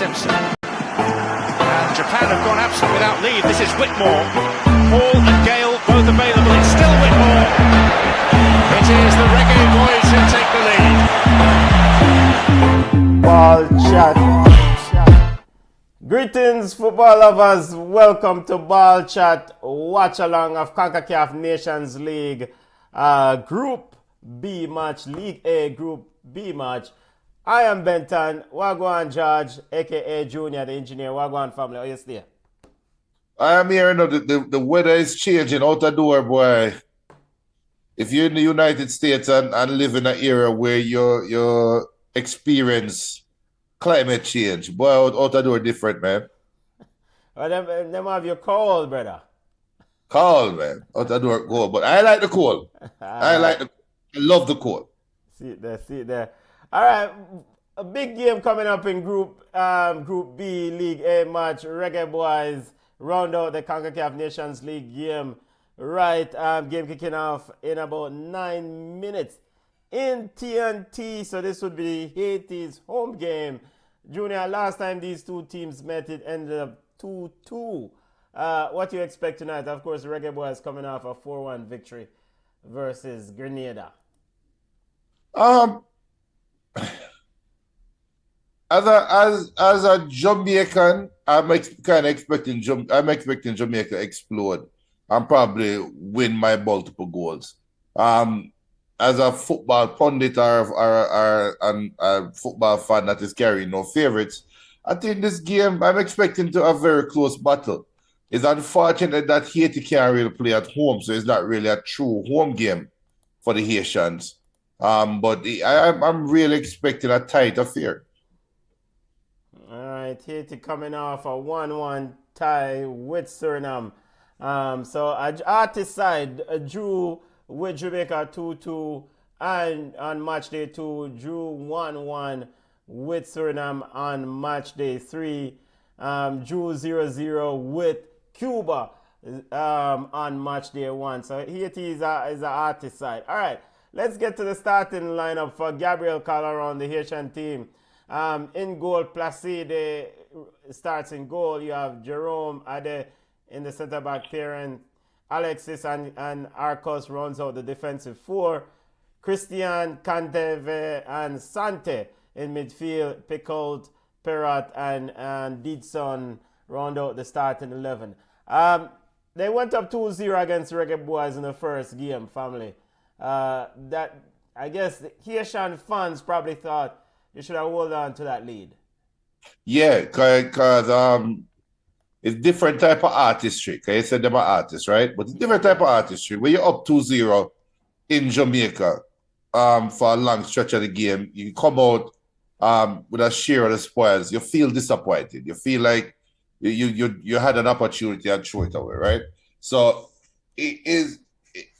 Simpson. And Japan have gone absent without leave. This is Whitmore. Hall and Gale both available. It's still Whitmore. It is the Reggaeboyz who take the lead. Ball chat. Greetings, football lovers. Welcome to Ball Chat. Watch along of CONCACAF Nations League Group B match, League A Group B match. I am Benton, Wagwan George, aka Junior, the engineer. Wagwan family, how you stay? I am here, the weather is changing out the door, boy. If you're in the United States and live in an area where you experience climate change, boy, out the door different, man. Well, them have you cold, brother. Cold, man. Out the door cold. But I like the cold. I love the cold. See it there. All right, a big game coming up in Group B League A match. Reggaeboyz round out the CONCACAF Nations League game. Right, game kicking off in about 9 minutes in TNT. So this would be Haiti's home game. Junior, last time these two teams met, it ended up 2-2. What do you expect tonight? Of course, Reggaeboyz coming off a 4-1 victory versus Grenada. As a Jamaican, I'm expecting Jamaica to explode and probably win by multiple goals. As a football pundit or a football fan that is carrying no favorites, I think this game I'm expecting to a very close battle. It's unfortunate that Haiti can't really play at home, so it's not really a true home game for the Haitians. But I'm really expecting a tight affair. All right, Haiti coming off a 1-1 tie with Suriname. So artist side drew with Jamaica 2-2, and on match day 2 drew 1-1 with Suriname on match day 3. Drew 0-0 with Cuba on match day 1. So Haiti is a artist side. All right. Let's get to the starting lineup for Gabriel Calderon, the Haitian team. In goal, Placide starts in goal. You have Jerome Ade in the center-back pairing. Alexis and Arcos rounds out the defensive 4. Christian, Canteve, and Sante in midfield. Picoult, Perrot, and Didson round out the starting 11. They went up 2-0 against Reggaeboyz in the first game, family. That I guess the Haitian fans probably thought you should have held on to that lead. Yeah, because it's different type of artistry. Because you said them are artists, right? But it's different type of artistry. When you're up 2-0 in Jamaica for a long stretch of the game, you come out with a share of the spoils. You feel disappointed. You feel like you had an opportunity and throw it away, right? So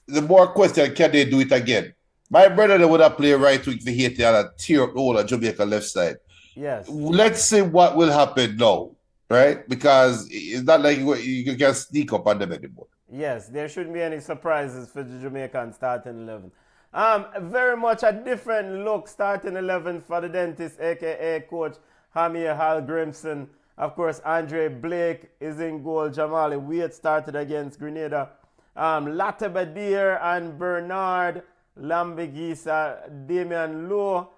the more question, can they do it again? My brother, they would have played right wing for Haiti and tear up the whole of Jamaica left side. Yes. Let's see what will happen now, right? Because it's not like you can sneak up on them anymore. Yes, there shouldn't be any surprises for the Jamaican starting 11. Very much a different look starting 11 for the dentist, aka Coach Hamir Hal-Grimson. Of course, Andre Blake is in goal. Jamali Wade started against Grenada. Latabadir and Bernard, Lambigisa, Damian Lowe.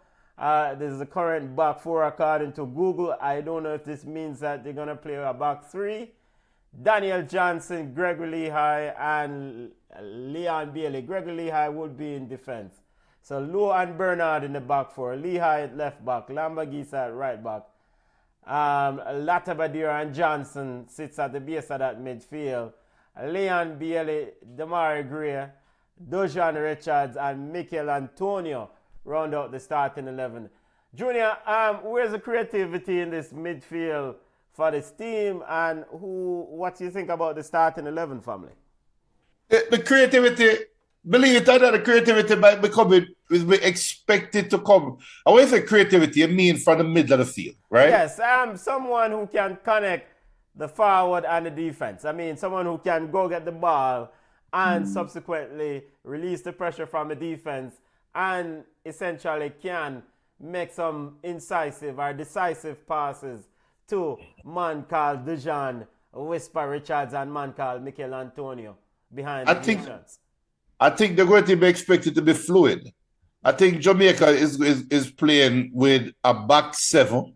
This is the current back 4 according to Google. I don't know if this means that they're going to play a back 3. Daniel Johnson, Gregory Lehigh, and Leon Bailey. Gregory Lehigh would be in defense. So Lowe and Bernard in the back 4. Lehigh at left back. Lambigisa at right back. Latabadir and Johnson sits at the base of that midfield. Leon Bailey, Damari Gray, Dojan Richards, and Mikel Antonio round out the starting 11. Junior, where's the creativity in this midfield for this team, and what do you think about the starting 11 family? The creativity, believe it or not, the creativity might be coming, is expected to come. And when you say creativity, you mean from the middle of the field, right? Yes, someone who can connect the forward and the defense. I mean, someone who can go get the ball and subsequently release the pressure from the defense and essentially can make some incisive or decisive passes to man called Dujan, Whisper Richards, and man called Mikel Antonio behind I the think defense? I think they're going to be expected to be fluid. I think Jamaica is playing with a back seven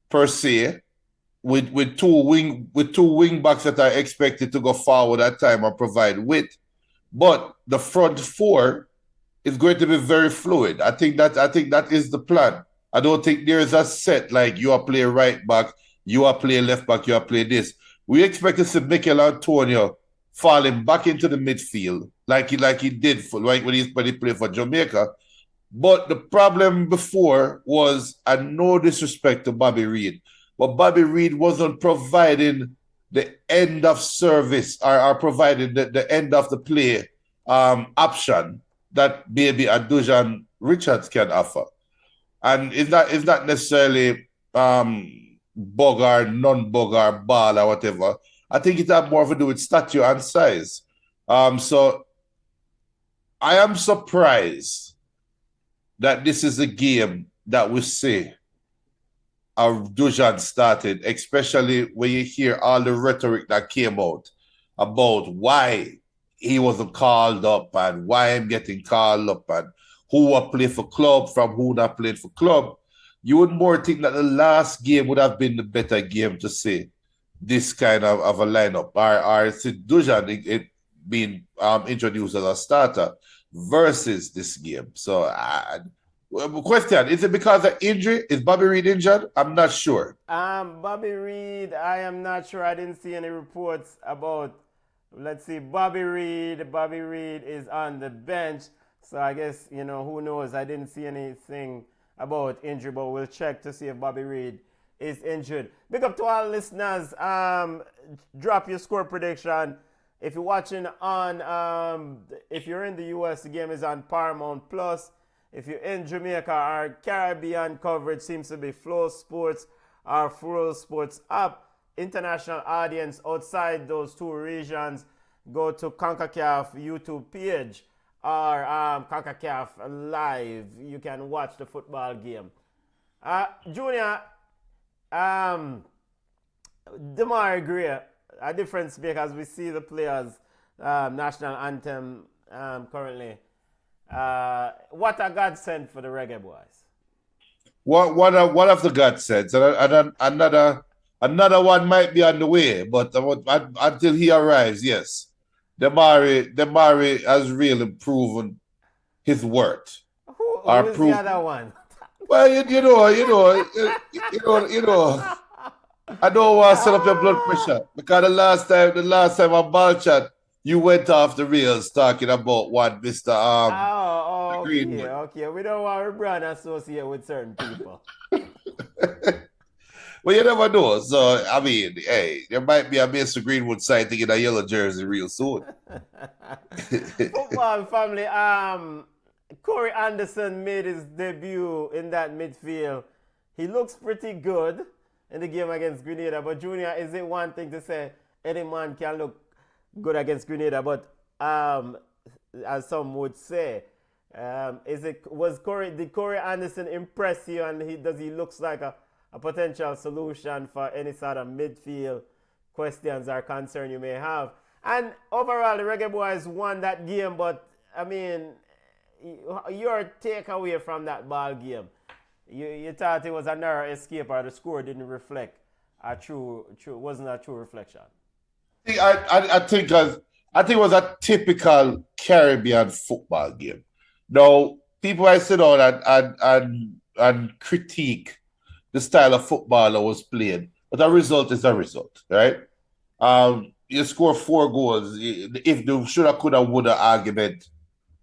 per se, with two wing backs that are expected to go forward at time and provide width. But the front four is going to be very fluid. I think that is the plan. I don't think there is a set like you are playing right back, you are playing left back, you are playing this. We expect to see Mikel Antonio falling back into the midfield like he did for like when he played for Jamaica. But the problem before was, and no disrespect to Bobby Reid, but Bobby Reid wasn't providing the end of service or providing the end of the play option that maybe a Dujan Richards can offer. And it's not necessarily bug or non-bug or ball or whatever. I think it has more to do with stature and size. So I am surprised that this is a game that we see Dujan started, especially when you hear all the rhetoric that came out about why he wasn't called up and why I'm getting called up and who will play for club from who not played for club. You would more think that the last game would have been the better game to see this kind of a lineup, or Dujan it being introduced as a starter versus this game. So, question, is it because of injury? Is Bobby Reid injured? I'm not sure. Bobby Reid, I am not sure. I didn't see any reports about, let's see, Bobby Reid. Bobby Reid is on the bench. So I guess, who knows? I didn't see anything about injury, but we'll check to see if Bobby Reid is injured. Big up to all listeners. Drop your score prediction. If you're watching on, if you're in the US, the game is on Paramount Plus. If you're in Jamaica, our Caribbean coverage seems to be Flow Sports or Flow Sports app. International audience outside those two regions, go to CONCACAF YouTube page or CONCACAF Live. You can watch the football game. Junior, Demar Gray, a difference because we see the players' national anthem currently. What a godsend for the Reggaeboyz. One of the godsends, and another one might be on the way, but until he arrives, yes, Demari has really proven his worth. Who is the other one? Well, you know. I don't want to set up your blood pressure because the last time on Ball Chat, you went off the rails talking about what Mr. Greenwood. Okay. We don't want our brand associated with certain people. Well, you never know. So, I mean, hey, there might be a Mr. Greenwood sighting in a yellow jersey real soon. Football family, Corey Anderson made his debut in that midfield. He looks pretty good in the game against Grenada. But, Junior, is it one thing to say any man can look good against Grenada? But, as some would say, did Corey Anderson impress you, and does he looks like a potential solution for any sort of midfield questions or concern you may have? And overall, the Reggaeboyz won that game, but I mean, your takeaway from that ball game, you thought it was a narrow escape, or the score didn't reflect wasn't a true reflection? I think it was a typical Caribbean football game. Now, people I sit down and critique the style of football I was playing, but a result is a result, right? You score 4 goals. If the shoulda, coulda, woulda argument,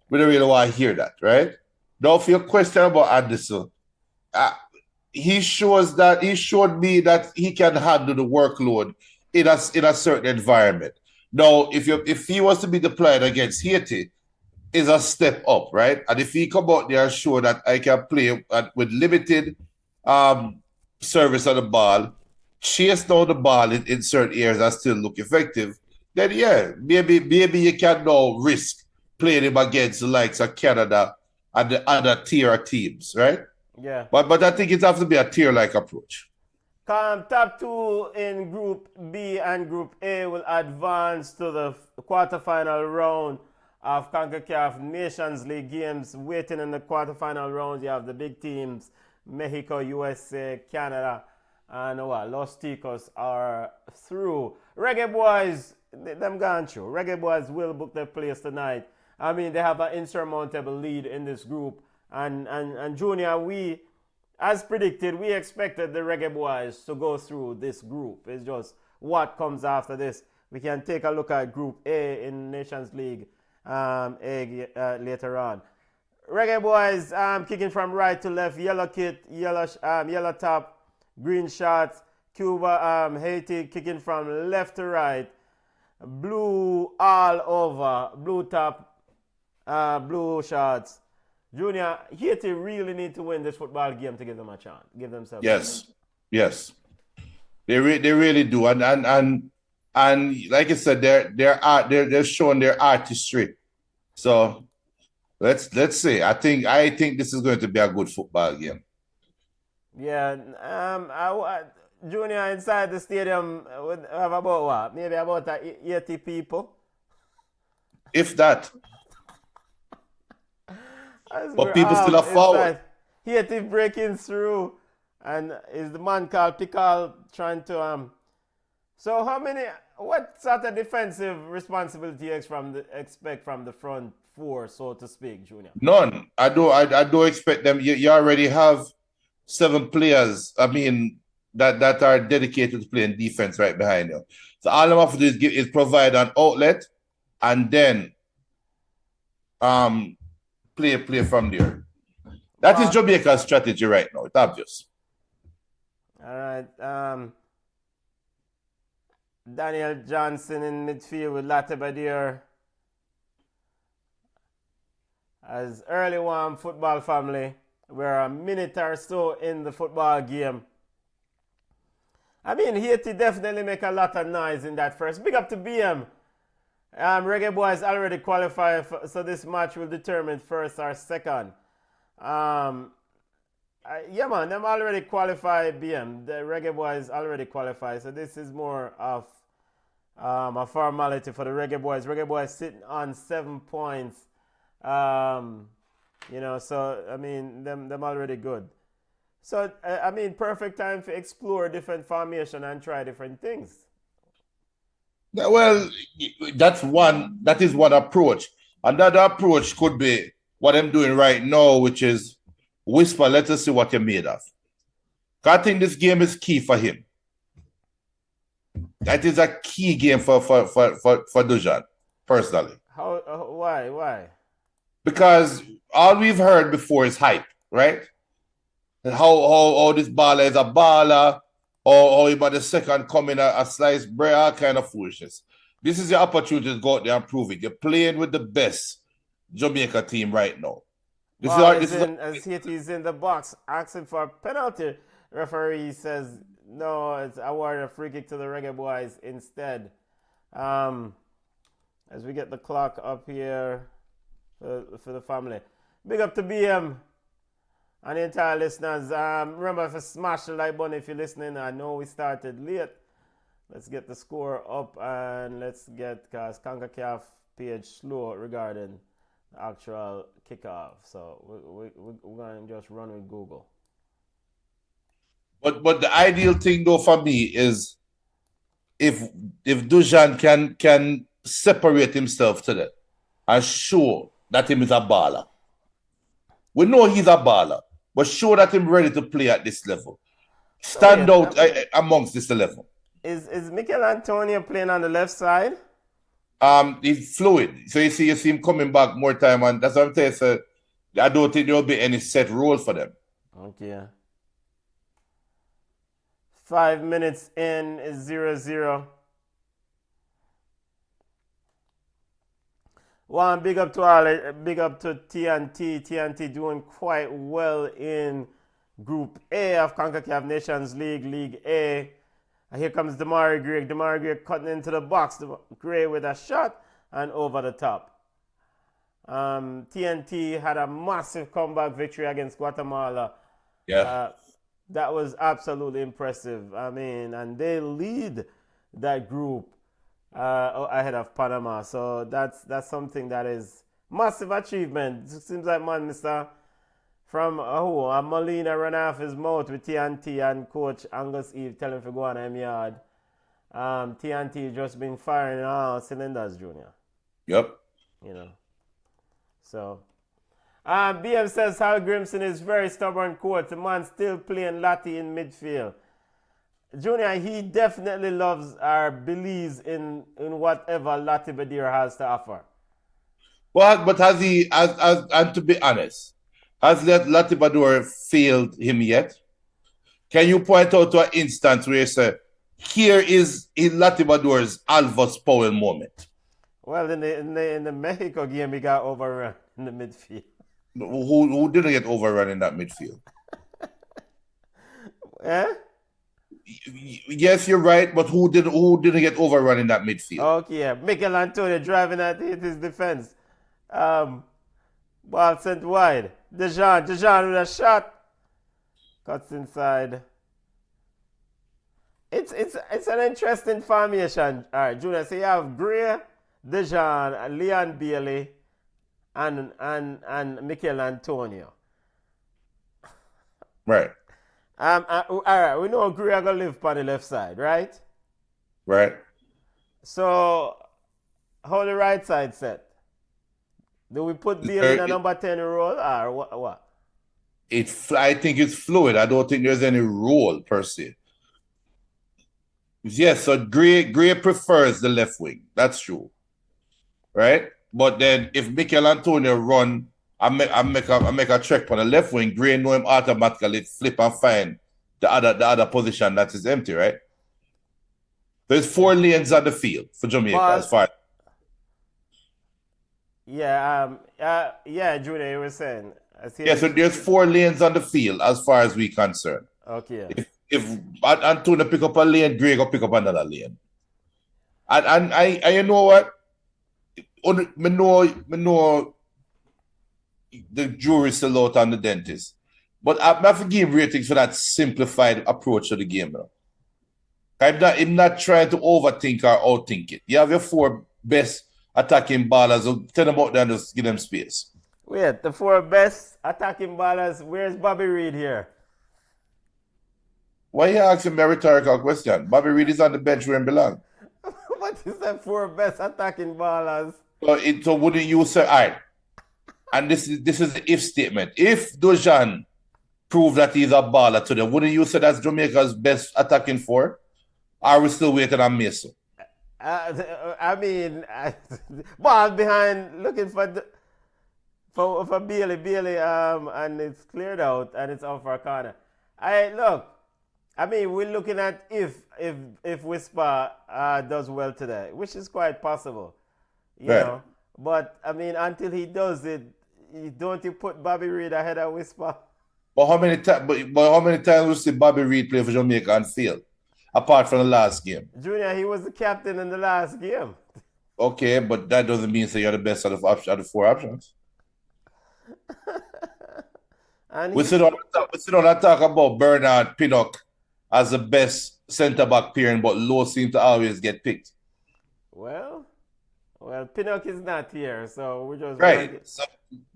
we don't really want to hear that, right? Now, for your question about Anderson, he showed me that he can handle the workload in a certain environment. Now, if he was to be deployed against Haiti, is a step up, right? And if he come out there and show that I can play with limited service on the ball, chase down the ball in certain areas and still look effective, then yeah, maybe you can now risk playing him against the likes of Canada and the other tier teams, right? Yeah. But I think it has to be a tier-like approach. Top two in Group B and Group A will advance to the quarterfinal round of CONCACAF Nations League games. Waiting in the quarterfinal round, you have the big teams, Mexico, USA, Canada, and Los Ticos are through. Reggaeboyz, them gone through. Reggaeboyz will book their place tonight. I mean, they have an insurmountable lead in this group. And Junior, as predicted, we expected the Reggaeboyz to go through this group. It's just what comes after this. We can take a look at Group A in Nations League later on. Reggaeboyz kicking from right to left, yellow kit, yellow top, green shorts. Cuba, Haiti kicking from left to right, blue all over, blue top, blue shorts. Junior, Haiti really need to win this football game to give them a chance, give themselves. Yes. They really do, and like I said, they're showing their artistry. So let's see. I think this is going to be a good football game. Yeah. Junior, inside the stadium would have about what? Maybe about 80 people. If that. But people still are forward. Haiti breaking through, and is the man called Pical trying to So what sort of defensive responsibility you expect from the front four, so to speak, Junior? None. I don't expect them. You already have 7 players. I mean, that are dedicated to playing defense right behind you. So all I'm have to do is provide an outlet, and then play from there. That is Jamaica's strategy right now. It's obvious. All right. Daniel Johnson in midfield with Latibadier as early one football family. We're a minute or so in the football game. I mean, Haiti definitely make a lot of noise in that first. Big up to BM. Reggaeboyz already qualified, so this match will determine first or second. Yeah, man, them already qualified, BM. The Reggaeboyz already qualified, so this is more of a formality for the Reggaeboyz. Reggaeboyz sitting on 7 points. So, I mean, them already good. So, I mean, perfect time to explore different formation and try different things. Well, that is one approach. Another approach could be what I'm doing right now, which is whisper, let us see what you're made of. I think this game is key for him. That is a key game for Dujan, personally. Why? Because all we've heard before is hype, right? And how this baller is a baller, or he about the second coming a sliced bread, all kind of foolishness. This is your opportunity to go out there and prove it. You're playing with the best Jamaica team right now. As Haiti's in the box asking for a penalty, referee says no, it's awarded a free kick to the Reggaeboyz instead. As we get the clock up here for the family. Big up to BM and the entire listeners. Remember to smash the like button if you're listening. I know we started late. Let's get the score up and let's get, because CONCACAF page slow regarding the actual kickoff. So we're going to just run with Google. But the ideal thing though for me is if Dujan can separate himself today and show that him is a baller. We know he's a baller, but show that him ready to play at this level. Stand out amongst this level. Is Mikel Antonio playing on the left side? He's fluid. So you see him coming back more time, and that's what I'm saying. So I don't think there will be any set role for them. Okay. 5 minutes in is 0-0. One big up to TNT. TNT doing quite well in Group A of CONCACAF Nations League, League A. And here comes Damari Gray. Damari Gray cutting into the box. Gray with a shot and over the top. TNT had a massive comeback victory against Guatemala. Yeah. That was absolutely impressive. I mean, and they lead that group ahead of Panama. So that's something that is massive achievement. It seems like, man, Mister, from Molina run off his mouth with TNT and Coach Angus Eve telling him to go on him yard. TNT just been firing all cylinders, Junior. Yep. You know. So BM says Hal Grimson is very stubborn coach. The man still playing Lati in midfield. Junior, he definitely loves or believes in whatever Lati Badir has to offer. Well, but has he, and to be honest, has Lati Badir failed him yet? Can you point out to an instance where you say, here is in Lati Badir's Alvis Powell moment? Well, in the Mexico game, he got overrun in the midfield. Who didn't get overrun in that midfield? Eh? Yes, you're right, but who didn't get overrun in that midfield? Okay, yeah. Mikel Antonio driving at his defense. Ball sent wide. Dejan with a shot. Cuts inside. It's an interesting formation. All right, Junior. So you have Gray, Dejan, Leon Bailey, and Mikel Antonio. Right. All right, we know Gray are gonna live on the left side, right? Right. So how the right side set? Do we put Bailey in a number 10 role or what? I think it's fluid. I don't think there's any role per se. Yes, so Gray prefers the left wing. That's true. Right? But then if Mikel Antonio run I make a check on the left wing, Gray know him automatically flip and find the other position that is empty, right? There's 4 lanes on the field for Jamaica as far. Yeah, Junior, you were saying. Yeah, so there's 4 lanes on the field as far as we concerned. Okay. If Antonio pick up a lane, Gray go pick up another lane. And you know what? Me know the jury's still out on the dentist. But I have to give ratings for that simplified approach to the game. I'm not trying to overthink or outthink it. You have your 4 best attacking ballers. So tell them out there and just give them space. Wait, the 4 best attacking ballers, where's Bobby Reid here? Why are you asking me a rhetorical question? Bobby Reid is on the bench where he belongs. What is the 4 best attacking ballers? So wouldn't you say, all right, and this is the if statement. If Dojan proved that he's a baller today, wouldn't you say that's Jamaica's best attacking 4? Or are we still waiting on Mason? I mean, ball behind, looking for Bailey, and it's cleared out and it's off for a corner. I mean, we're looking at if Whisper does well today, which is quite possible, you know. But I mean, until he does it, don't you put Bobby Reid ahead of Whisper? But how many times? But how many times we see Bobby Reid play for Jamaica and fail, apart from the last game? Junior, he was the captain in the last game. Okay, but that doesn't mean that you're the best out of the 4 options. And we sit down and talk about Bernard Pinnock as the best centre back pairing, but Lowe seems to always get picked. Well, Pinnock is not here, so we're just right. So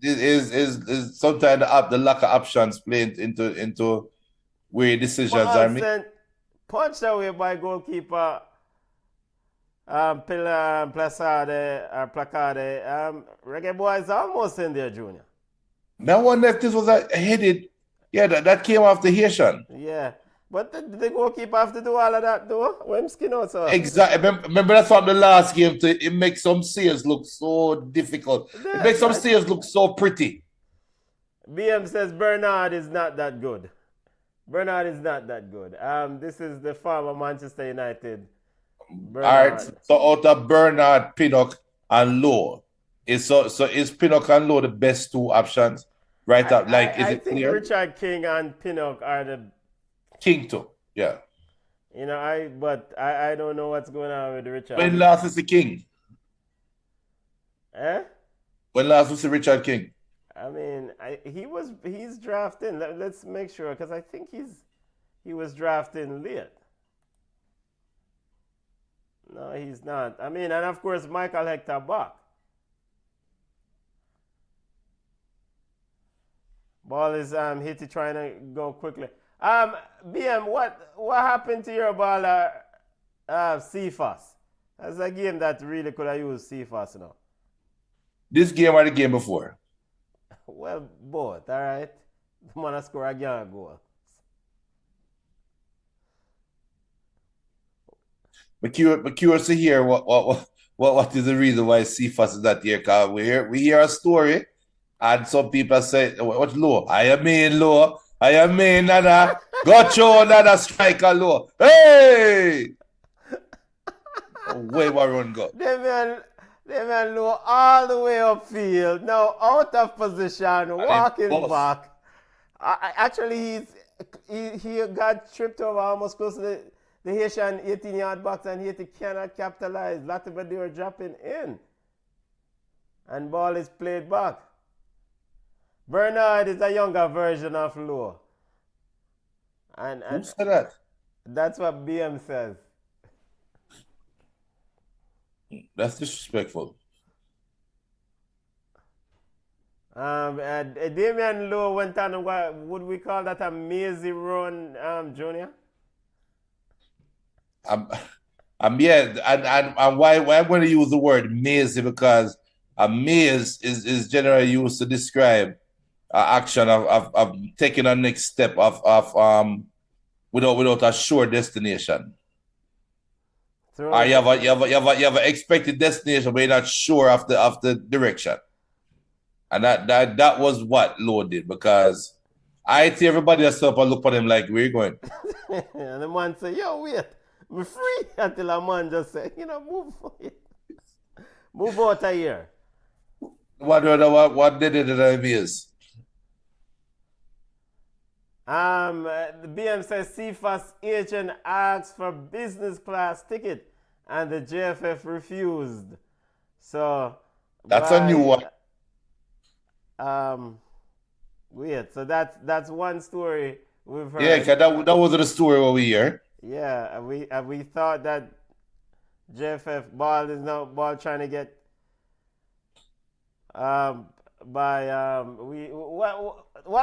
is sometimes the lack of options playing into where decisions are made. Punched away by goalkeeper Placade. Reggaeboyz almost in there, Junior. Now wonder if this was a headed. Yeah, that came off the Haitian. Yeah. But the goalkeeper have to do all of that, though. When skin out, so. Exactly. Remember that's from the last game. It makes some saves look so difficult. It makes some saves look so pretty. BM says Bernard is not that good. Bernard is not that good. This is the former Manchester United. Bernard. All right. So out of Bernard, Pinnock, and Lowe, is Pinnock and Lowe the best 2 options? Right up. Is it think clear? Richard King and Pinnock are the King too, yeah. You know, I don't know what's going on with Richard. When last was the King? When last was the Richard King? I mean, he's drafting. Let's make sure, because I think he's he was drafting late. No, he's not. I mean, and of course, Michael Hector back. Ball is Haiti trying to go quickly. BM, what happened to your baller, CFAS? That's a game that really could have used CFAS now. This game or the game before? Well, both, all right. The man score again a goal. I'm curious to hear what is the reason why CFAS is not here. Cause we hear a story, and some people say, "What's low? I am in low. I am in Nana. Got you Nana striker low. Hey, where my run go? They man low all the way upfield. Now out of position, walking back. Actually, he got tripped over almost close to the Haitian 18-yard box, and Haiti cannot capitalize. Latimer, they were dropping in. And ball is played back. Bernard is a younger version of Lowe. And Who said that? That's what BM says. That's disrespectful. Damian Lowe went on, what would we call that, a mazy run, Junior? Yeah, and why I'm going to use the word mazy, because a maze is generally used to describe action of taking a next step of without a sure destination. Or you have an expected destination, but you're not sure of the direction. And that was what Lowe did, because I see everybody else up and look at him like, where you going? And the man say, yo, wait, I'm free. Until a man just say, move out of here. What did it is? The BM says CFAS agent asked for business class ticket and the JFF refused. So that's a new one. Weird. So that's one story we've heard. Yeah, that wasn't a story over here. Yeah, we thought that JFF ball trying to get what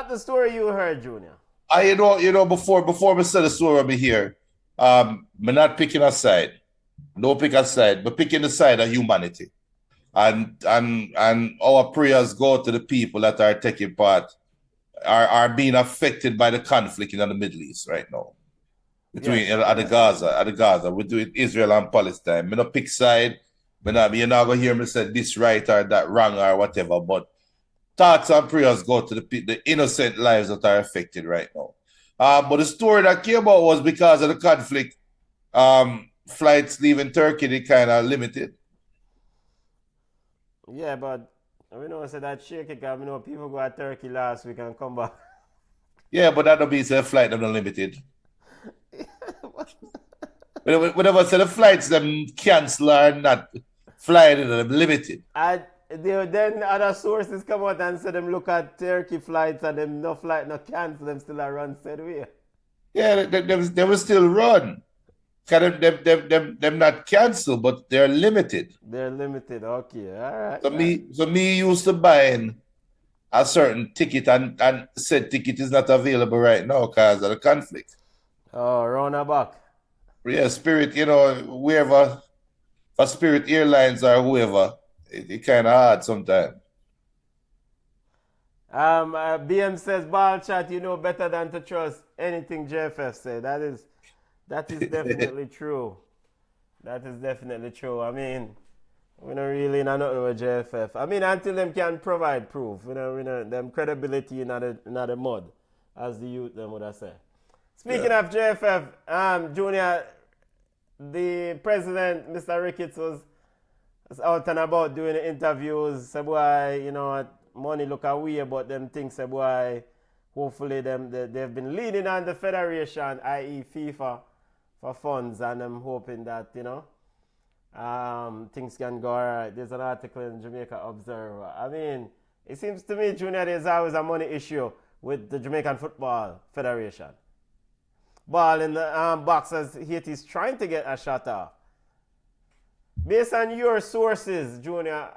the story you heard, Junior? Before we said the story over here, we're not picking a side. No pick a side, but picking the side of humanity. And our prayers go to the people that are taking part, are being affected by the conflict in the Middle East right now. Between at the Gaza, we're doing Israel and Palestine. Me not pick side. You're not gonna hear me say this right or that wrong or whatever, but thoughts and prayers go to the innocent lives that are affected right now. But the story that came out was because of the conflict, flights leaving Turkey, they kind of limited. Yeah, but we know say that shaky because we know people go to Turkey last week and come back. Yeah, but that don't mean the flight them unlimited. Whenever say the flights them cancel or not flying, them limited. Then other sources come out and say them look at Turkey flights and them no flight no cancel, them still are run said way. Yeah, they will still run. Them not cancel, but they're limited. They're limited, okay, all right. So me used to buying a certain ticket and said ticket is not available right now because of the conflict. Oh, round and back. Yeah, Spirit, wherever, for Spirit Airlines or whoever, it kind of hard sometimes. BM says, ball chat, you know better than to trust anything JFF say. That is definitely true. That is definitely true. I mean, we don't really know nothing with JFF. I mean, until them can provide proof, we know them credibility in the mud, as the youth them would have said. Speaking of JFF, Junior, the president, Mr. Ricketts, was out and about doing interviews. Say, boy, money look away, but them things, say, boy, hopefully they've been leaning on the federation, i.e. FIFA, for funds, and I'm hoping that, things can go all right. There's an article in Jamaica Observer. I mean, it seems to me, Junior, there's always a money issue with the Jamaican Football Federation. ball in the box as Haiti's trying to get a shot off. Based on your sources, Junior,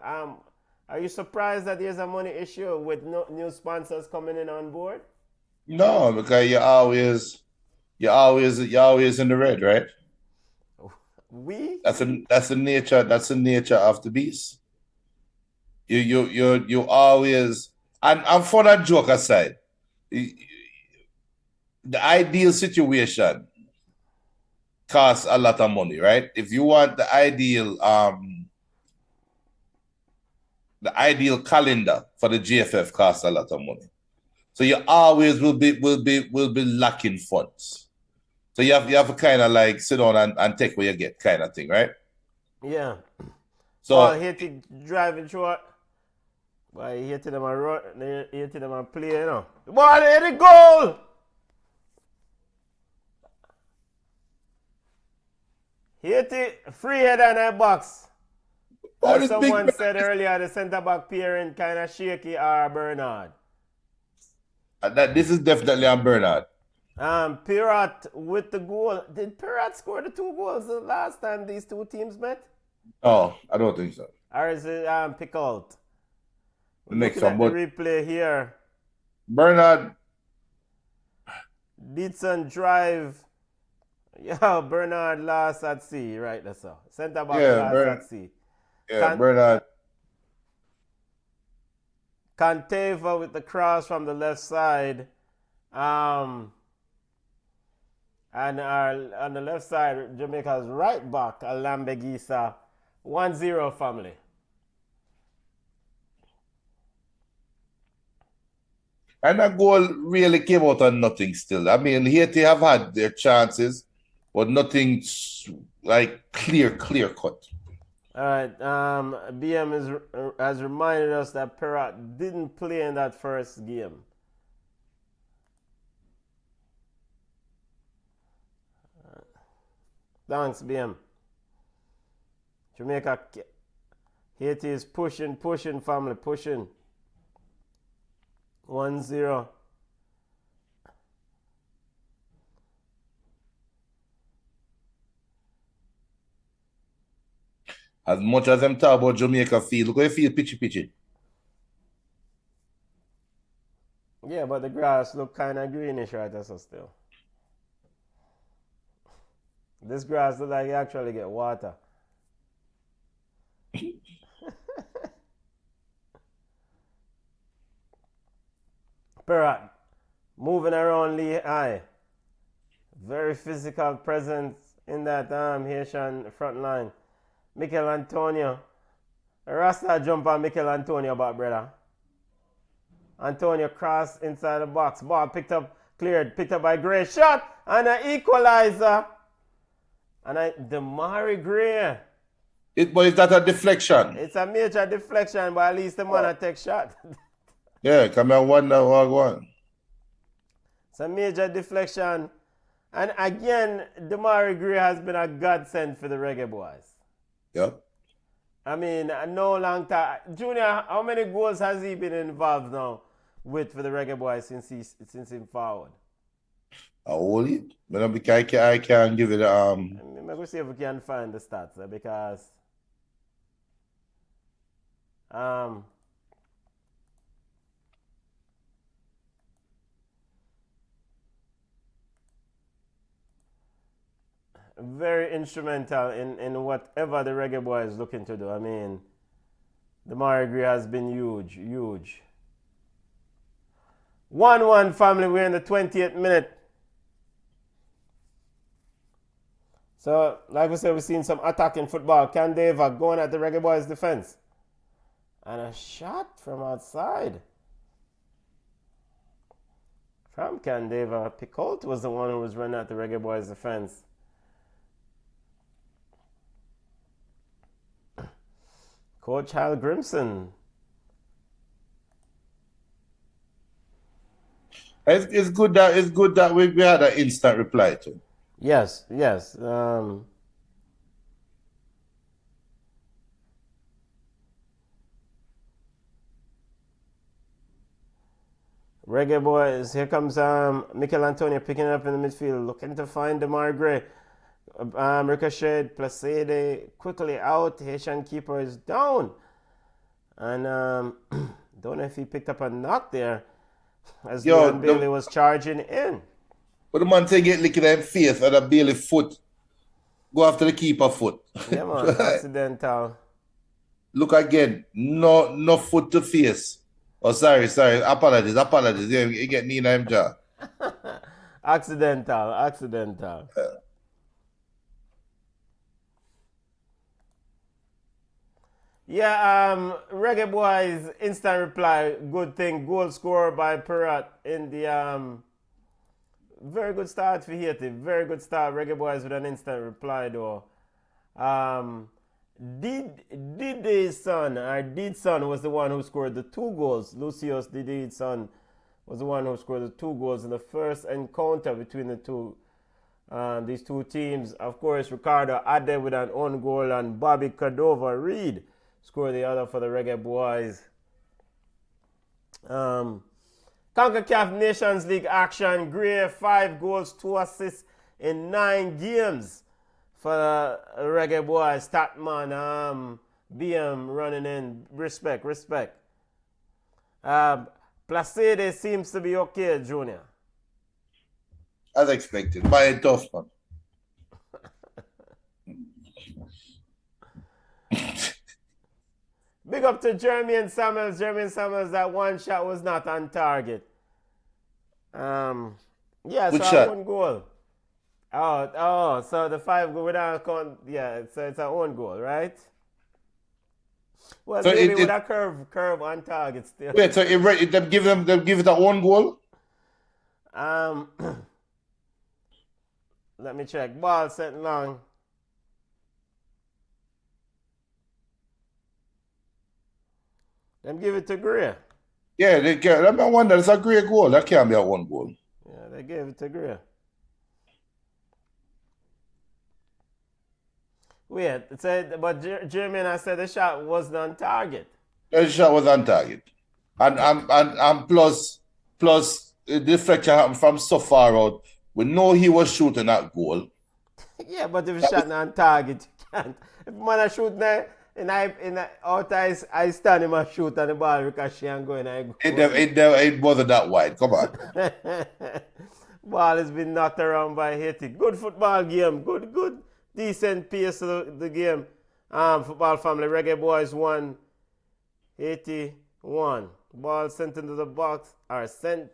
are you surprised that there's a money issue with no, new sponsors coming in on board? No, because you're always in the red, right? We? That's the nature of the beast. You always, and for that joke aside, the ideal situation costs a lot of money, right? If you want the ideal calendar for the GFF costs a lot of money. So you always will be lacking funds. So you have to kind of like sit down and take what you get, kind of thing, right? Yeah. So Ball Haiti driving short. Boy, Haiti them a run, Haiti them a play, you know. The ball hit the goal! Haiti free header in that box. oh, As this someone big said earlier, the centre back pairing kind of shaky or Bernard. this is definitely on Bernard. Pirat with the goal. Did Pirat score the 2 goals the last time these two teams met? Oh, I don't think so. Or is it Pickalt? The next Looking one, at the but replay here. Bernard, Dixon drive. Yeah, Bernard lost at sea. Right, that's all. Centre back Yeah, lost at sea. Bernard. Canteva with the cross from the left side. And on the left side, Jamaica's right back, Alambegisa. 1-0 family. And that goal really came out of nothing still. I mean, Haiti have had their chances, but nothing like clear cut. All right. BM has reminded us that Perat didn't play in that first game. Thanks, BM. Jamaica, Haiti is pushing, family, pushing. 1-0. As much as them talk about Jamaica field, look how you feel pitchy. Yeah, but the grass look kind of greenish right there, so still. This grass look like you actually get water. Perat moving around Lee High. Very physical presence in that Haitian front line. Mikel Antonio. Rasta jump on Mikel Antonio back, brother. Antonio cross inside the box. Ball picked up, cleared, picked up by Gray. Shot and an equalizer. And Damari Gray. But is that a deflection? It's a major deflection, but at least the man take shot. Yeah, come here, one. It's a major deflection. And again, Damari Gray has been a godsend for the Reggaeboyz. Yep. I mean, no long time. Junior, how many goals has he been involved now with for the Reggaeboyz since he forward? Only, but I can't give it. I'm going to see if we can find the stats because very instrumental in whatever the Reggaeboyz is looking to do. I mean, the Gray has been huge. 1-1 family, we're in the 20th minute. So, like we said, we've seen some attacking football. Candeva going at the Reggaeboyz defense. And a shot from outside. From Candeva. Picoult was the one who was running at the Reggaeboyz defense. Coach Hal Grimson. It's good that we had an instant reply to. Yes. Reggaeboyz. Here comes Mikel Antonio picking it up in the midfield, looking to find Demar Gray. Ricochet, Placide quickly out. Haitian keeper is down. And don't know if he picked up a knock there as Leon Bailey was charging in. But the man say get licked in the face and the Bailey foot go after the keeper foot. Yeah, man, accidental. Look again, no foot to face. Oh, sorry. Apologies. Yeah, you get knee in him jaw. Accidental. Yeah, Reggaeboyz instant reply. Good thing. Goal scored by Perat in the very good start for Haiti. Very good start. Reggaeboyz with an instant reply though. Didi's son was the one who scored the 2 goals. Lucius Didi's son was the one who scored the 2 goals in the first encounter between these two teams. Of course, Ricardo Ade with an own goal and Bobby Cordova Reed scored the other for the Reggaeboyz. CONCACAF Nations League action. Gray 5 goals, 2 assists in 9 games for the Reggaeboyz. Statman, BM running in. Respect. Placide seems to be okay, Junior. As expected, by a tough one. Big up to Jermaine Samuels. That one shot was not on target. Yeah, Good so shot. 1 goal. Oh, so the 5 goal without count. Yeah, so it's our own goal, right? Well, So maybe with a curve on target still. Wait, so them give it a own goal? Let me check. Ball sent long. Them give it to Gray. Yeah, they can. I wonder, it's a great goal. That can't be a one goal. Yeah, they gave it to Gray. Wait, it said, but Jermaine, I said the shot wasn't on target. The shot was on target. And plus the deflection happened from so far out. We know he was shooting that goal. Yeah, but if it's shot on target, you can't. If man a shoot there, in out I stand him and shoot and the ball ricochet and go in. It wasn't that wide. Come on. Ball has been knocked around by Haiti. Good football game. Good, decent pace of the game. Football family. Reggaeboyz 1, Haiti 1. Ball sent into the box, or sent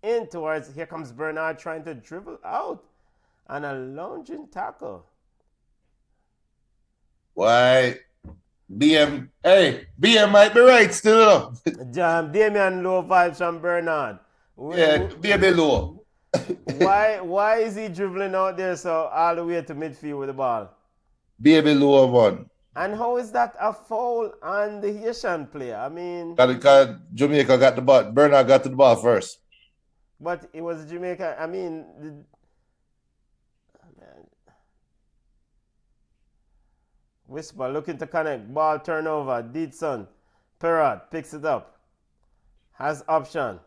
in towards. Here comes Bernard trying to dribble out. And a lunging tackle. Why? BM might be right still. Damian low vibes from Bernard. Yeah, baby low. Why is he dribbling out there so all the way to midfield with the ball? Baby low one. And how is that a foul on the Haitian player? I mean, Because Jamaica got the ball. Bernard got to the ball first. but it was Jamaica. I mean, Whisper looking to connect. Ball turnover. Deedson. Perrot picks it up. Has option.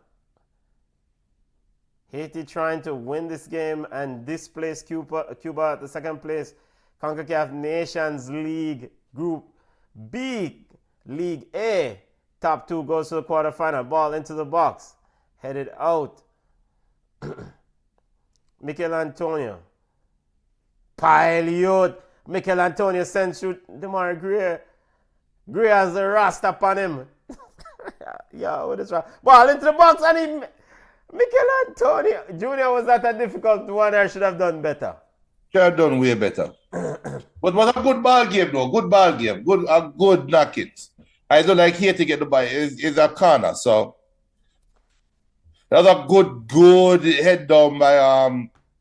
Haiti trying to win this game and displace Cuba at the second place. CONCACAF Nations League Group B, League A. Top 2 goes to the quarterfinal. Ball into the box. Headed out. Mikel Antonio. Pilot. Mikel Antonio sends shoot DeMar Gray. Gray has the rust upon him. Yo, what is wrong? Ball into the box and he... Mikel Antonio. Junior, was that a difficult one? I should have done better. Should have done way better. But was a good ball game though. Good ball game. Good knockings. I don't like here to get the ball. It's a corner. So that was a good head down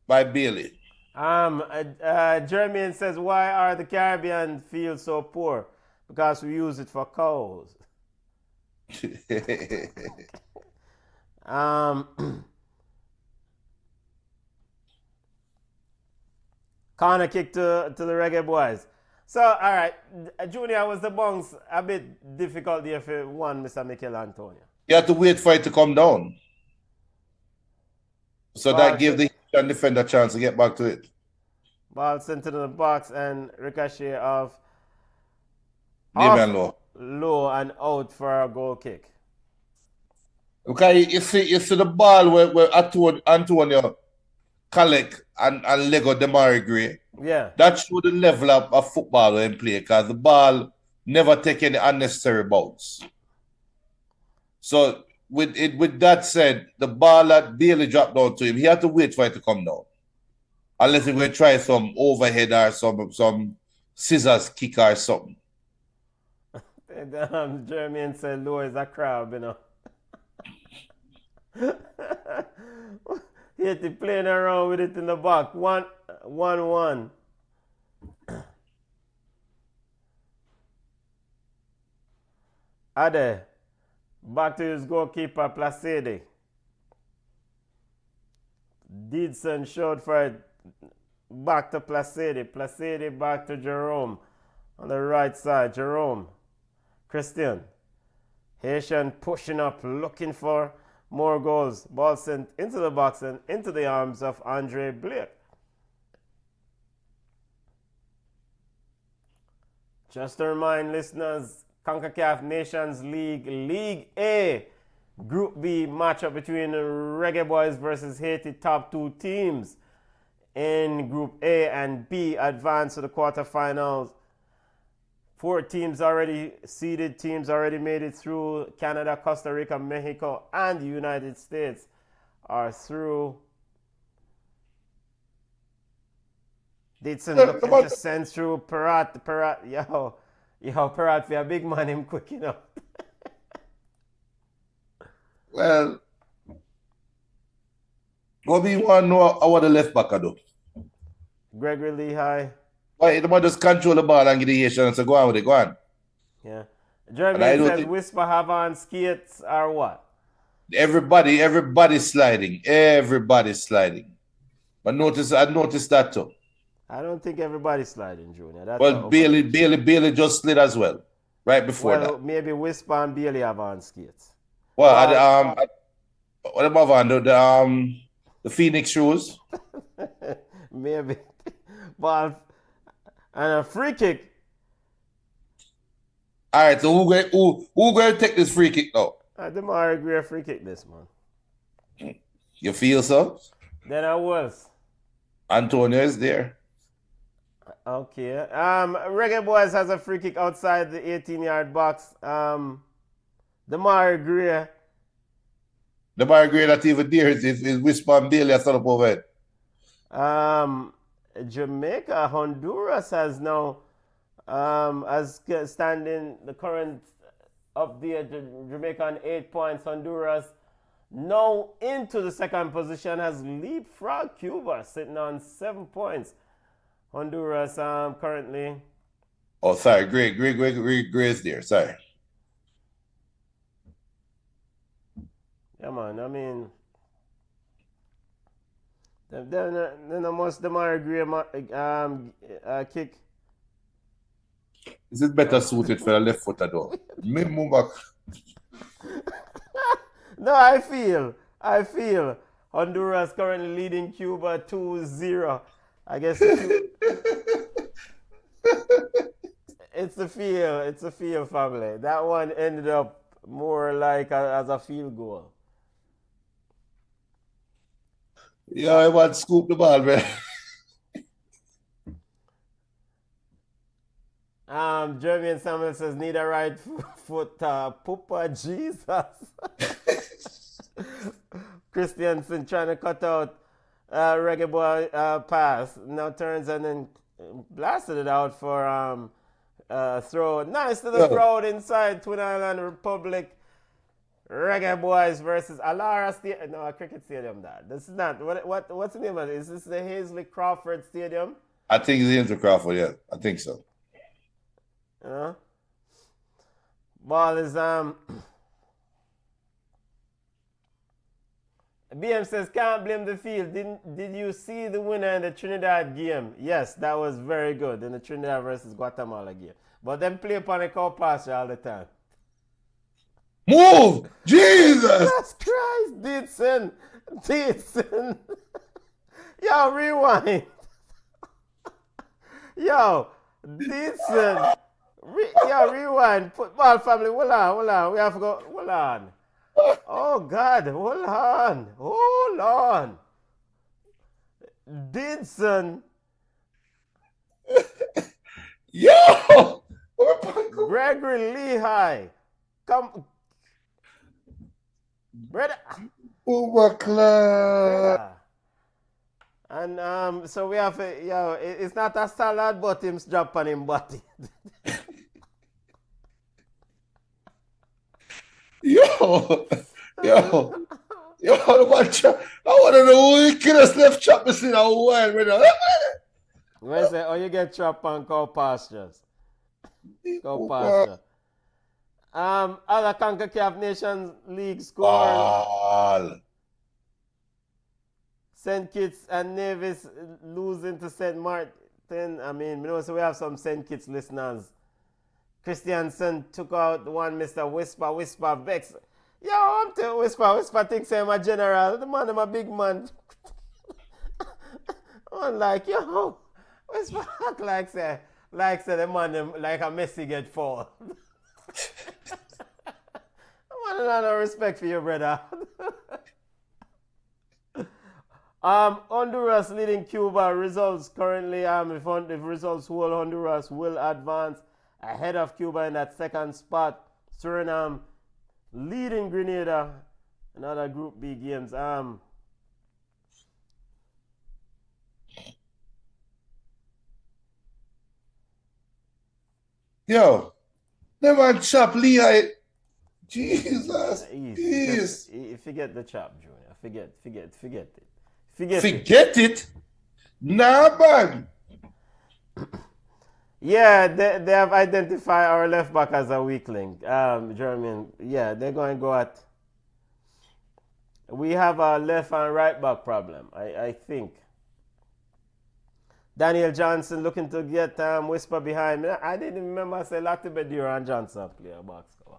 by Bailey. Jermaine says, why are the Caribbean fields so poor? Because we use it for cows. Corner kick to the Reggaeboyz. So, all right, Junior, was the bounce a bit difficult there for one, Mr. Mikel Antonio? You have to wait for it to come down. So Ball that gave the Haitian defender a chance to get back to it. Ball sent into the box and ricochet off Damian Lowe. low and out for a goal kick. Okay, you see the ball where Antonio collect and Lego Demari Gray. Yeah. That showed the level of football when play because the ball never take any unnecessary bounce. So with that said, the ball that Bailey dropped down to him, he had to wait for it to come down. Unless he will try some overhead or some scissors kick or something. Jermaine said Lowe is a crab, you know. Haiti playing around with it in the back. 1-1. Ade. Back to his goalkeeper, Placide. Didson showed for it. Back to Placide. Placide back to Jerome. On the right side, Jerome. Christian. Haitian pushing up, looking for more goals. Ball sent into the box and into the arms of Andre Blake. Just to remind listeners, CONCACAF Nations League, League A, Group B matchup between Reggaeboyz versus Haiti, top two teams in Group A and B advance to the quarterfinals. 4 teams already seeded, teams already made it through. Canada, Costa Rica, Mexico, and the United States are through. Didson looking to send through Perat. Yo, Perat for a big man, him quick enough. Well, what do you want to know how the left back do? Gregory Lehigh. Why the man just control the ball and get the Haitian and say go on with it, go on. Yeah. Jeremy says Whisper have on skates or what? Everybody's sliding. Everybody's sliding. But I noticed that too. I don't think everybody's sliding, Junior. That's well, Bailey just slid as well. Right before that. Maybe Whisper and Bailey have on skates. Well, what about on the Phoenix shoes? Maybe. But and a free kick. All right, so who going to take this free kick now? Demar Gray free kick this, man. You feel so? Then I was. Antonio is there. Okay. Reggaeboyz has a free kick outside the 18-yard box. Demar Gray. Demar Gray not even there. Is Whisper and Bailey set up over it. Jamaica, Honduras has now as standing the current update. Jamaica on 8 points. Honduras now into the second position has leapfrog Cuba sitting on 7 points. Honduras currently. Oh, sorry, Gray is there. Sorry. Yeah, man. I mean, then almost Demar Gray kick. Is it better suited for the left footer though? Me move back. No, I feel Honduras currently leading Cuba 2-0. I guess it's the feel, family. That one ended up more like as a field goal. Yeah, I want to scoop the ball, man. Jeremy Samuel says, need a right foot, Papa Jesus. Christiansen trying to cut out Reggaeboyz pass. Now turns and then blasted it out for throw. Nice to the crowd inside Twin Island Republic. Reggaeboyz versus Alara Stadium. No, a cricket stadium. This is not. What's the name of it? Is this the Hazley Crawford Stadium? I think it's the Inter Crawford, yeah. I think so. Ball is BM says can't blame the field. Did you see the winner in the Trinidad game? Yes, that was very good in the Trinidad versus Guatemala game. But them play upon a cow pasture all the time. Move! Jesus! Jesus Christ, Didson. Didson. Yo, rewind. Yo, Didson. Rewind. Football family, hold on. We have to go. Hold on. Oh, God. Hold on. Didson. Yo! Gregory Lehigh. Come. Brother. Overclock. And so we have, it's not a salad, but him's drop on him body. Yo, watch out. I want to know who he could have left chop this in a while, brother. Where say, oh, you get trapped on cow pastures. Cow pasture. Other CONCACAF Nations League scores. Ball. St. Kitts and Nevis losing to St. Martin. I mean, so we have some St. Kitts listeners. Christiansen took out one Mr. Whisper Vex. Yo, I'm telling Whisper thinks I'm a general. The man, I'm a big man. I'm like, yo, Whisper act like say the man like a Messi get fall. I want a lot of respect for you, brother. Honduras leading Cuba. Results currently, if results hold, Honduras will advance ahead of Cuba in that second spot. Suriname leading Grenada in other Group B games. Yo, never chop Lehigh. Jesus. Easy. Just, forget the chop, Junior. Forget it. Forget it? Nah, man. Yeah, they have identified our left back as a weak link. German. Yeah, they're going to go at. We have a left and right back problem, I think. Daniel Johnson looking to get Whisper behind me. I didn't remember I said Latibedir and Johnson play a box cover.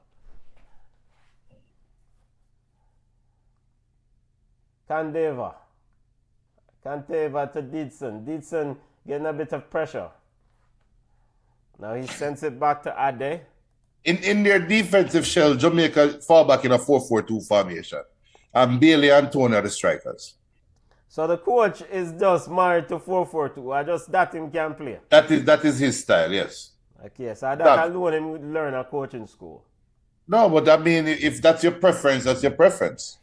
Canteva to Didson. Didson getting a bit of pressure. Now he sends it back to Ade. In their defensive shell, Jamaica fall back in a 4-4-2 formation. And Bailey and Tony are the strikers. So the coach is just married to 4-4-2. I just that him can play. That is his style, yes. Okay, so that alone him would learn a coaching school. No, but I mean, if that's your preference, that's your preference.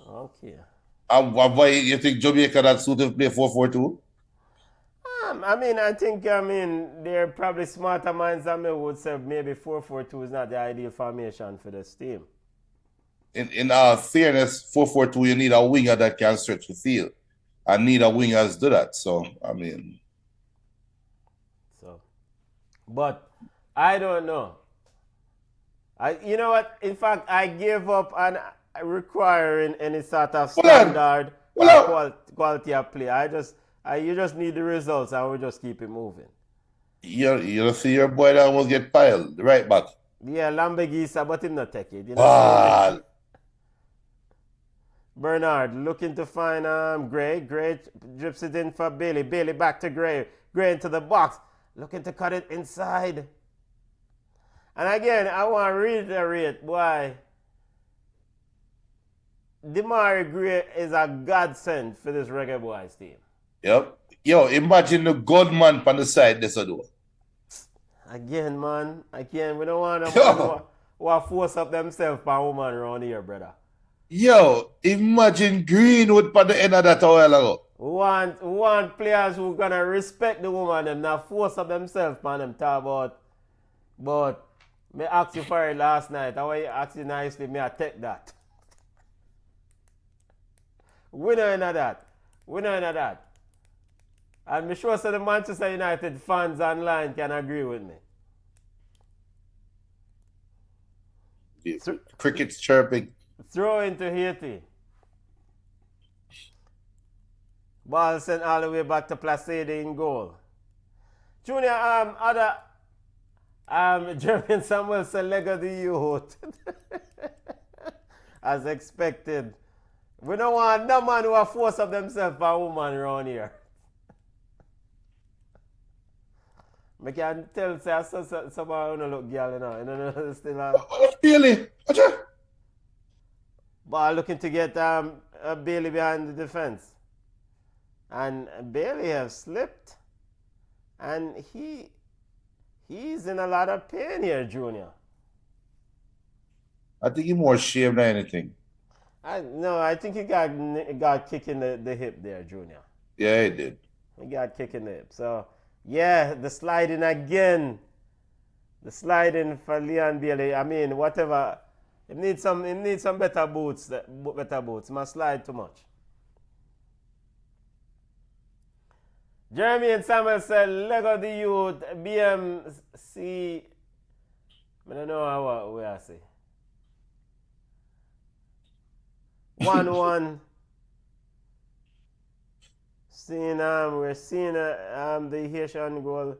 Okay. Why you think Jamaica that suited to play 4-4-2? I think they're probably smarter minds than me would say maybe 4-4-2 is not the ideal formation for this team. In fairness, 4-4-2, you need a winger that can stretch the field. And neither wingers do that. So, but I don't know. You know what? In fact, I gave up on requiring any sort of standard quality of play. You just need the results and we'll just keep it moving. You'll see your boy that will get piled, right back. Yeah, Lambegisa, but him not take it. You know? Bernard looking to find Gray. Gray drips it in for Bailey. Bailey back to Gray. Gray into the box. Looking to cut it inside. And again, I want to reiterate why Demari Gray is a godsend for this Reggaeboyz team. Yep. Yo, imagine the gunman on the side this do. Again, man. Again, we don't want them who force up themselves by woman around here, brother. Yo, imagine Greenwood on the end of that a while ago. We want players who gonna respect the woman and not force up themselves on them talk about. But me ask you for it last night. I want you ask you nicely, me I take that. We know that. And I'm sure the Manchester United fans online can agree with me. Cricket's chirping. Throw into Haiti. Ball sent all the way back to Placide in goal. Junior, Jermaine Samuel said leg of the youth. As expected. We don't want no man who are force up themselves for a woman around here. I can tell say someone who look girl, you know, still Really? What you? ball looking to get Bailey behind the defense. And Bailey has slipped. And he's in a lot of pain here, Junior. I think he's more ashamed than anything. I think he got kicked in the hip there, Junior. Yeah, he did. He got kicked in the hip. So, yeah, the sliding again. The sliding for Leon Bailey. I mean, whatever. It needs some better boots. Better boots. Must slide too much. Jeremy and Samuel said, Lego the youth, BMC. I don't know what I say. 1-1. We're seeing the Haitian goal.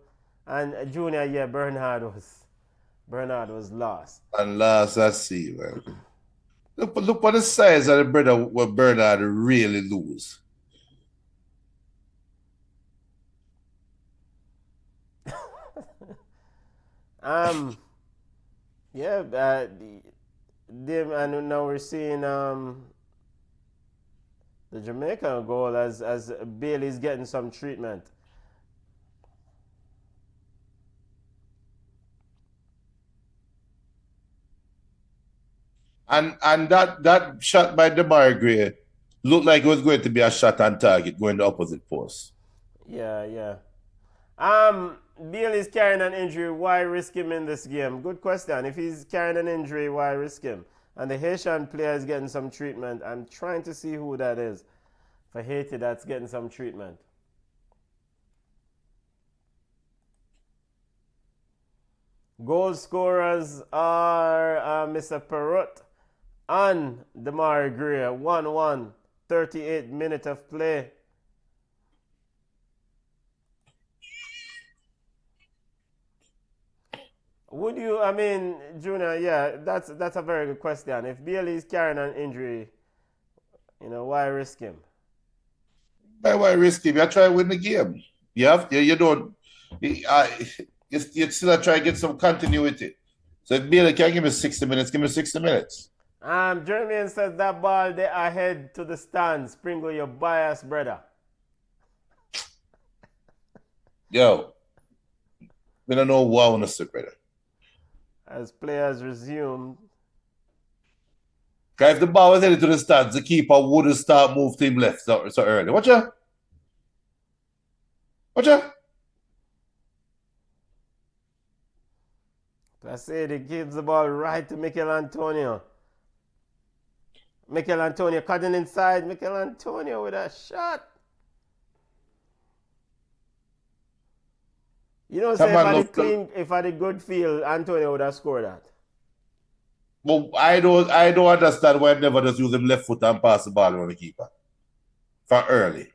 And Junior, yeah, Bernard was lost. And last I see, man. Look what the size of the brother where Bernard really lose. Yeah, and now we're seeing the Jamaica goal as Bailey's getting some treatment. And that shot by Demar Gray looked like it was going to be a shot on target going the opposite post. Yeah. Bailey's carrying an injury. Why risk him in this game? Good question. If he's carrying an injury, why risk him? And the Haitian player is getting some treatment. I'm trying to see who that is for Haiti that's getting some treatment. Goal scorers are Mr. Perrot and Demar Gray. 1-1, 38 minutes of play. Would you, I mean, Junior, yeah, that's a very good question. If Bailey is carrying an injury, why risk him? Why risk him? You try to win the game. You don't. You still try to get some continuity. So if Bailey can give me 60 minutes, give me 60 minutes. Jeremy says that ball they ahead to the stands. Sprinkle your bias, brother. Yo, we don't know what I want to say, brother. As players resume. Because if the ball was headed to the stands, the keeper wouldn't start move to him left so early. Watch ya. Placide gives the ball right to Michael Antonio. Michael Antonio cutting inside. Michael Antonio with a shot. Say if I did good field, Antonio would have scored that. Well, I don't understand why I never just use him left foot and pass the ball around the keeper. For early.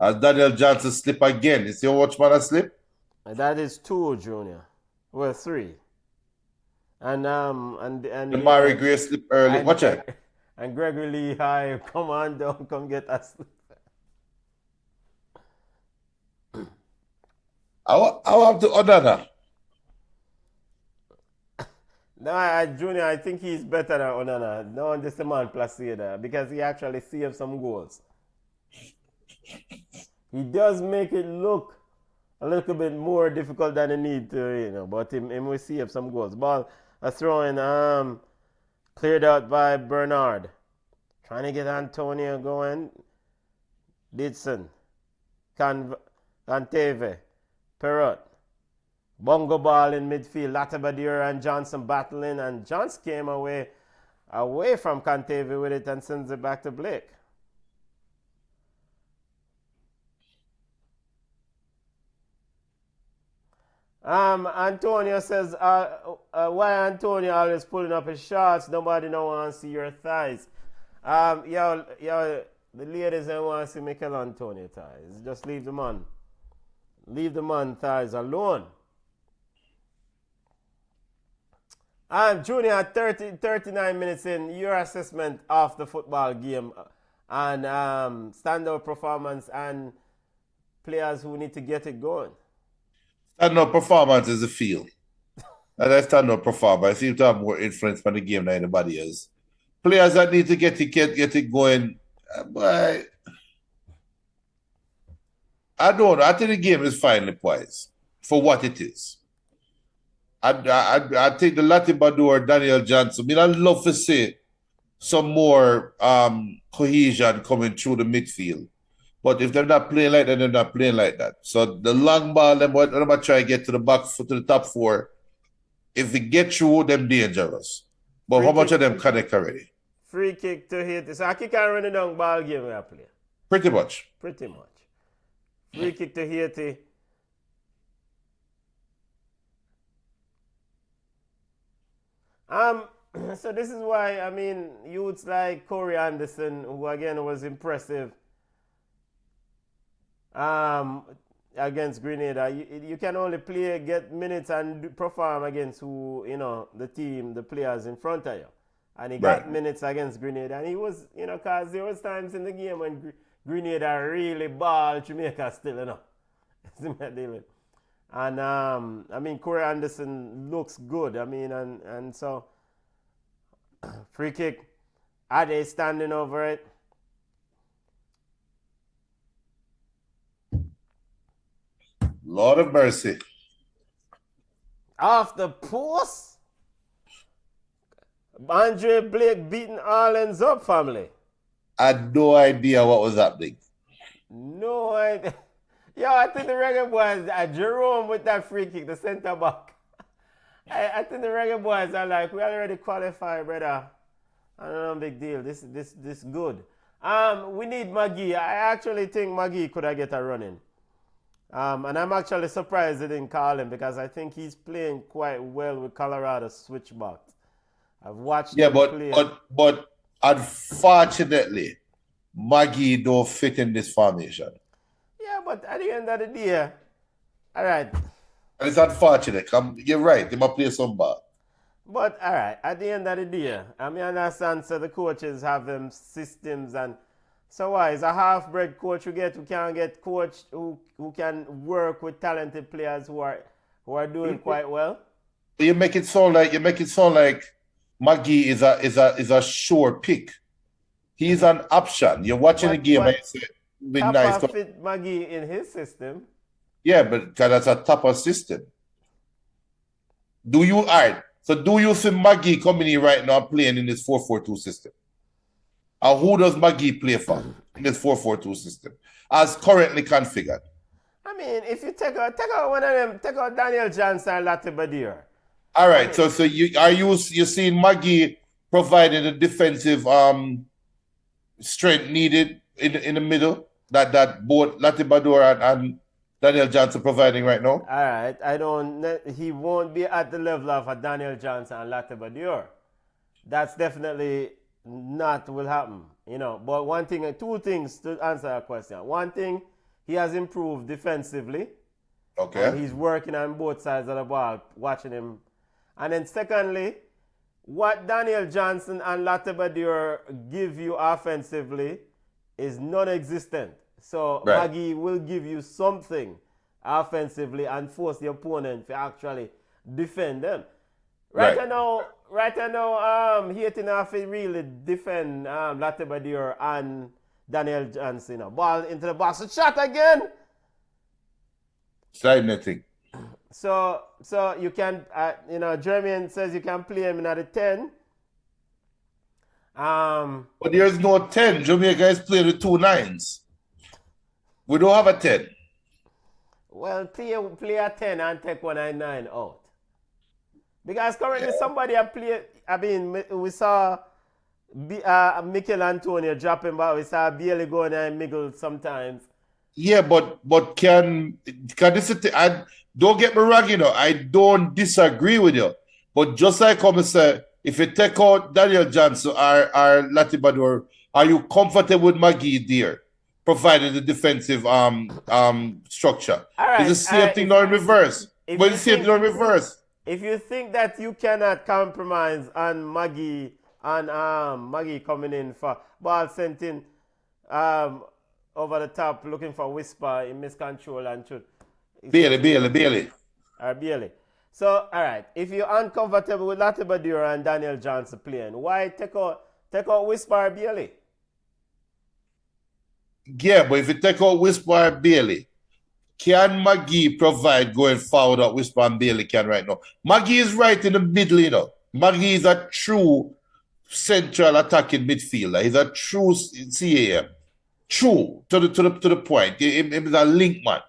As Daniel Johnson slip again. You see how much man slip? That is 2, Junior. Well, 3. And Mari Gray slip early. Watch it. And Gregory Lee High, come on down, come get us. I have to Onana. No, Junior, I think he's better than Onana. No, just the man Placida, because he actually saved some goals. He does make it look a little bit more difficult than he need to, but him will save some goals. Ball a throw in, cleared out by Bernard. Trying to get Antonio going. Didson. Canteve. Perrot. Bongo ball in midfield. Latabadura and Johnson battling, and Johnson came away from Canteve with it and sends it back to Blake. Antonio says, why Antonio always pulling up his shots? Nobody don't want to see your thighs. The ladies don't want to see Michael Antonio thighs. Just leave the man. Leave the man thighs alone. Junior, 39 minutes in, your assessment of the football game and standout performance and players who need to get it going. Standout performance is the field. And I standout performance. I seem to have more influence on the game than anybody else. Players that need to get it going, but I don't know. I think the game is finally poised for what it is. I think the Latibador, Daniel Johnson, I mean, I'd love to see some more cohesion coming through the midfield. But if they're not playing like that, they're not playing like that. So the long ball, them might try to get to the back to the top four. If they get through, them dangerous. But how much of them connect already? Free kick to Haiti. So I kick and run the down ball game we are playing. Pretty much. Pretty much. Free kick to Haiti. So this is why, I mean, youths like Corey Anderson, who again was impressive against Grenada. You can only get minutes and perform against who, the team, the players in front of you. And he got minutes against Grenada. And he was, because there was times in the game when Grenada really balled Jamaica still, And, I mean, Corey Anderson looks good. I mean, and so, free kick. Are they standing over it? Lord of mercy. Off the post? Andre Blake beating Arlen's up, family. I had no idea what was happening. No idea. Yo, I think the Reggaeboyz, Jerome with that free kick, the center back. I think the Reggaeboyz are like, we already qualified, brother. I don't know, big deal. This good. We need Maggie. I actually think Maggie could have get a run in. And I'm actually surprised they didn't call him because I think he's playing quite well with Colorado switchback. I've watched him play. But unfortunately, Maggie don't fit in this formation. Yeah, but at the end of the day, all right. And it's unfortunate. You're right. They might play some ball. But all right, at the end of the day, I mean, I understand. So the coaches have them systems, and so why is a half-bred coach who can get coached who can work with talented players who are doing quite well? You make it sound like Maggie is a sure pick. He's an option. You're watching the game and you say, "Be nice." Fit Maggie in his system. Yeah, but that's a tougher system. Do you see Maggie coming in right now playing in this 4-4-2 system? And who does Maggie play for in this 4-4-2 system as currently configured? I mean, if you take out one of them, take out Daniel Johnson and Latibador. All right, so you're seeing Maggie providing the defensive strength needed in the middle that both Latibador and Daniel Johnson providing right now? All right, he won't be at the level of a Daniel Johnson and Latibador. That's definitely not will happen, But two things to answer that question. One thing, he has improved defensively. Okay. And he's working on both sides of the ball, watching him. And then secondly, what Daniel Johnson and Latibador give you offensively is non-existent. So Maggie will give you something offensively and force the opponent to actually defend them. Right now, Haiti have to really defend Latibador and Daniel Johnson. Ball into the box, shot again. Side netting. So you can, Jermaine says you can play him in at the 10. But there's no 10. Jamaica is playing with 2 9s. We don't have a 10. Well, play a 10 and take 1 and 9 out. Because currently somebody we saw Mikel Antonio dropping back. We saw Bailey going and Miggle sometimes. Yeah, but can this don't get me wrong, I don't disagree with you. But just like I say, if you take out Daniel Johnson or Latibador, are you comfortable with Maggie there, providing the defensive structure? All right, it's the same thing now in reverse. But it's the same thing now in reverse. if you think that you cannot compromise on Maggie coming in for ball sent in over the top looking for Whisper in miscontrol and shoot. Bailey. Bailey. So, all right, if you're uncomfortable with Latibadur and Daniel Johnson playing, why take out Whisper or Bailey? Yeah, but if you take out Whisper and Bailey, can Maggie provide going forward that Whisper and Bailey can right now? Maggie is right in the middle, you know. Maggie is a true central attacking midfielder. He's a true CAM. True to the point. He is a link man.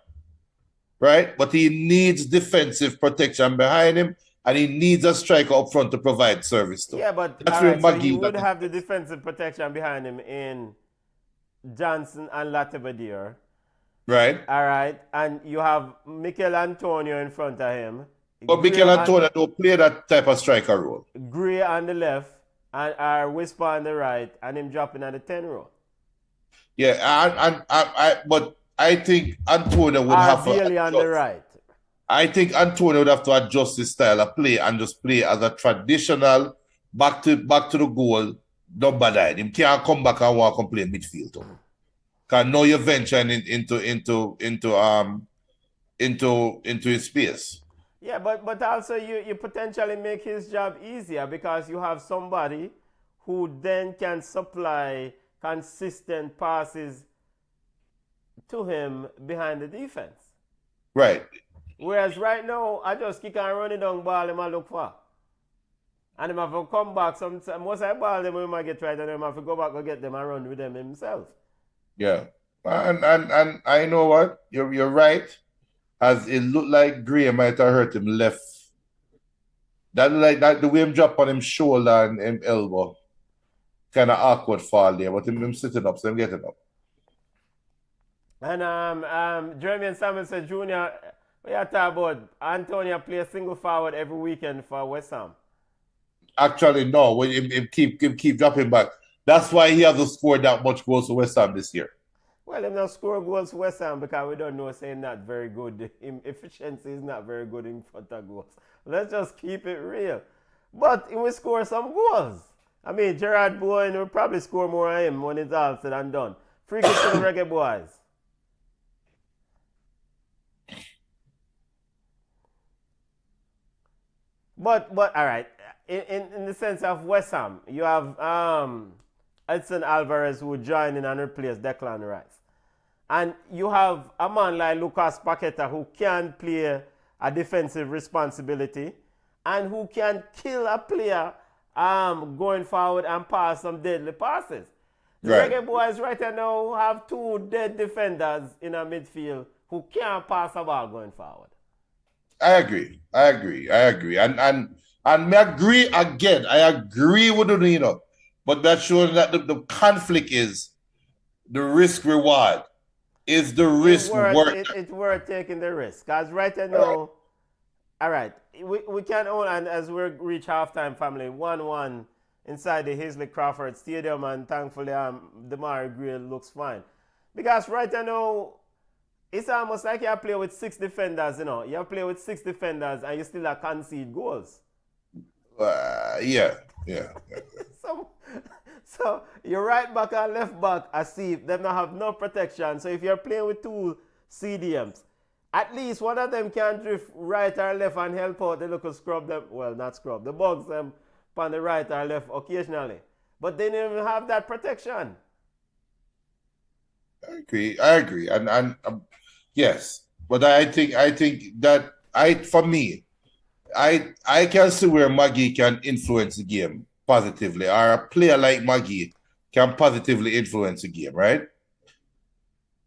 Right? But he needs defensive protection behind him, and he needs a striker up front to provide service to. Yeah, but that's where right, Maggie so you would have the defensive protection behind him in Johnson and Latibadir. Right. All right. And you have Mikel Antonio in front of him. But Mikel Antonio don't play that type of striker role. Gray on the left and our Whisper on the right, and him dropping at the 10 row. Yeah, but I think Antonio would have to adjust. On the right. I think Antonio would have to adjust his style of play and just play as a traditional back to the goal number 9. He can't come back and walk and play midfield too. Because now you're venturing into his space. Yeah, but also you potentially make his job easier because you have somebody who then can supply consistent passes to him behind the defense. Right. Whereas right now, I just kick and run it down ball him and look for. And him have to come back. Most of the ball them he might get right and him have to go back and get them and run with them himself. Yeah. And I know what? You're right. As it looked like Gray might have hurt him left. That like that the way him drop on him shoulder and him elbow. Kind of awkward fall there, but him sitting up, so him getting up. And Jeremy Samuelson Jr., we are talking about Antonio play a single forward every weekend for West Ham. Actually, no. When him keep dropping back. That's why he hasn't scored that much goals for West Ham this year. Well, him not score goals for West Ham because we don't know saying not very good. Him efficiency is not very good in front of goals. Let's just keep it real. But he will score some goals. I mean, Gerard Bowen will probably score more than him when it's all said and done. Free kick to the Reggaeboyz. But all right, in the sense of West Ham, you have Edson Alvarez who joined in and replaced Declan Rice. And you have a man like Lucas Paqueta who can play a defensive responsibility and who can kill a player going forward and pass some deadly passes. The Reggaeboyz right now have 2 dead defenders in a midfield who can't pass a ball going forward. I agree. And me agree again. I agree with you, you know. But that shows that the conflict is the risk reward. Is the risk worth it's worth taking the risk. Because right now, all right, we can only, and as we reach halftime, family, 1-1 inside the Hazley Crawford Stadium, and thankfully Damari Gray looks fine. Because right now, it's almost like you play with 6 defenders, you know. You play with 6 defenders and you still concede goals. Yeah. So your right back and left back, I see them not have no protection. So if you're playing with 2 CDMs, at least one of them can drift right or left and help out the local scrub them. Well, not scrub, the bugs them on the right or left occasionally. But they don't even have that protection. I agree. And yes. But I think that for me, I can see where Maggie can influence the game positively, or a player like Maggie can positively influence the game, right?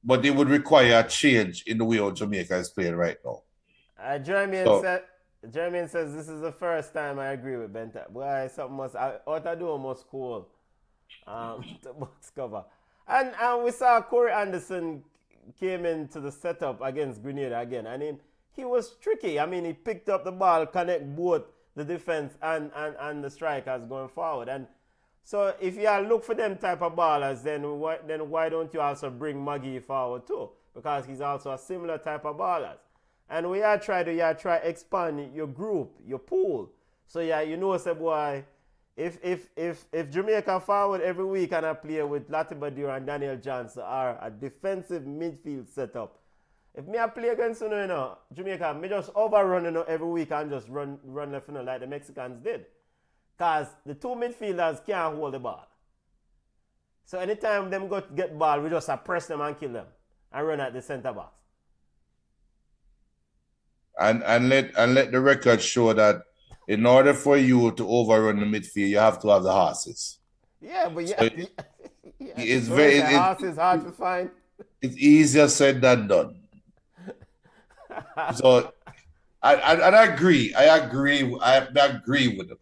But it would require a change in the way how Jamaica is playing right now. Jeremy says this is the first time I agree with Benta. Boy, something must out of do must cool. The box cover. And we saw Corey Anderson came into the setup against Grenada again. I mean, he was tricky. I mean, he picked up the ball, connect both the defense and the strikers going forward. And so if you look for them type of ballers, then why don't you also bring Maggie forward too? Because he's also a similar type of baller. And we try expand your group, your pool. So yeah, you know, say boy, if Jamaica forward every week and I play with Latibadir and Daniel Johnson are a defensive midfield setup. If me I play against you know, Jamaica, me just overrun every week and just run left like the Mexicans did. Cause the two midfielders can't hold the ball. So anytime them go get ball, we just press them and kill them and run at the centre backs. And let the record show that in order for you to overrun the midfield, you have to have the horses. Yeah, but so it's horses hard to find. It's easier said than done. So I agree. I agree with them.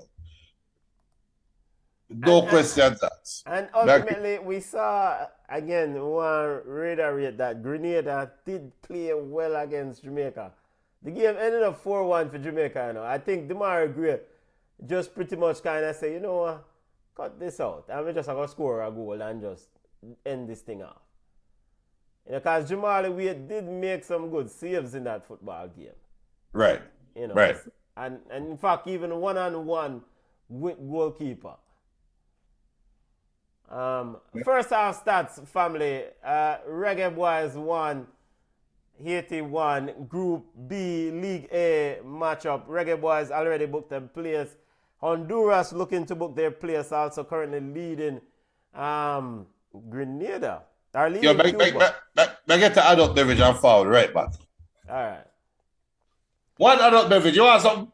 No questions asked. And ultimately, we saw, again, we want to reiterate that Grenada did play well against Jamaica. The game ended up 4-1 for Jamaica. You know. I think Demarai Gray just pretty much kind of say, you know what, cut this out. And we just going to score a goal and just end this thing off. You know, because Jamali Wade did make some good saves in that football game. Right. You know, right. And in fact, even one-on-one with goalkeeper. First half stats, family. Reggaeboyz 1, Haiti 1, Group B, League A matchup. Reggaeboyz already booked their place. Honduras looking to book their place, also currently leading Grenada. Yo, I get to adult beverage and foul right back. All right. One adult beverage, you want something?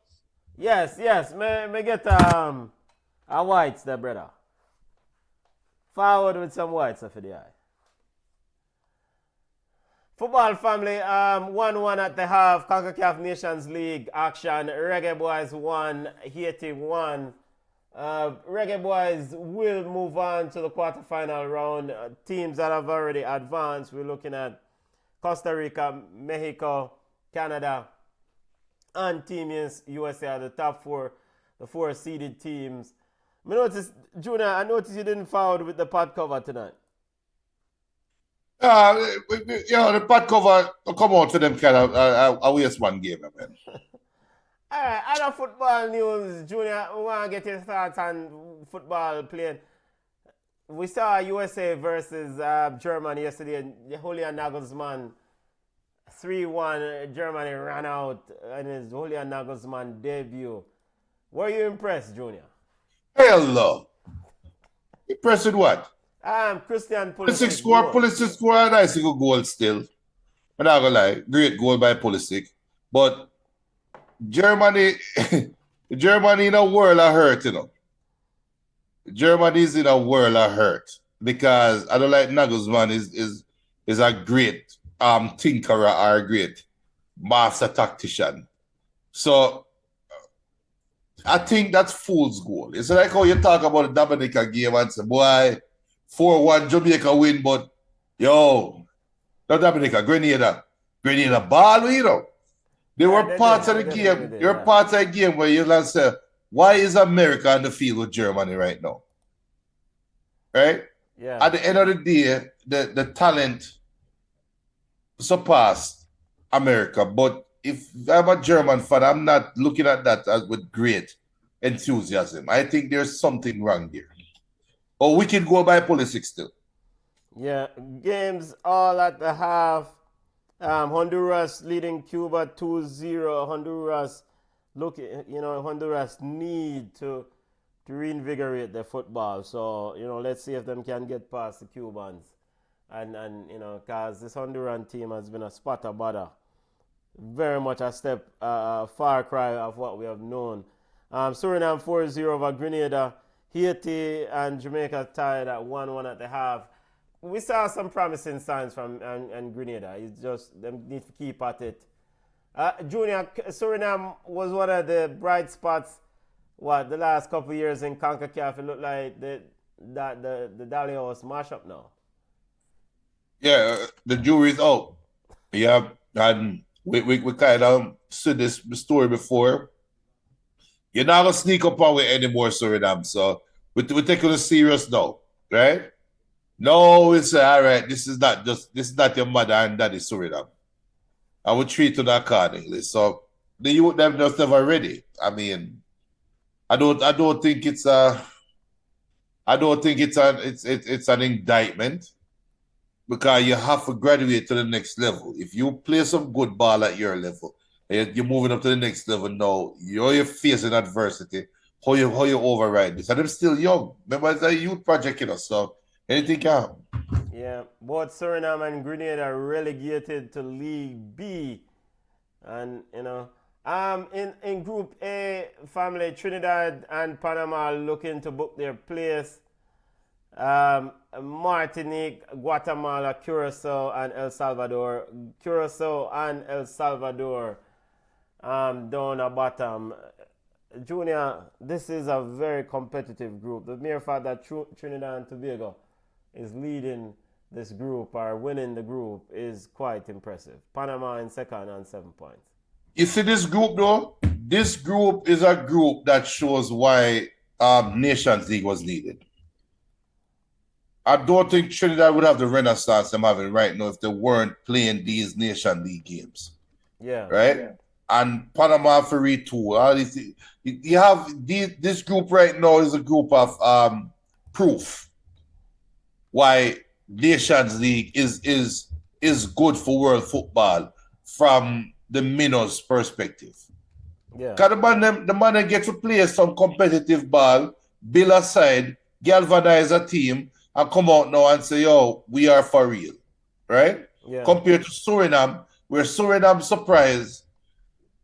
Yes. Me get a whites there, brother. Forward with some whites for the eye. Football family, 1-1 at the half. CONCACAF Nations League action. Reggaeboyz 1, Haiti 1. Reggaeboyz will move on to the quarterfinal round. Teams that have already advanced, we're looking at Costa Rica, Mexico, Canada, and Team USA are the top four, the 4 seeded teams. Junior, I noticed you didn't foul with the pod cover tonight. The pod cover come out for them kind of a waste one game, man. All right, other football news, Junior. We want to get your thoughts on football playing. We saw USA versus Germany yesterday. Julian Nagelsmann 3-1. Germany ran out in his Julian Nagelsmann debut. Were you impressed, Junior? Hell no. Impressed with what? Christian Pulisic score a nice little goal still. I'm not gonna lie, great goal by Pulisic. But Germany in a world of hurt, you know. Germany is in a world of hurt because I don't like Nagelsmann is a great tinkerer or a great master tactician. So I think that's fool's goal. It's like how you talk about the Dominica game and say, boy, 4-1 Jamaica win, but yo, not Dominica, Grenada ball, you know. There were parts of the game. There were parts of the game where you like say, why is America on the field with Germany right now? Right? Yeah. At the end of the day, the talent surpassed America. But if I'm a German fan, I'm not looking at that as with great enthusiasm. I think there's something wrong there. Or we can go by Pulisic still. Yeah, games all at the half. Honduras leading Cuba 2-0. Honduras need to reinvigorate their football. So, let's see if them can get past the Cubans. And because this Honduran team has been a spotter bother. Very much a step, far cry of what we have known. Suriname 4-0 over Grenada. Haiti and Jamaica tied at 1-1 at the half. We saw some promising signs from and Grenada. It's just them need to keep at it. Junior, Suriname was one of the bright spots. The last couple of years in CONCACAF, it looked like the Dolly House mashup now. Yeah, the jury's out. Yeah, and we kind of said this story before. You're not gonna sneak up on it anymore, Suriname. So we're taking it serious now, right? No, we say, all right, this is not your mother and daddy Suriname. I would treat them accordingly. So the youth them just never ready. I mean, I don't think it's it's an indictment because you have to graduate to the next level. If you play some good ball at your level, and you're moving up to the next level now, you're facing adversity. How you override this? And I'm still young. Remember, it's a youth project, so anything can happen. Yeah, both Suriname and Grenada are relegated to League B. And, in Group A, family, Trinidad and Panama are looking to book their place. Martinique, Guatemala, Curacao, and El Salvador. Curacao and El Salvador down the bottom. Junior, this is a very competitive group. The mere fact that Trinidad and Tobago is leading this group or winning the group is quite impressive. Panama in second on 7 points. You see this group though? This group is a group that shows why Nations League was needed. I don't think Trinidad would have the renaissance I'm having right now if they weren't playing these Nation League games. Yeah. Right? Yeah. And Panama for retool. You have this group right now is a group of proof why Nations League is good for world football from the minnows perspective. Yeah. Because the man get to play some competitive ball, build a side, galvanize a team, and come out now and say, yo, we are for real. Right? Yeah. Compared to Suriname, where Suriname surprised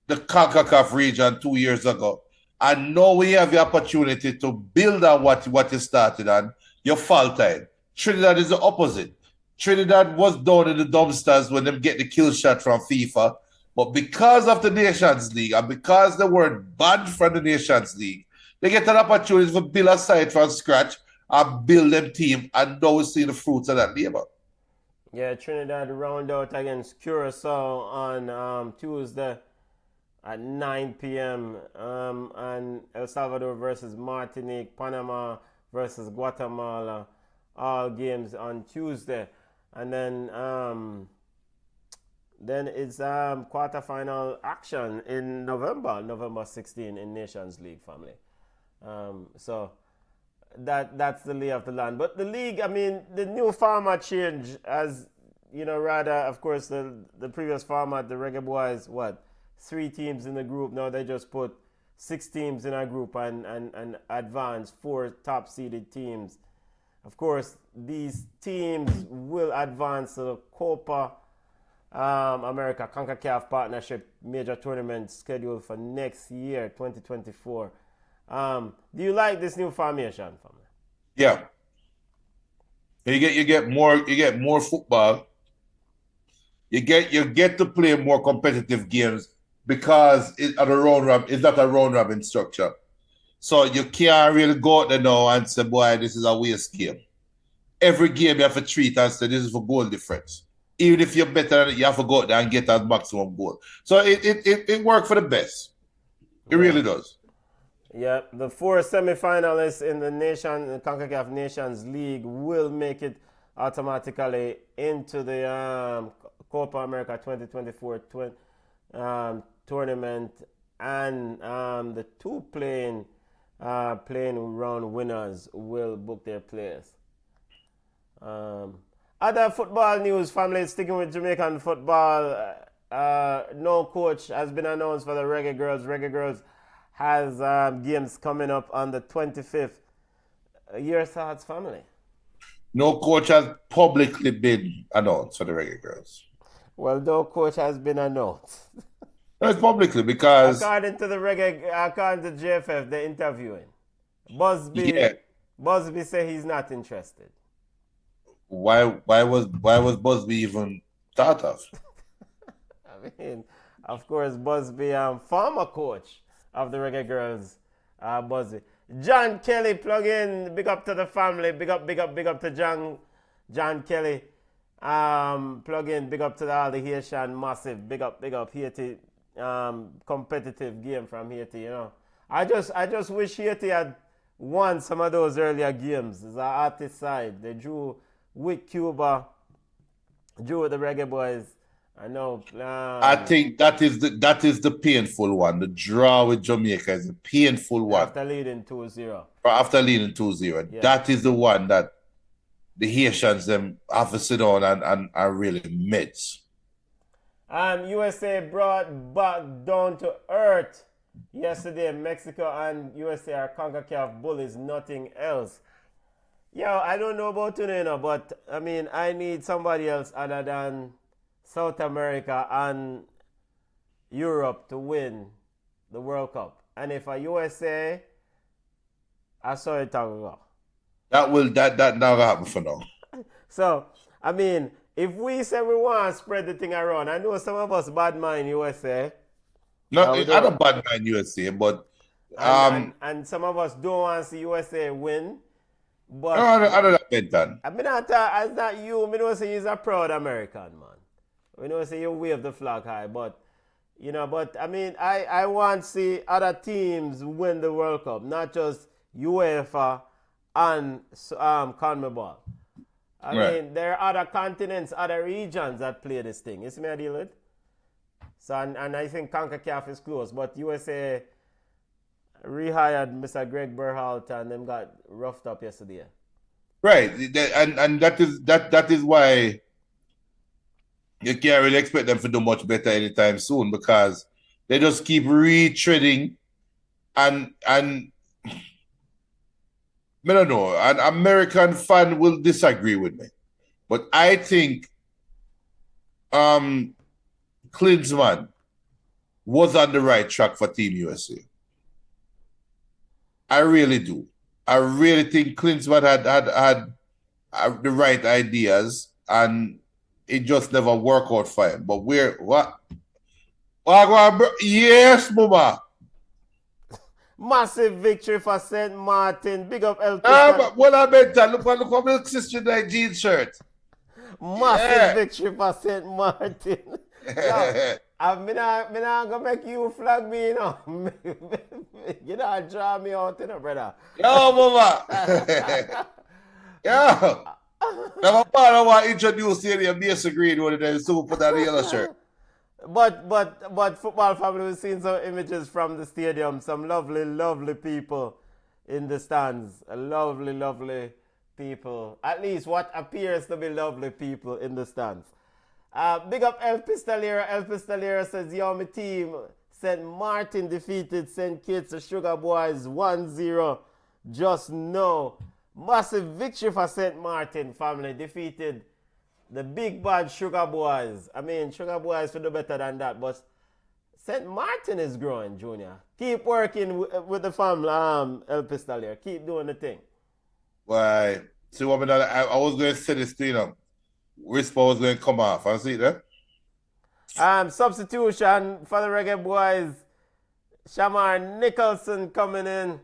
the CONCACAF region 2 years ago. And now we have the opportunity to build on what you started on. You faltered. Trinidad is the opposite. Trinidad was down in the dumpsters when they get the kill shot from FIFA. But because of the Nations League and because they weren't banned from the Nations League, they get an opportunity to build a side from scratch and build them team. And now we see the fruits of that labor. Yeah, Trinidad round out against Curacao on Tuesday at 9 p.m. And El Salvador versus Martinique, Panama versus Guatemala, all games on Tuesday. And then it's quarterfinal action in November 16 in Nations League, family. So that's the lay of the land. But the league, I mean, the new format change as, rather, of course, the previous format, the Reggaeboyz, 3 teams in the group. Now they just put 6 teams in a group and advance 4 top-seeded teams. Of course, these teams will advance to the Copa America CONCACAF Partnership Major Tournament scheduled for next year, 2024. Do you like this new formation, family? Yeah. You get more football. You get to play more competitive games because it's not a round robin structure. So you can't really go out there now and say, boy, this is a waste game. Every game you have to treat and say this is for goal difference. Even if you're better, you have to go out there and get that maximum goal. So it worked for the best. It really does. Yeah, the 4 semi-finalists in the CONCACAF Nations League will make it automatically into the Copa America 2024 tournament, and the 2 playing round winners will book their place. Other football news, family, sticking with Jamaican football, no coach has been announced for the Reggae Girls. Reggae Girls has games coming up on the 25th. Your thoughts, family? No coach has publicly been announced for the Reggae Girls. Well, no coach has been announced. No, it's publicly because according to JFF, they're interviewing. Busby say he's not interested. Why was Busby even thought of? I mean, of course, Busby, former coach of the Reggae Girls, Busby. John Kelly, plug in. Big up to the family. Big up to John Kelly. Plug in. Big up to all the Haitian massive. Big up Haiti. Competitive game from Haiti. I just wish Haiti had won some of those earlier games. It's an artist side. They drew with Cuba, drew with the Reggaeboyz, I know. I think that is the painful one. The draw with Jamaica is a painful one. After leading 2-0. After leading 2-0. Yeah. That is the one that the Haitians them have to sit down and really miss. USA brought back down to earth yesterday. Mexico and USA are CONCACAF bullies, nothing else. Yo, I don't know about you know, but I mean, I need somebody else other than South America and Europe to win the World Cup. And if a USA, I saw it go. That never happen for now. So, I mean, if we say we want to spread the thing around, I know some of us bad mind USA. No, I don't bad mind USA, but and some of us don't want to see USA win. But no, I don't have that done. I mean, as not you, I don't say he's a proud American man. We don't say you wave the flag high, but you know, but I mean, I want to see other teams win the World Cup, not just UEFA and CONMEBOL. I mean, there are other continents, other regions that play this thing. You see me I deal with? So, and I think CONCACAF is close, but USA rehired Mr. Greg Berhalter and them got roughed up yesterday. Right, and that is why you can't really expect them to do much better anytime soon, because they just keep retreading and I don't know, an American fan will disagree with me, but I think Klinsmann was on the right track for Team USA. I really do. I really think Klinsmann had the right ideas, and it just never worked out for him. But yes, Mama. Massive victory for St. Martin. Big up El But what I meant that, look how my sister like jeans shirt. Massive victory for St. Martin. Yo, I'm not gonna make you flag me, you know. You know, draw me out, you know, brother. Yo, Mama. Yo. Now, my father want to introduce you to your base green one of them, so put on the yellow shirt. But football family, we've seen some images from the stadium. Some lovely, lovely people in the stands. Lovely, lovely people. At least what appears to be lovely people in the stands. Big up El Pistolero. El Pistolero says, yo, my team, St. Martin defeated St. Kitts, the Sugar Boys 1-0. Just know. Massive victory for St. Martin family. Defeated the big bad Sugar Boys. I mean, Sugar Boys will do better than that, but St. Martin is growing, Junior. Keep working with the family, El Pistolero. Keep doing the thing. Why? See what I was going to say this to you know. Whisper was going to come off. I see that. Substitution for the Reggaeboyz. Shamar Nicholson coming in.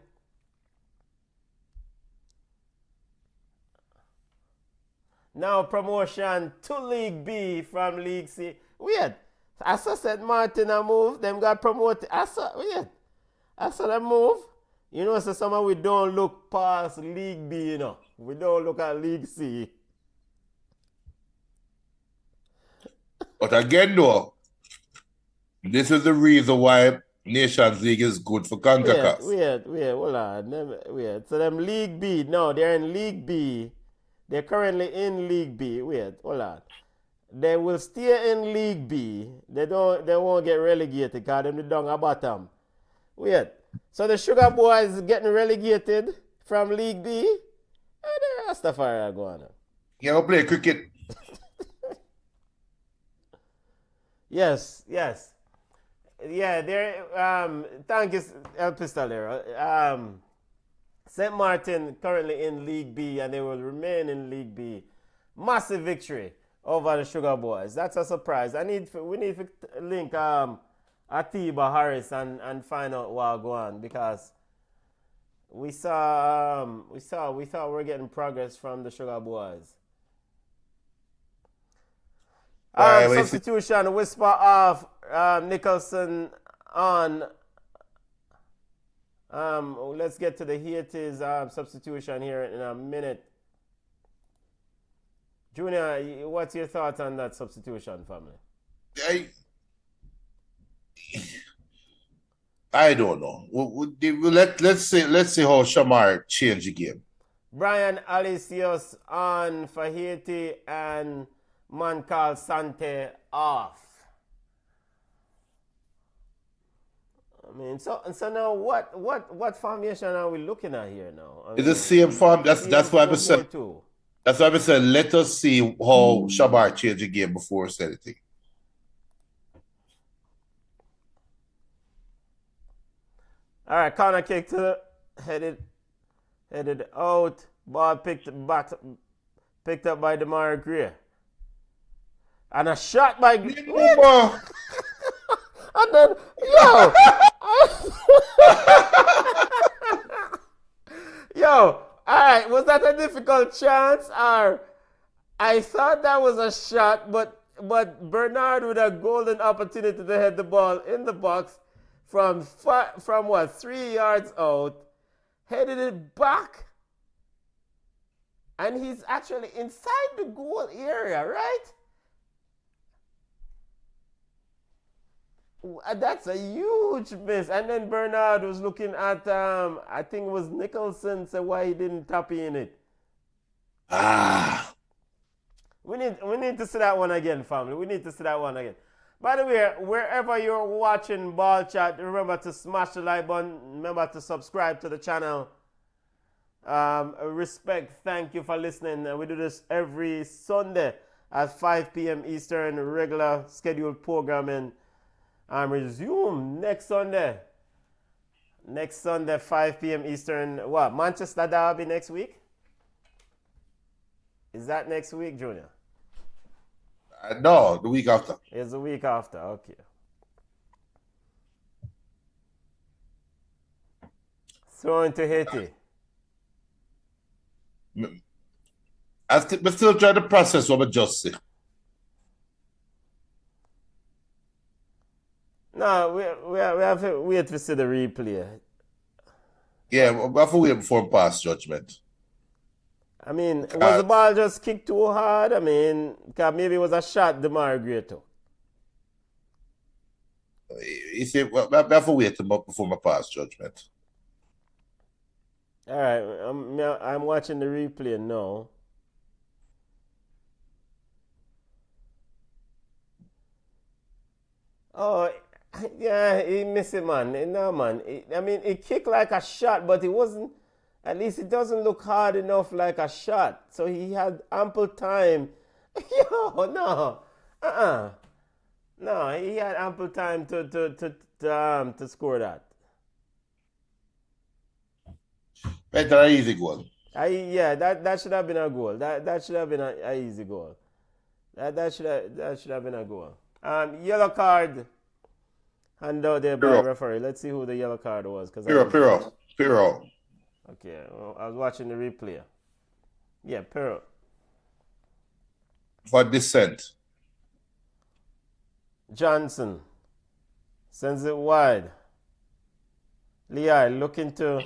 Now promotion to League B from League C. Weird. I saw St. Martin a move. Them got promoted. I saw them move. You know, so somehow we don't look past League B, you know. We don't look at League C. But again, though, this is the reason why Nations League is good for CONCACAF. Wait, hold on. Wait. So them League B, no, they're in League B. They're currently in League B. Wait, hold on. They will stay in League B. They won't get relegated because they're down at bottom. Wait. So the Sugar Boys getting relegated from League B? That's the fire going on. You ever play cricket? Yes. Yeah, they're thank you, El Pistolero. St. Martin currently in League B, and they will remain in League B. Massive victory over the Sugar Boys. That's a surprise. We need to link Atiba Harris and find out what's going on, because we thought we're getting progress from the Sugar Boys. Substitution, whisper of Nicholson on. Let's get to the Haiti's substitution here in a minute. Junior, what's your thoughts on that substitution, family? I, I don't know. Let's see how Shamar changed the game. Brian Alicios on for Haiti and man called Sante off. I mean, so now what formation are we looking at here now? I It's mean, the same form. That's why I said. 4-4-2. That's why I said. Let us see how Shamar changed the game before we say anything. All right, corner kick to the headed out. Ball picked up by DeMar Gray. And a shot by and then yo, all right, was that a difficult chance or I thought that was a shot, but Bernard with a golden opportunity to head the ball in the box from what 3 yards out, headed it back, and he's actually inside the goal area, right? That's a huge miss. And then Bernard was looking at I think it was Nicholson, said why he didn't tap in it. We need to see that one again, family. We need to see that one again. By the way, wherever you're watching Ball Chat, remember to smash the like button. Remember to subscribe to the channel. Respect, thank you for listening. We do this every Sunday at 5 p.m. Eastern, regular scheduled programming. Resume next Sunday. Next Sunday, 5 p.m. Eastern. What? Manchester Derby next week? Is that next week, Junior? No, the week after. It's the week after. Okay. Throwing to Haiti. I'm still trying to process what I just said. No, we have to wait to see the replay. Yeah, we have to wait before pass judgment. I mean, was the ball just kicked too hard? I mean, maybe it was a shot, DeMar Gray too. You see, we have to wait before my pass judgment. All right, I'm watching the replay now. Oh, yeah, he missed it, man. No, man. I mean, it kicked like a shot, but it wasn't. At least it doesn't look hard enough like a shot. So he had ample time. Yo, no. No, he had ample time to score that. Better an easy goal. Yeah, that should have been a goal. That should have been an easy goal. That should have been a goal. Yellow card. Hand out there by the referee. Let's see who the yellow card was. Piro. Okay, well, I was watching the replay. Yeah, Piro. For dissent. Johnson sends it wide. Lehigh looking to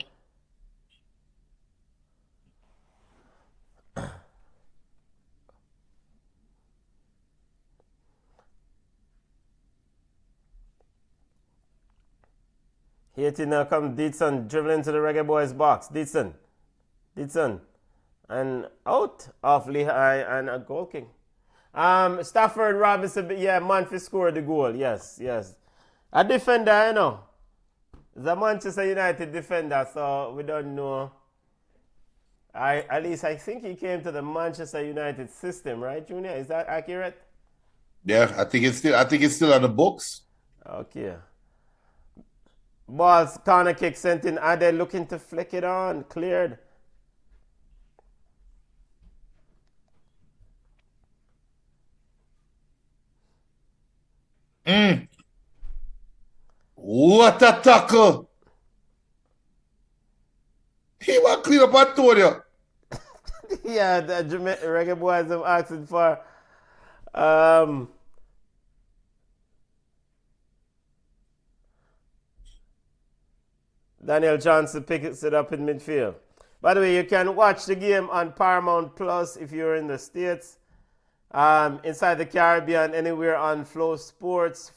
Haiti now come Dietzen dribbling into the Reggaeboyz box. Dietzen. And out of Lehigh and a goal kick. Stafford Robinson, yeah, Manfi scored the goal. Yes. A defender, you know. It's a Manchester United defender, so we don't know. At least I think he came to the Manchester United system, right, Junior? Is that accurate? Yeah, I think it's still on the books. Okay. Ball's corner kick sent in. Are they looking to flick it on? Cleared. What a tackle! He was clean up Antonio. Yeah, the Reggaeboyz have asked for Daniel Johnson picks it up in midfield. By the way, you can watch the game on Paramount Plus if you're in the States. inside the Caribbean, anywhere on Flow Sports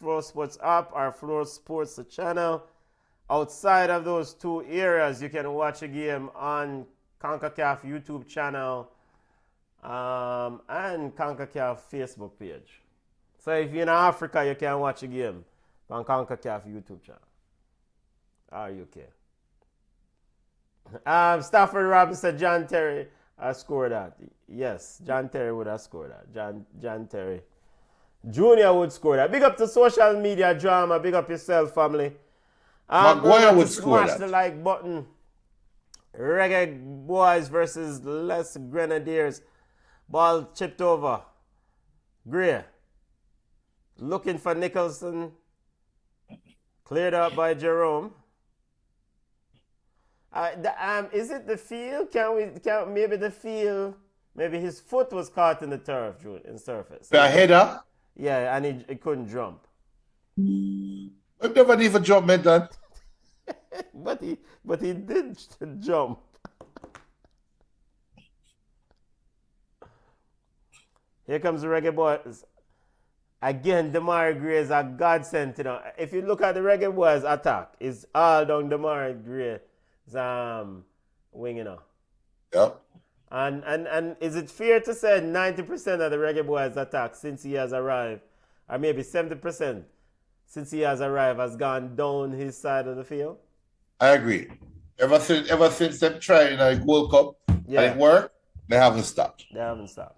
app, or Flow Sports channel. Outside of those two areas, you can watch a game on CONCACAF YouTube channel and CONCACAF Facebook page. So if you're in Africa, you can watch a game on CONCACAF YouTube channel. Are you okay? Stafford Robinson, John Terry scored that. Yes, John Terry would have scored that. John Terry Jr. would score that. Big up to social media drama. Big up yourself, family. Maguire would score smash that. the like button. Reggaeboyz versus Les Grenadiers. Ball chipped over. Gray. Looking for Nicholson. Cleared up by Jerome. Is it the field? Can maybe the field? Maybe his foot was caught in the turf, in surface. A header? Yeah, and he couldn't jump. I've never even jumped, man, done. but he did jump. Here comes the Reggaeboyz. Again, Damari Gray is a godsend, you know. If you look at the Reggaeboyz attack, it's all down Damari Gray's wing, you know. Yep. And is it fair to say 90% of the Reggaeboyz attack since he has arrived, or maybe 70% since he has arrived, has gone down his side of the field? I agree. Ever since them tried in a World Cup and it worked, they haven't stopped. They haven't stopped.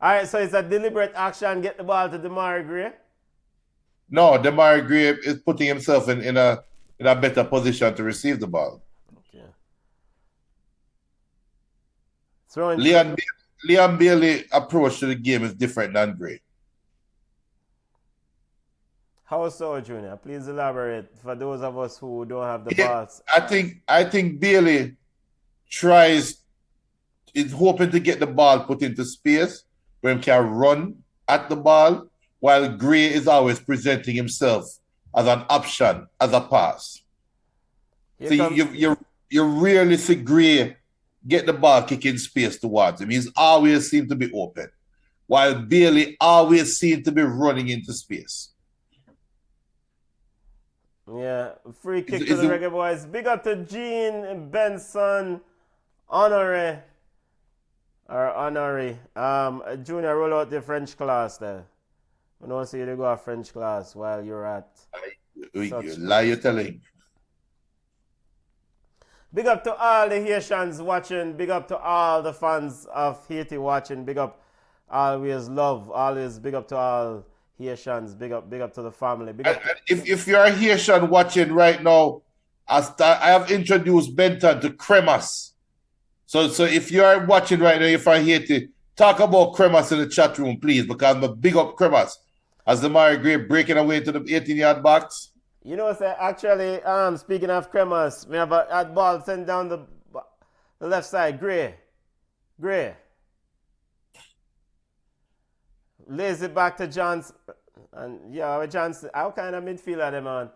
All right, so it's a deliberate action. Get the ball to Damari Gray. No, Damari Gray is putting himself in a better position to receive the ball. Okay. Throwing Liam Bailey's approach to the game is different than Gray. How so, Junior? Please elaborate for those of us who don't have the balls. I think Bailey is hoping to get the ball put into space where he can run at the ball, while Gray is always presenting himself as an option, as a pass. You rarely see Gray get the ball kicking space towards him. He's always seemed to be open, while Bailey always seemed to be running into space. Yeah, free kick to the Reggaeboyz. Big up to Gene, Benson, Honore. Junior, roll out the French class there. I don't see you to go a French class while you're at. You lie, you're telling. Big up to all the Haitians watching. Big up to all the fans of Haiti watching. Big up, always love. Always big up to all Haitians. Big up to the family. Big up if you're a Haitian watching right now, I have introduced Benton to Cremas. So if you are watching right now, if I Haiti, talk about Cremas in the chat room, please, because I'm a big up Cremas. As the Damari Gray breaking away to the 18-yard box. You know, sir, actually, speaking of Cremas, we have a ball sent down the left side. Gray. Lays it back to Johnson. And yeah, Johnson, how kind of midfielder them on?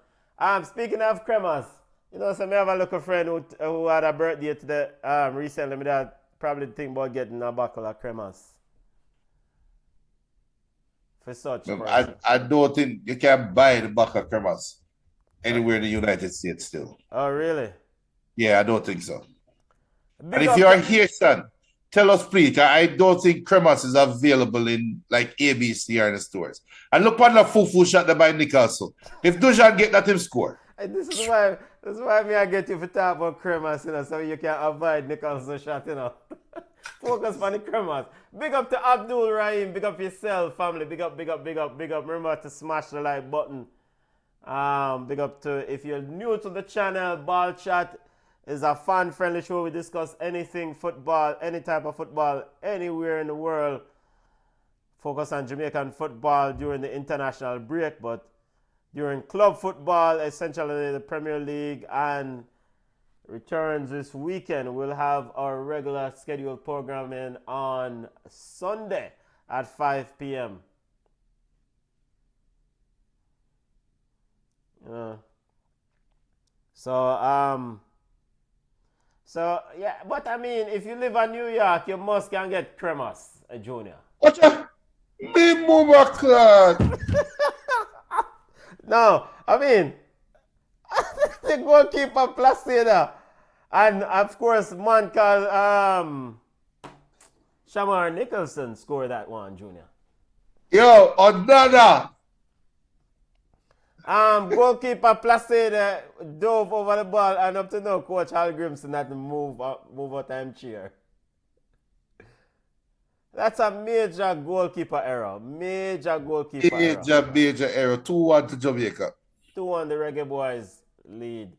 Speaking of Cremas, you know, so I have a local friend who had a birthday today recently. Me that probably think about getting a bottle of Cremas. For such person. I don't think you can buy the bottle of Cremas anywhere in the United States still. Oh, really? Yeah, I don't think so. And if you're here, son, tell us please. I don't think Cremas is available in like ABC or in the stores. And look on the fufu shot there by Nicholson. If Dujan get that, him score. This is why me I get you for talk about Cremas, you know, so you can avoid Nicholson shot, you know. Focus on the Cremas. Big up to Abdul Rahim. Big up yourself, family. Big up. Remember to smash the like button. Big up to, if you're new to the channel, Ball Chat is a fan-friendly show. We discuss anything football, any type of football, anywhere in the world. Focus on Jamaican football during the international break, but during club football, essentially the Premier League and returns this weekend, we'll have our regular scheduled programming on Sunday at 5 p.m. So yeah, but I mean, if you live in New York, you must can get Cremas, Junior. Whatcha? Me mama clock. No, I mean, the goalkeeper Placida. And of course, man called Shamar Nicholson scored that one, Junior. Yo, Onana. Goalkeeper Placida dove over the ball, and up to now, Coach Hal Grimson had to move out time chair. That's a major goalkeeper error. Major goalkeeper error. Major error. 2-1 to Jamaica. 2-1 the Reggaeboyz lead.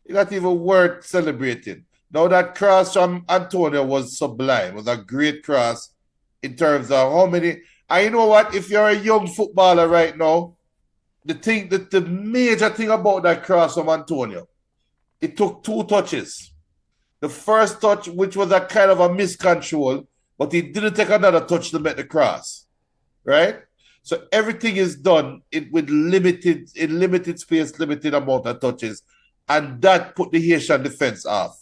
It's not even worth celebrating. Now that cross from Antonio was sublime. It was a great cross in terms of how many. And you know what? If you're a young footballer right now, the major thing about that cross from Antonio, it took 2 touches. The first touch, which was a kind of a miscontrol, but he didn't take another touch to make the cross, right? So everything is done with limited space, limited amount of touches, and that put the Haitian defense off.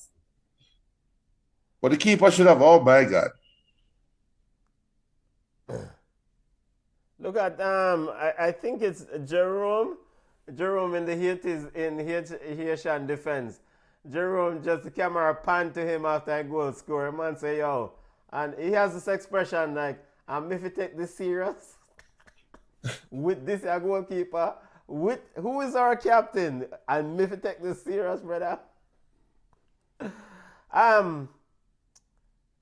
But the keeper should have. Oh my God! Look at I think it's Jerome in the Haitian defense. Jerome just the camera pan to him after a goal score. Man say yo, and he has this expression like, if you take this serious with this goalkeeper, with who is our captain, and if you take this serious, brother.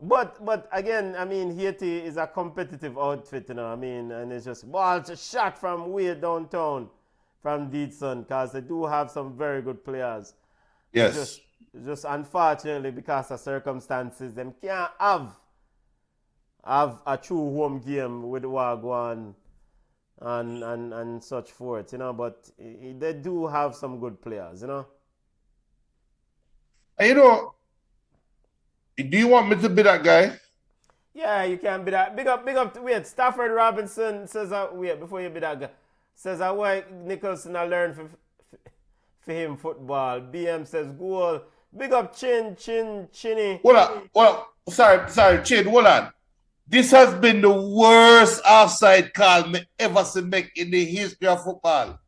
But again, I mean, Haiti is a competitive outfit, you know. I mean, and it's just a shot from way downtown from Deedson, because they do have some very good players. Yes. Just unfortunately, because of circumstances, them can't have a true home game with the Wagwan and such forth, you know. But they do have some good players, you know. And you know, do you want me to be that guy? Yeah, you can be that. Big up. Wait, Stafford Robinson says, wait, before you be that guy, says, why Nicholson I learned for him football. BM says, goal. Big up Chinny. Hold on. Sorry, Chin, hold on. This has been the worst offside call me ever seen make in the history of football.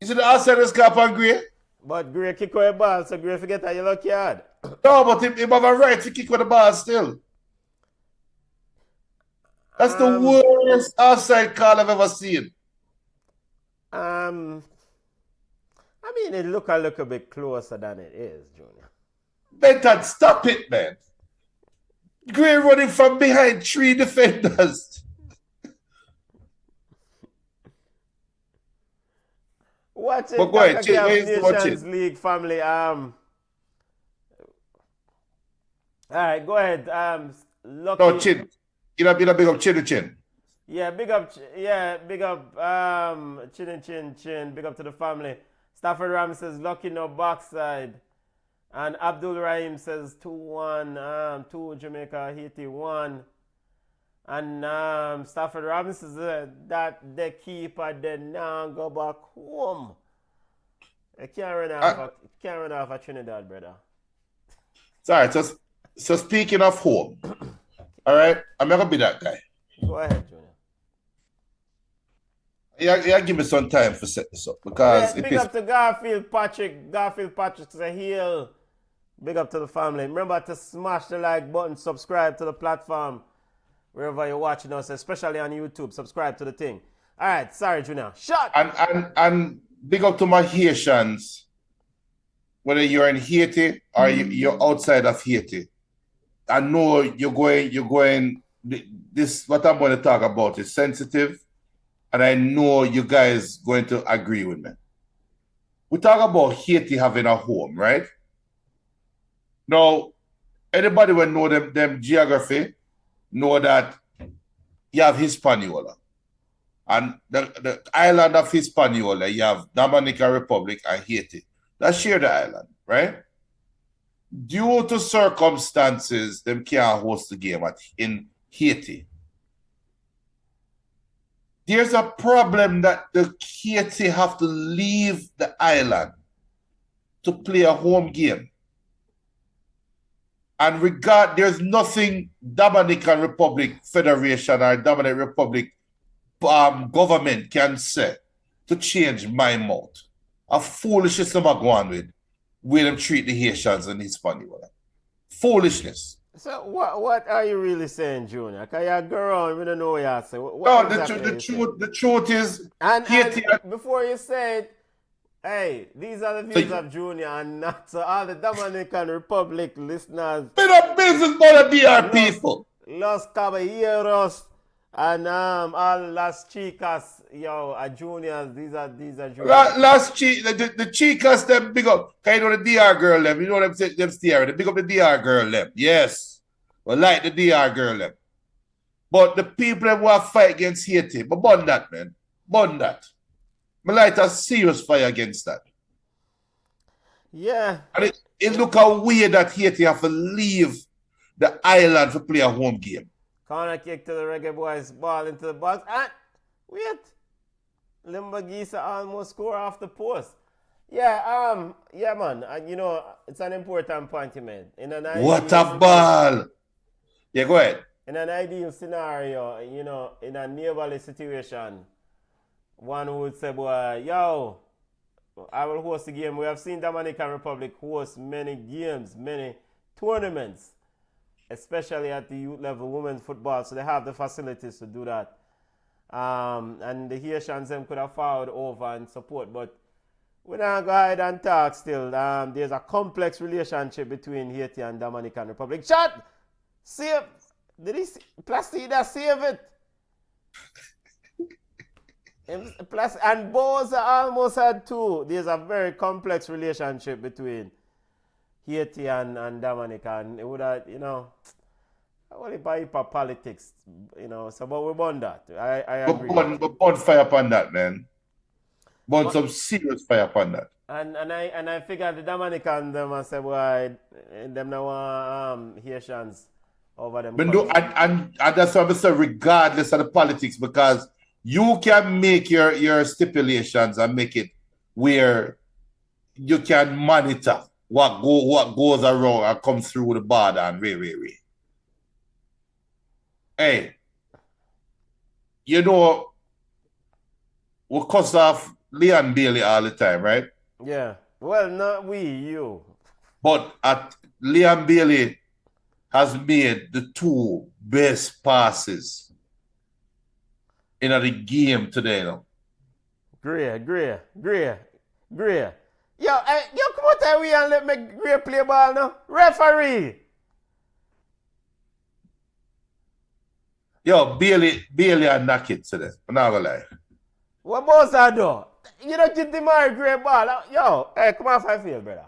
Is it the offside is cap on Gray? But Gray kick away ball, so Gray forget a yellow card. No, but he have a right to kick with the ball still. That's the worst offside call I've ever seen. I mean, it look a little bit closer than it is, Junior. Benton, stop it, man. Gray running from behind 3 defenders. Watch it. But go ahead, Chin, Nations League family. All right, go ahead. Lucky. No, Chin. You know, big up Chin. Yeah, big up. Chin. Big up to the family. Stafford Ram says, lucky no backside. And Abdul Rahim says 2-1. 2 Jamaica, Haiti 1. And Stafford Ram says that the keeper did not go back home. I can't run off a Trinidad, brother. Sorry, so speaking of home, all right, I'm not going to be that guy. Go ahead, Junior. Yeah, give me some time to set this up because big up to Garfield Patrick. Garfield Patrick's a heel. Big up to the family. Remember to smash the like button, subscribe to the platform wherever you're watching us, especially on YouTube. Subscribe to the thing. All right, sorry, Junior. Shut. And big up to my Haitians, whether you're in Haiti or you're outside of Haiti. I know you're going. This what I'm going to talk about is sensitive. And I know you guys going to agree with me. We talk about Haiti having a home, right? Now, anybody will know them geography, know that you have Hispaniola. And the island of Hispaniola, you have Dominican Republic and Haiti. That share the island, right? Due to circumstances, them can't host the game in Haiti. There's a problem that the Haiti have to leave the island to play a home game. And there's nothing Dominican Republic Federation or Dominican Republic government can say to change my mouth. A foolishness I'm going with where them treat the Haitians and Hispaniola. Foolishness. So what are you really saying, Junior? Because you go around, we don't know what you say. No, the truth is, and before you say it, hey, these are the views of Junior and not so all the Dominican Republic listeners. Bit of business by the DR people. Los Caballeros and all Las Chicas, juniors. These are juniors. The Chicas, them big up. Kind of the DR girl them. You know them steering. They big up the DR girl them. Yes. We like the DR girl them. But the people that want to fight against Haiti, but burn that, man. Burn that. I light a serious fire against that. Yeah. And it look how weird that Haiti have to leave the island to play a home game. Corner kick to the Reggaeboyz, ball into the box. And wait. Limbagisa almost score off the post. Yeah, man. It's an important point you made. What a ball. Yeah, go ahead. In an ideal scenario, in a neighborly situation, one would say, boy, I will host a game. We have seen Dominican Republic host many games, many tournaments, especially at the youth level, women's football. So they have the facilities to do that. And the Haitians them could have followed over and support. But we're not go ahead and talk still. There's a complex relationship between Haiti and Dominican Republic. Shot! Save! Did he Placida save it? And Boza almost had two. There's a very complex relationship between Haiti and Dominica. And it would have, only by politics, so but we burn that. I agree. But burn fire upon that, man. Burn some serious fire upon that. And I figured the Dominican them and say, boy, them now want Haitians over them. And that's what I say, regardless of the politics, because you can make your stipulations and make it where you can monitor what goes around and comes through the border and way. Hey, we cuss off Leon Bailey all the time, right? Yeah. Well, not you. But Leon Bailey has made the two best passes in the game today, Great. Yo, come out here and let me Gray play ball now. Referee. Yo, Bailey and knock it today. I'm not gonna lie. What boss I do? You don't give the Mary Gray ball. Yo, hey, come off my field, brother.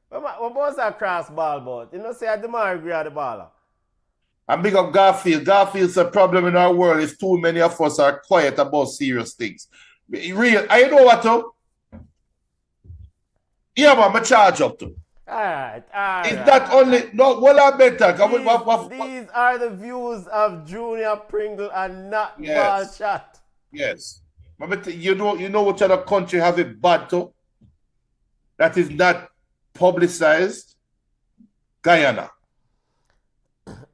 What boss I cross ball, but you know say the Mary Gray the baller. And big up Garfield. Garfield's a problem in our world is too many of us are quiet about serious things. Real, I know what to. Yeah, man, I'm charge up to. Alright. Is that only no? Well, I better. These are the views of Junior Pringle and not Ball Chat. Yes, you know which other country have it bad to? That is not publicized. Guyana.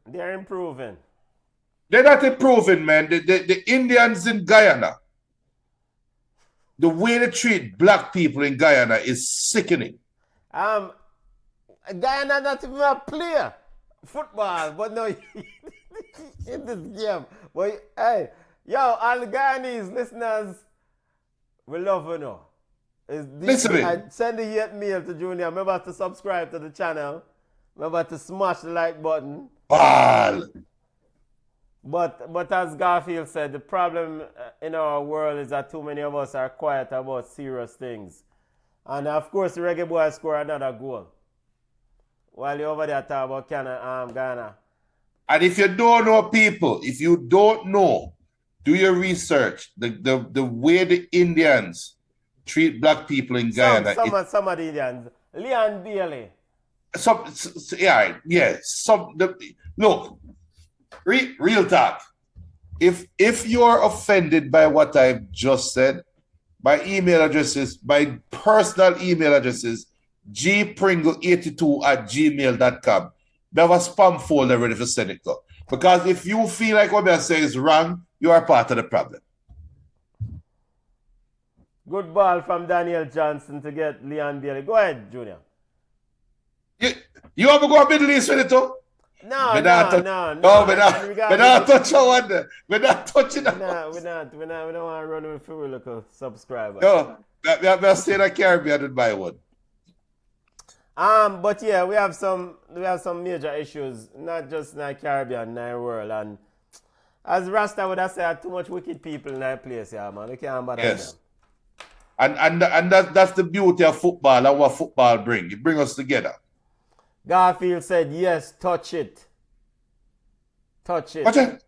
They're improving. They're not improving, man. The Indians in Guyana, the way they treat black people in Guyana is sickening. Guyana not even a player football, but no in this game. But hey, all the Guyanese listeners, we love you know. Listening. I send the hate mail to Junior. Remember to subscribe to the channel. Remember to smash the like button. Ball. But as Garfield said, the problem in our world is that too many of us are quiet about serious things. And of course, the Reggaeboyz score another goal. While you're over there talking about Ghana. And if you don't know people, if you don't know, do your research. The way the Indians treat black people in Guyana. Some of the Indians. Leon Bailey. Look, real talk. If you're offended by what I've just said, my personal email address is gpringle82@gmail.com. they have a spam folder ready for send it to. Because if you feel like what I say is wrong, you are part of the problem. Good ball from Daniel Johnson to get Leon Bailey. Go ahead, Junior. You ever go to Middle East with it too? No. We're not touching one there. We're not touching that. We don't want to run with few local subscribers. No, we're staying in the Caribbean with my one. But yeah, we have some major issues, not just in the Caribbean, in the world. And as Rasta would have said, too much wicked people in that place, yeah, man. We can't bother Yes. them. And that's the beauty of football and what football brings. It brings us together. Garfield said, yes, touch it. Touch it. Watch it.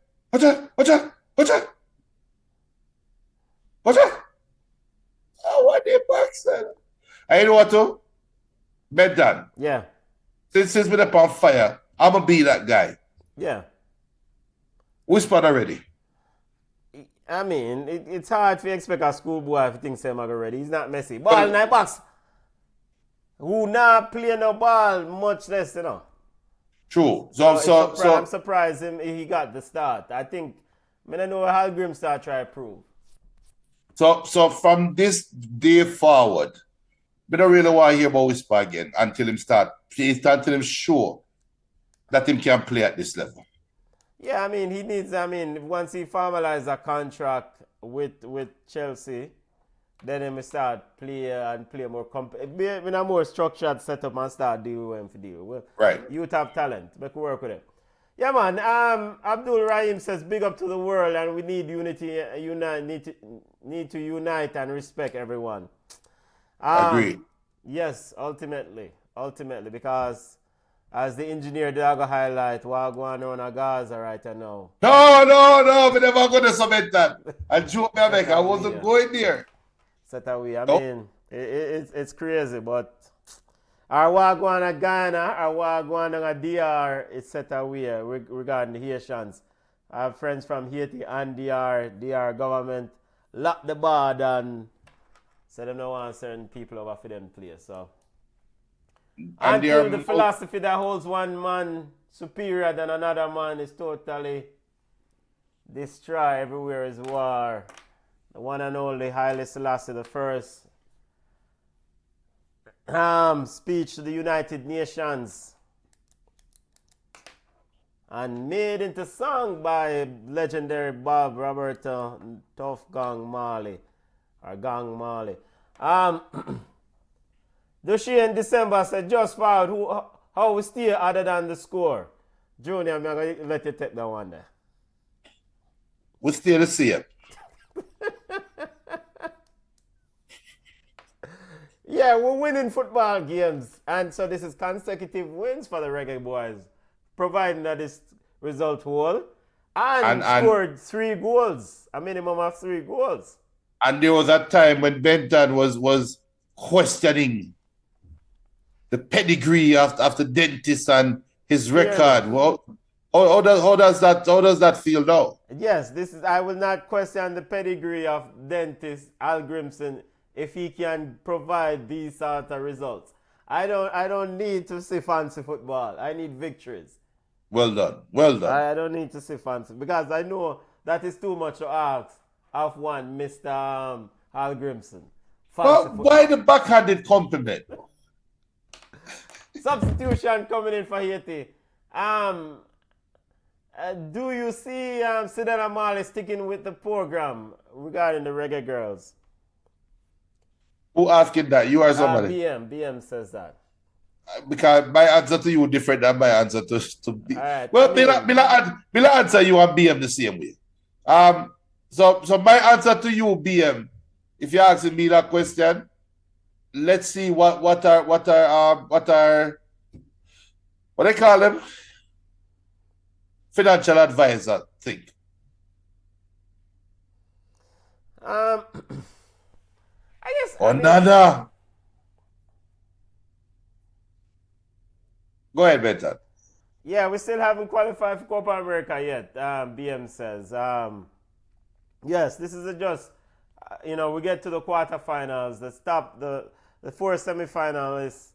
Oh, what the fuck, son? And you know what, too? Benton, Yeah. since we're up on fire, I'm going to be that guy. Yeah. Whispered already. I mean, it's hard to expect a schoolboy if he thinks he's already. He's not Messi. Ball in the box. Who not play no ball, much less, you know. True. I'm surprised he got the start. I think, I don't know how Grimstar try to prove. So from this day forward, we don't really want to hear about Whisper again until him sure that him can play at this level. Yeah, I mean, once he formalizes a contract with Chelsea, then he will start play more in a more structured setup and start deal with him for deal. Well, Right. Youth have talent. Make we work with it. Yeah, man. Abdul Rahim says, big up to the world, and we need unity, need to unite and respect everyone. Agreed. Yes, ultimately, because as the engineer did go highlight, what going on in Gaza right now. No, we never going to submit that. I joke me back. I wasn't going there. Set away. I mean, it's crazy, but our what going on Ghana, our what going on DR is set away regarding the Haitians. I have friends from Haiti and DR government lock the bar and said them no want certain people over for them place. So until the philosophy that holds one man superior than another man is totally destroyed, everywhere is war. The one and only Haile Selassie the first speech to the United Nations and made into song by legendary Bob Roberto Tough Gang Marley or Gang Marley. Dushi in December said just forward how we stay other than the score. Junior, I'm going to let you take that one there. We stay the same. Yeah, we're winning football games. And so this is consecutive wins for the Reggaeboyz, providing that this result hold. And scored 3 goals, a minimum of 3 goals. And there was that time when Benton was questioning the pedigree of the dentist and his record. Yeah. Well, how does that feel now? Yes, I will not question the pedigree of dentist Al Grimson if he can provide these sort of results. I don't need to see fancy football. I need victories. Well done. I don't need to see fancy because I know that is too much to ask of one Mr. Al Grimson. Why the backhanded compliment? Substitution coming in for Haiti. Do you see Sidana Marley sticking with the program regarding the reggae girls? Who asking that? You or somebody? BM says that. Because my answer to you different than my answer to B. Right, Well, Mila answer you and BM the same way. So my answer to you, BM, if you're asking me that question, let's see what they call them? Financial advisor think. I guess. Nada. Go ahead, Benton. Yeah, we still haven't qualified for Copa America yet. BM says. Yes, this is just. We get to the quarterfinals. The 4 semifinalists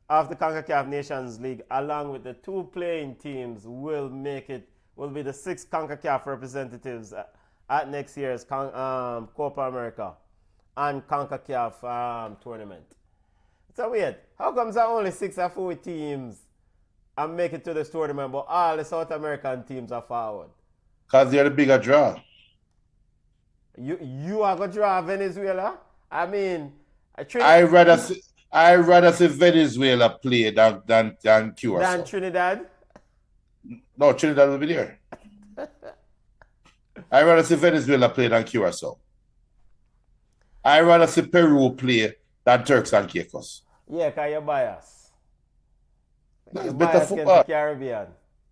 of the CONCACAF Nations League, along with the 2 playing teams, will be the 6 CONCACAF representatives at next year's Copa America and CONCACAF tournament. So weird. How comes there only 6 or 4 teams and make it to this tournament, but all the South American teams are forward? Because they're the bigger draw. You are gonna draw Venezuela? I mean, I rather see Venezuela play than Curacao. Than Trinidad? No, Trinidad will be there. I rather see Venezuela play than Curacao. I rather see Peru play than Turks and Caicos. Yeah, because you're biased. That's You're better biased football. against the Caribbean.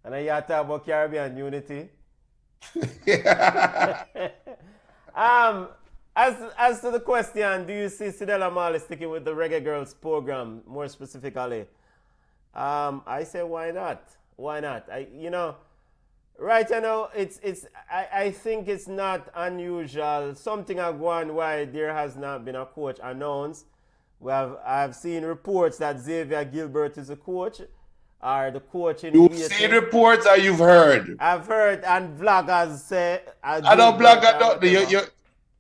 And then you talk about Caribbean unity. As to the question, do you see Sidela Mali sticking with the Reggae Girls program more specifically? I say why not? Why not? Right now I think it's not unusual. Something has gone why there has not been a coach announced. I've seen reports that Xavier Gilbert is a coach, or the coach in You've Haiti. seen reports or you've heard? I've heard, and vloggers say. I don't blog.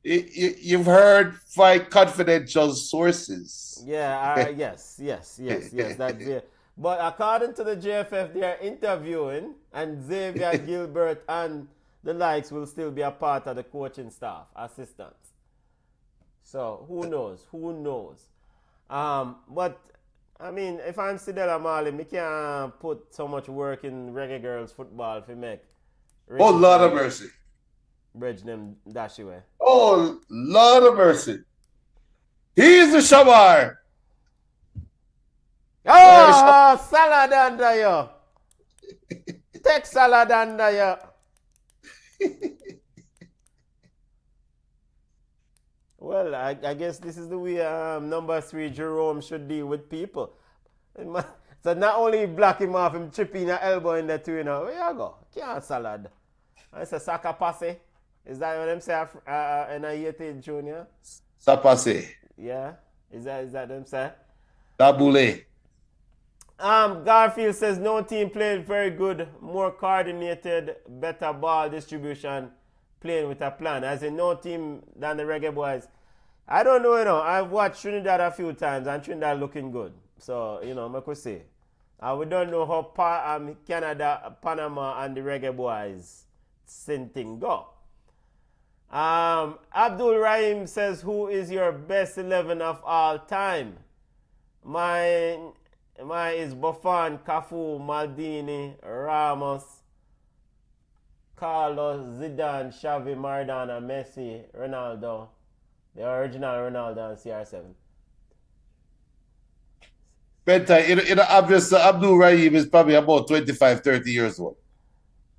You've heard by confidential sources. Yeah. Yes. That's it. But according to the JFF, they are interviewing, and Xavier Gilbert and the likes will still be a part of the coaching staff, assistants. So who knows? But I mean, if I'm Sidela Mali, I can't put so much work in Reggae Girls football if make. Oh, Lord of mercy. Bridge them dash away. Oh, Lord of mercy. He's the Shamar. Oh, salad under you. Take salad under you. Well, I guess this is the way number 3 Jerome should deal with people. So not only block him off, him chipping your elbow in the two, where you go? Can't salad. I say soccer passe. Is that what them say in a Haiti junior? Sapase. Yeah. Is that them say? Tabule. Garfield says no team played very good, more coordinated, better ball distribution, playing with a plan. As in no team than the Reggaeboyz. I don't know, I've watched Trinidad a few times and Trinidad looking good. So, I could say. We don't know how Canada, Panama and the Reggaeboyz thing go. Abdul Rahim says, who is your best 11 of all time? Mine is Buffon, Cafu, Maldini, Ramos, Carlos, Zidane, Xavi, Maradona, Messi, Ronaldo. The original Ronaldo and CR7. Benta, obviously, Abdul Rahim is probably about 25, 30 years old.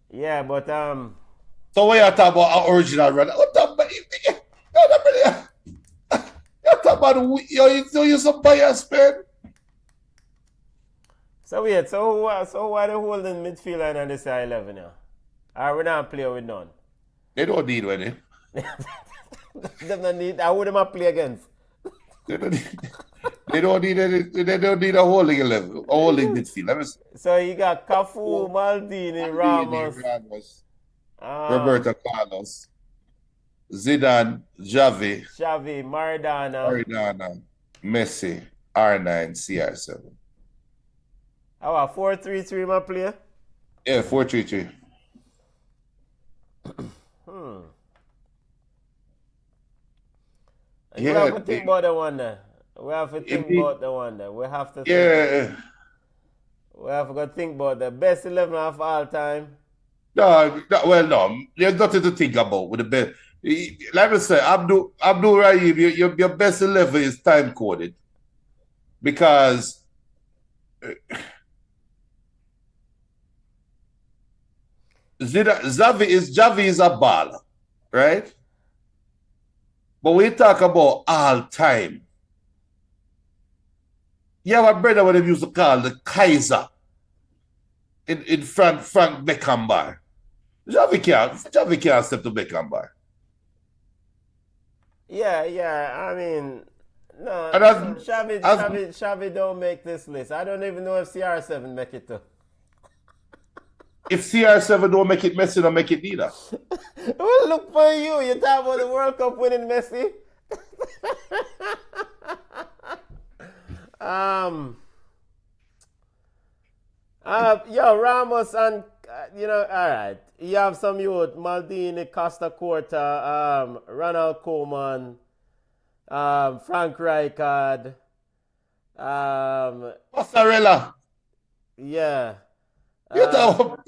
Yeah, but So when you talk about our original Ronaldo, you talk about you some bias, man. So wait, so who are they holding midfielder and this 11 now? Or we not play with none? They don't need any. They don't need. I wouldn't play against. They don't need a holding 11, a holding midfield. Let me see. So you got Cafu, Maldini, Ramos, Roberto Carlos, Zidane, Xavi, Maradona, Messi, R9, CR7. How about 4-3-3 my player? Yeah, 4-3-3. You have to think about the one there. We have to think about the one there. We have to think about the best 11 of all time. No. There's nothing to think about with the best. Like I say, Abdul Rahim, your best 11 is time coded. Because Xavi is a baller, right? But we talk about all time. You have a brother what they used to call the Kaiser in Frank Beckenbauer. Xavi can't step to Beckenbauer. Yeah. I mean, No, And Xavi don't make this list. I don't even know if CR7 make it too. if CR7 don't make it, Messi don't make it neither. Well, look for you. You talk about the World Cup winning Messi. Ramos and all right. You have some youth: Maldini, Costa Corta, Ronald Koeman, Frank Rijkaard. Passarella. Yeah. You talk about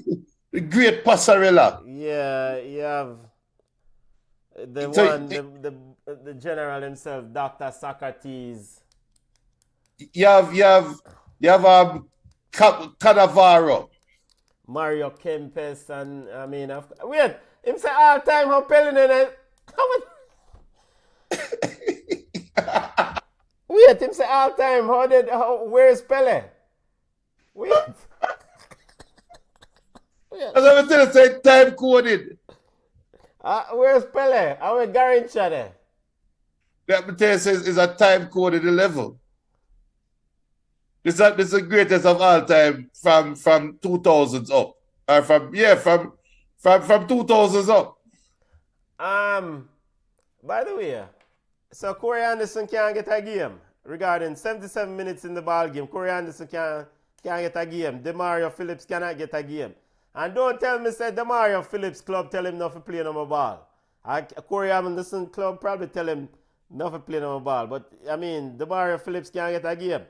the great Passarella. Yeah, you have the So, one, the general himself, Dr. Socrates. You have Cannavaro. Mario Kempes, and I mean, wait, him say all time how Pelé in it. Wait, him say all time where's Pelé? Wait. As I was telling you, say time coded. Where's Pelé? I went Garrincha there. That material says is a time coded level. This is the greatest of all time from 2000s up. Or from 2000s up. By the way, so Corey Anderson can't get a game. Regarding 77 minutes in the ball game, Corey Anderson can't get a game. Demario Phillips cannot get a game. And don't tell me say Demario Phillips club tell him not to play no more ball. Corey Anderson club probably tell him not to play no more ball. But I mean, Demario Phillips can't get a game.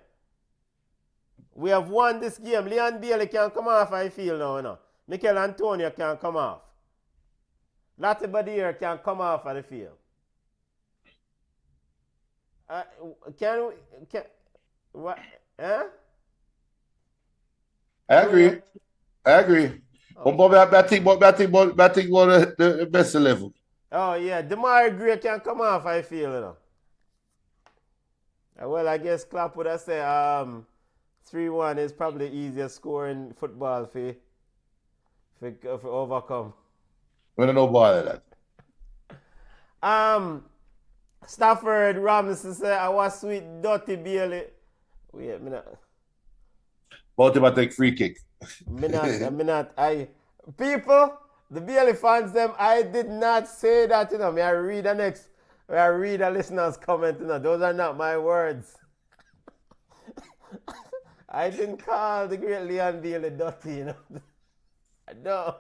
We have won this game. Leon Bailey can come off, I feel now. Mikel Antonio can come off. Lati Badir can come off of the field. What? Huh? I agree. But I think one of the best level. Oh, yeah. Demar Gray can come off, I feel. Well, I guess Klopp would have said 3-1 is probably the easiest score in football for overcome. We don't know about that. Stafford Robinson said, I was sweet, dirty Bailey. Wait, me not. About him take free kick. People, the Bailey fans, I did not say that, May I read the listener's comment, Those are not my words. I didn't call the great Leon Bailey dirty, No.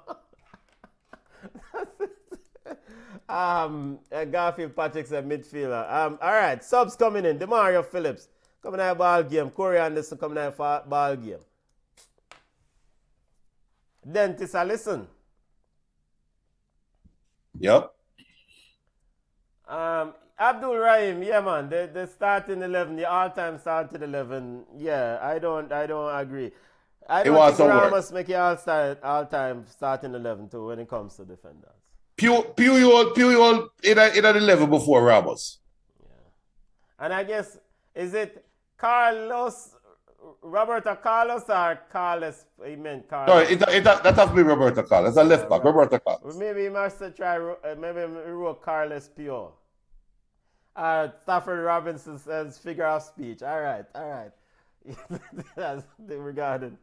Garfield Patrick's a midfielder. All right, subs coming in. Demario Phillips coming out ball game. Corey Anderson coming out ball game. Dentist, listen. Yep. Abdul Rahim, yeah, man. The starting 11, the all-time starting 11. Yeah, I don't agree. I don't think Ramos make it all-time starting 11 too when it comes to defenders. Puyol in the level before Ramos. Yeah. And I guess, is it Roberto Carlos or Carlos? He meant Carlos. No, that has to be Roberto Carlos. It's a left back, Roberto Carlos. Maybe he must try, maybe he wrote Carlos Puyol. Stafford Robinson says figure of speech. All right. That's regarded.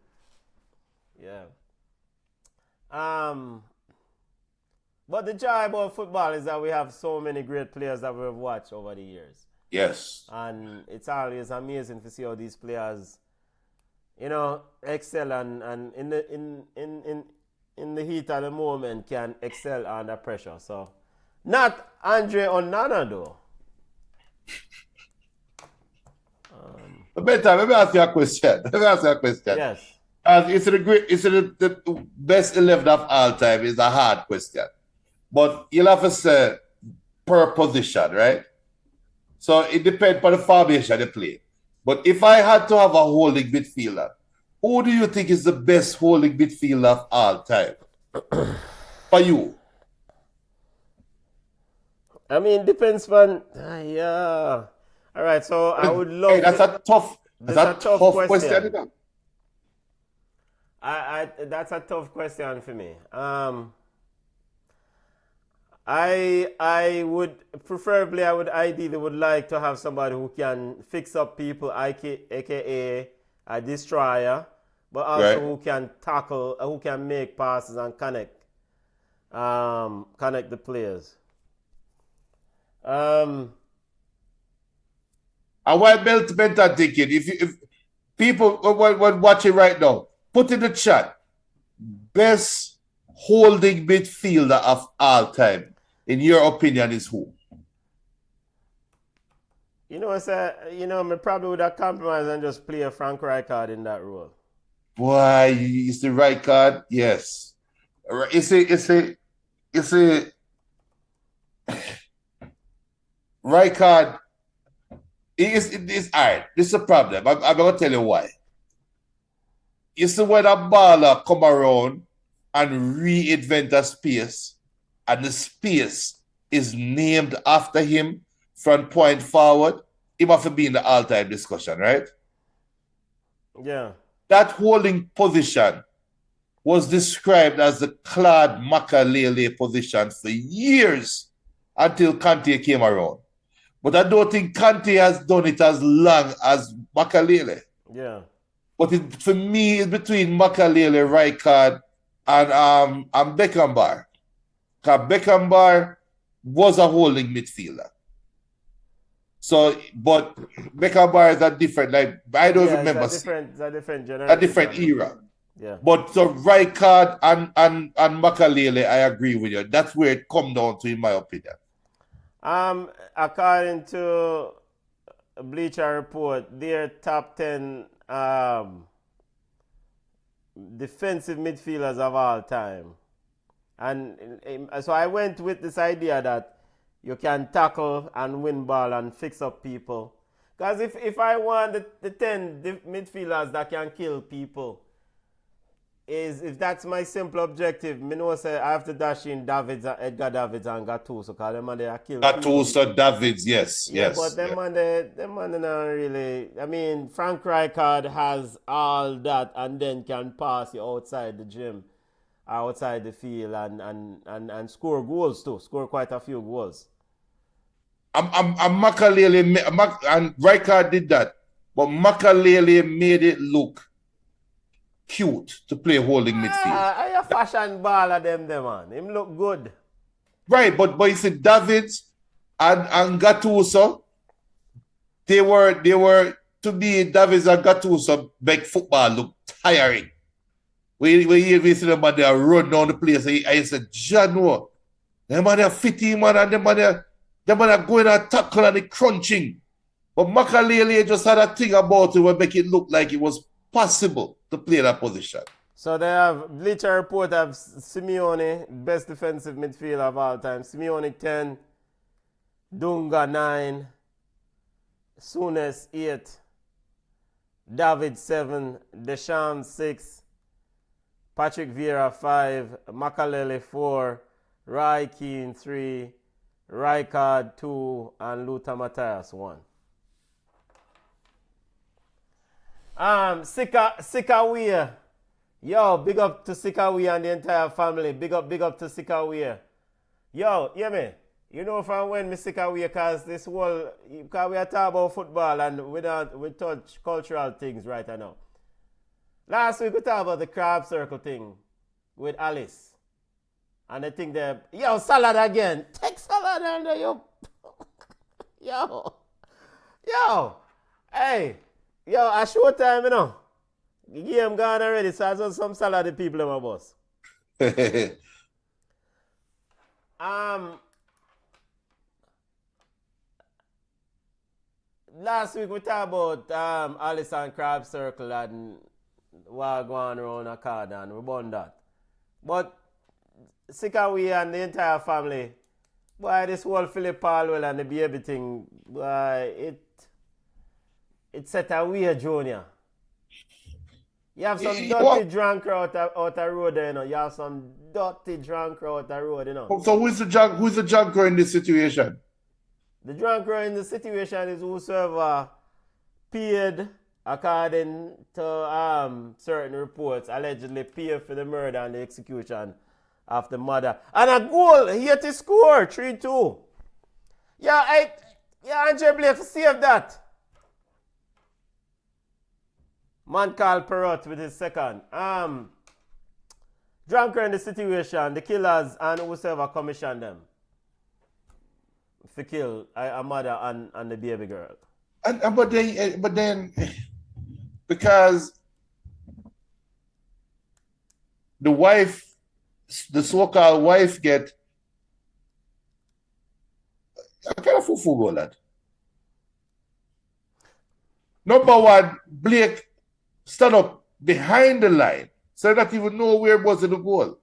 Yeah. But the joy about football is that we have so many great players that we've watched over the years. Yes. And it's always amazing to see how these players, excel and in the heat of the moment can excel under pressure. So, not Andre Onana though. Let me ask you a question. Yes. Is it the best 11 of all time is a hard question. But you'll have to say per position, right? So it depends on the formation they play. But if I had to have a holding midfielder, who do you think is the best holding midfielder of all time? For you? I mean, depends on. Yeah. All right, so I would love. Hey, that's a tough question. That's a tough question for me. I would preferably, I would ideally would like to have somebody who can fix up people, aka a destroyer, but also Right. who can tackle, who can make passes and connect the players. And while mental thinking, if people watching right now, put in the chat best holding midfielder of all time. In your opinion, is who? You know, me probably would have compromised and just play a Frank Rijkaard in that role. Boy, is the right card? Yes. It's a right card. It's all right. This is a problem. I'm gonna tell you why. You see when a baller come around and reinvent a space, and the space is named after him from point forward, he must have been in the all-time discussion, right? Yeah. That holding position was described as the Claude Makalele position for years until Kante came around. But I don't think Kante has done it as long as Makalele. Yeah. But for me, it's between Makalele, Rijkaard, and Beckenbauer. Because Beckenbauer was a holding midfielder. So, but Beckenbauer is a different, like, I don't remember. It's a different generation. A different era. Yeah. But so Rijkaard and Makalele, I agree with you. That's where it come down to, in my opinion. According to Bleacher Report, their top 10 defensive midfielders of all time. And so I went with this idea that you can tackle and win ball and fix up people. Because if I want the 10 midfielders that can kill people, if that's my simple objective, I know say I have to dash in Edgar Davids and Gattuso, because them man they are kill Gattuso, Davids, yes. But them man they not really. I mean, Frank Rijkaard has all that and then can pass you outside the gym, outside the field, and score goals too. Score quite a few goals. I'm Makalele and Rijkaard did that, but Makalele made it look cute to play holding midfield. I a fashion baller them man. Him look good. Right, but you see Davids and Gattuso, they were to me, Davids and Gattuso make football look tiring. We see them man they run down the place. I said, Jano, them man they 15 man and them man are going and tackle and they crunching. But Makalele just had a thing about it where make it look like it was possible to play that position. So they have Bleacher Report have Simeone, best defensive midfielder of all time. Simeone 10, Dunga 9, Souness 8, David 7, Deschamps 6, Patrick Vieira 5, Makalele 4, Roy Keane 3, Rijkaard 2, and Lothar Matthäus 1. Sikawia. Yo, big up to Sikawia and the entire family. Big up to Sikawia. Yo, yeah, man. You know from when me Sikawia, because this whole, because we are talking about football and we touch cultural things right now. Last week we talked about the crab circle thing with Alice. And I think that, yo, salad again. Take salad under yo. Yo. Hey. Yo, a short time, you know. The game gone already, so I saw some salad people in my boss. Last week we talked about Alice and Crab Circle and what going around a card and we bought that. But Sikawi and the entire family, boy, this whole Philip Palwell and the baby thing, boy, it set a weird junior. You have some dirty drunk out the road there, you know. You have some dirty drunk out the road, you know. So who's the junker in this situation? The drunker in the situation is whosoever paid, according to certain reports, allegedly paid for the murder and the execution of the mother. And a goal, Haiti score, 3-2. Yeah, Andre Blake saved that. Man called Perot with his second. Drunker in the situation, the killers and whoever commissioned them to kill a mother and the baby girl. But then, because the wife, the so-called wife, get I kind of fool that. Number one, Blake stand up behind the line, so that even know where it was in the goal.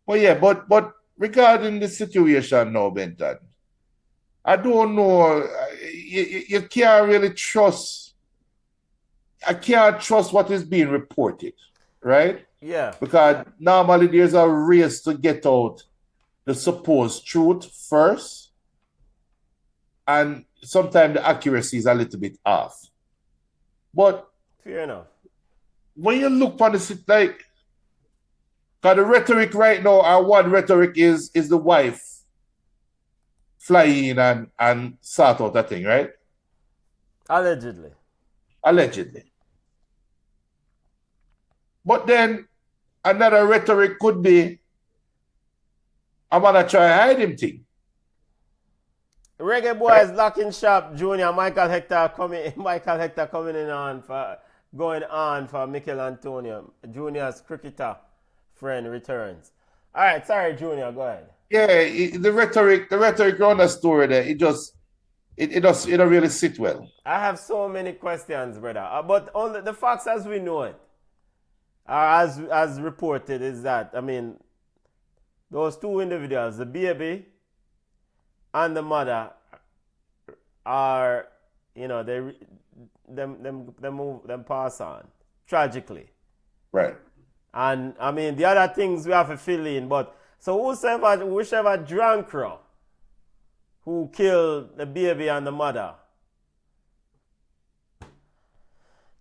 But yeah, but regarding the situation now, Benton, I don't know. You can't really trust. I can't trust what is being reported, right? Yeah. Because normally there's a race to get out the supposed truth first, and sometimes the accuracy is a little bit off. But fair enough. When you look on the like, because the rhetoric right now, our one rhetoric is the wife fly in and sort out that thing, right? Allegedly. But then another rhetoric could be, I'm gonna try hide him thing. Reggaeboyz locking shop, Junior. Michael Hector coming in on for going on for Mikel Antonio. Junior's cricketer friend returns. All right, sorry, Junior, go ahead. Yeah, the rhetoric around the story there, it don't really sit well. I have so many questions, brother. But on the facts as we know it, as reported, is that, I mean, those two individuals, the baby and the mother, are, you know, they pass on tragically. Right. And I mean, the other things we have to fill in, but so whichever drunker who killed the baby and the mother,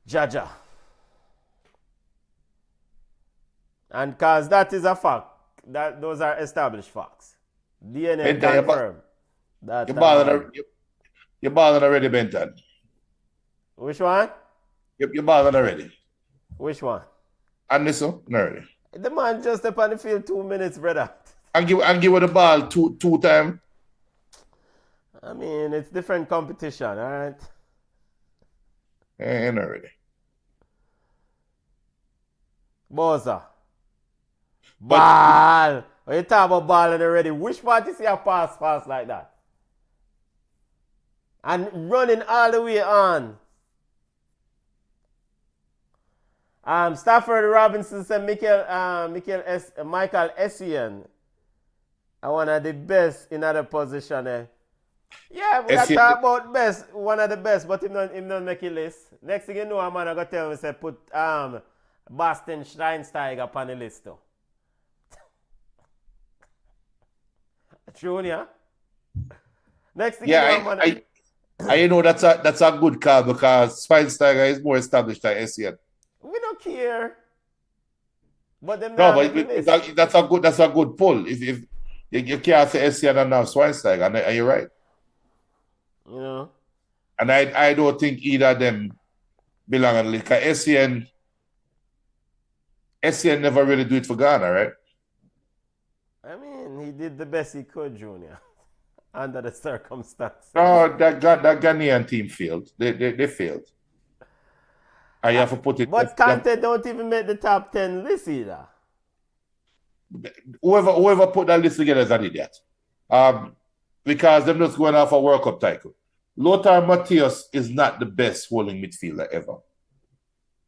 Jaja. And because that is a fact, that those are established facts. DNA confirmed that. You're balling already, Benton. Which one? You're balling already. Which one? And this one, already. The man just up on the field 2 minutes, brother. And give her the ball two times. I mean, it's different competition, all right? And already. Boza. Ball. When you talk about balling already, which part you see a pass like that? And running all the way on. Stafford Robinson said Michael Essien are one of the best in other position. Yeah, we talk about best, one of the best, but him don't make a list. Next thing you know, a man I got tell me say put Bastian Schweinsteiger upon the list too. Junior. Next thing you know, man. I know that's a good call because Schweinsteiger is more established than Essien. We don't care. But them no, but that's a good pull. If you can't say Essien and now Schweinsteiger, and you're right. You know. And I don't think either of them belong in the league. Because Essien never really do it for Ghana, right? I mean, he did the best he could, Junior, under the circumstances. No, that Ghanaian team failed. They failed. I have to put it. But Kante don't even make the top 10 list either. Whoever put that list together is an idiot. Because they're just going off a World Cup title. Lothar Matthäus is not the best holding midfielder ever.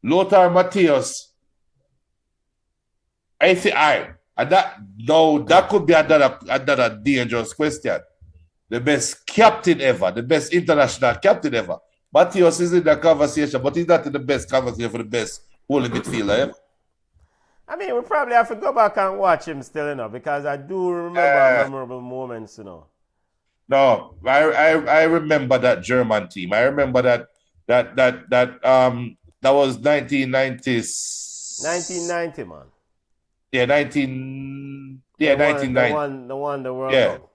Lothar Matthäus, that could be another dangerous question. The best captain ever, the best international captain ever. Matthäus is in the conversation, but he's not in the best conversation for the best holding midfielder ever. I mean, we probably have to go back and watch him still, you know, because I do remember memorable moments, you know. No, I remember that German team. I remember that was 1990. 1990, man. Yeah, 19. Yeah, They won, 1990. they won the World Yeah. Cup.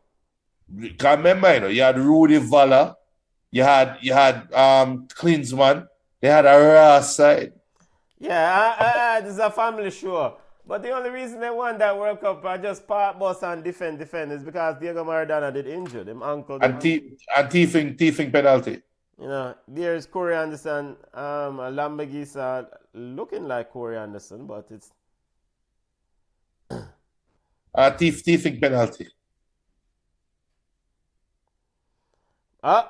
Can't remember, you had Rudy Valla, you had Klinsmann, they had a raw side. Yeah, this is a family show. But the only reason they won that World Cup, I just part bus and defend, is because Diego Maradona did injure him uncle. And thieving penalty. You know, there's Corey Anderson, Lambagisa looking like Corey Anderson, but it's Thieving penalty.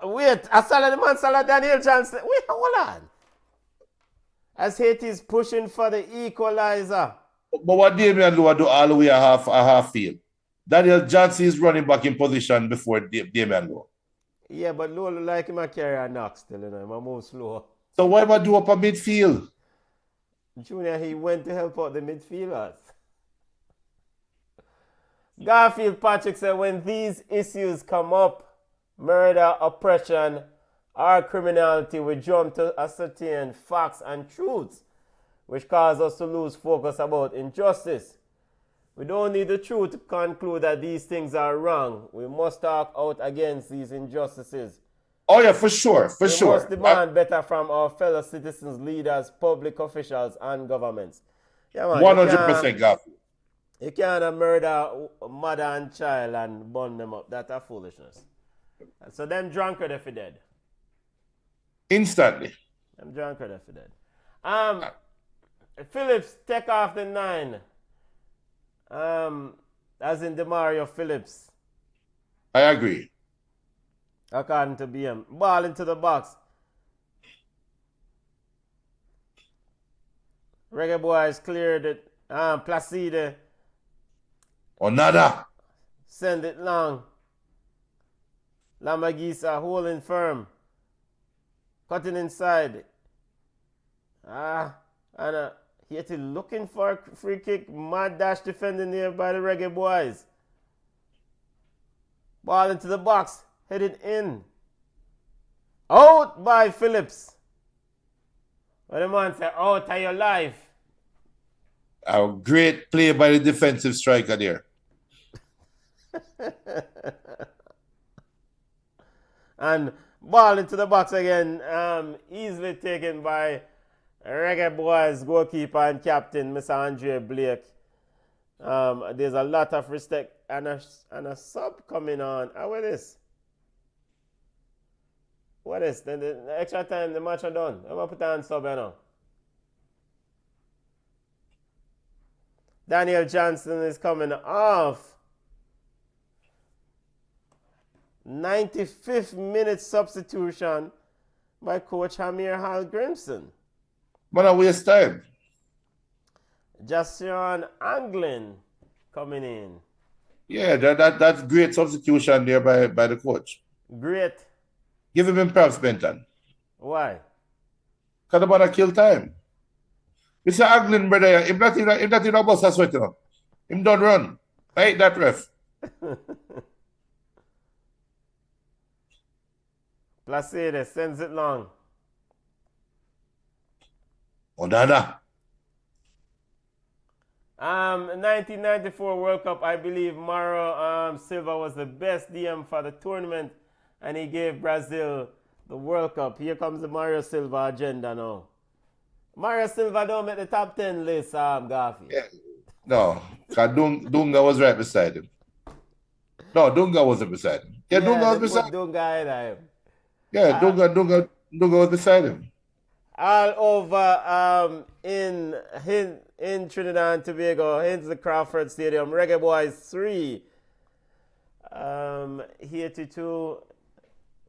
wait, I saw the man, saw Daniel Johnson. Wait, hold on. As Haiti is pushing for the equalizer. But what Damian Lowe do all the way a half field? Daniel Johnson is running back in position before Damian Lowe. Yeah, but Lowe look like him a carry a knock still, you know, him a move slow. So why am I do up a midfield? Junior, he went to help out the midfielders. Garfield Patrick said, when these issues come up, murder, oppression, or criminality, we jump to ascertain facts and truths, which cause us to lose focus about injustice. We don't need the truth to conclude that these things are wrong. We must talk out against these injustices. Oh yeah, for sure. We must demand better from our fellow citizens, leaders, public officials, and governments. Yeah, man, 100% Garfield. you can't murder a mother and child and burn them up. That's a foolishness. So them drunkard if he dead. Instantly. Them drunkard if he dead. Phillips take off the 9. As in Demario Phillips. I agree. According to BM. Ball into the box. Reggaeboyz cleared it. Placide. Onada. Send it long. Lamagisa holding firm. Cutting inside. And Haiti looking for a free kick. Mad dash defending here by the Reggaeboyz. Ball into the box. Headed in. Out by Phillips. What the man said, out of your life. A great play by the defensive striker there. And ball into the box again. Easily taken by Reggaeboyz goalkeeper and captain, Mr. Andre Blake. There's a lot of respect and a sub coming on. What is? What is? The extra time the match are done. I'm going to put on sub now. Daniel Johnson is coming off. 95th minute substitution by coach Hamir Hall-Grimson. Man, I waste time. Jason Anglin coming in. Yeah, that's great substitution there by the coach. Great. Give him props, Benton. Why? Because the man kill time. Mr. Anglin, brother, if not in a bus, that's what you know. Him don't run. I hate that ref. Placide sends it long. Onana. 1994 World Cup, I believe Mauro Silva was the best DM for the tournament, and he gave Brazil the World Cup. Here comes the Mario Silva agenda now. Mario Silva don't make the top 10 list, Garfield. Yeah. No, because Dunga was right beside him. No, Dunga wasn't beside him. Yeah, Dunga was beside him. Dunga in him. Yeah, Dunga was beside him. All over in Trinidad and Tobago, in the Crawford Stadium, Reggaeboyz 3. Haiti 2,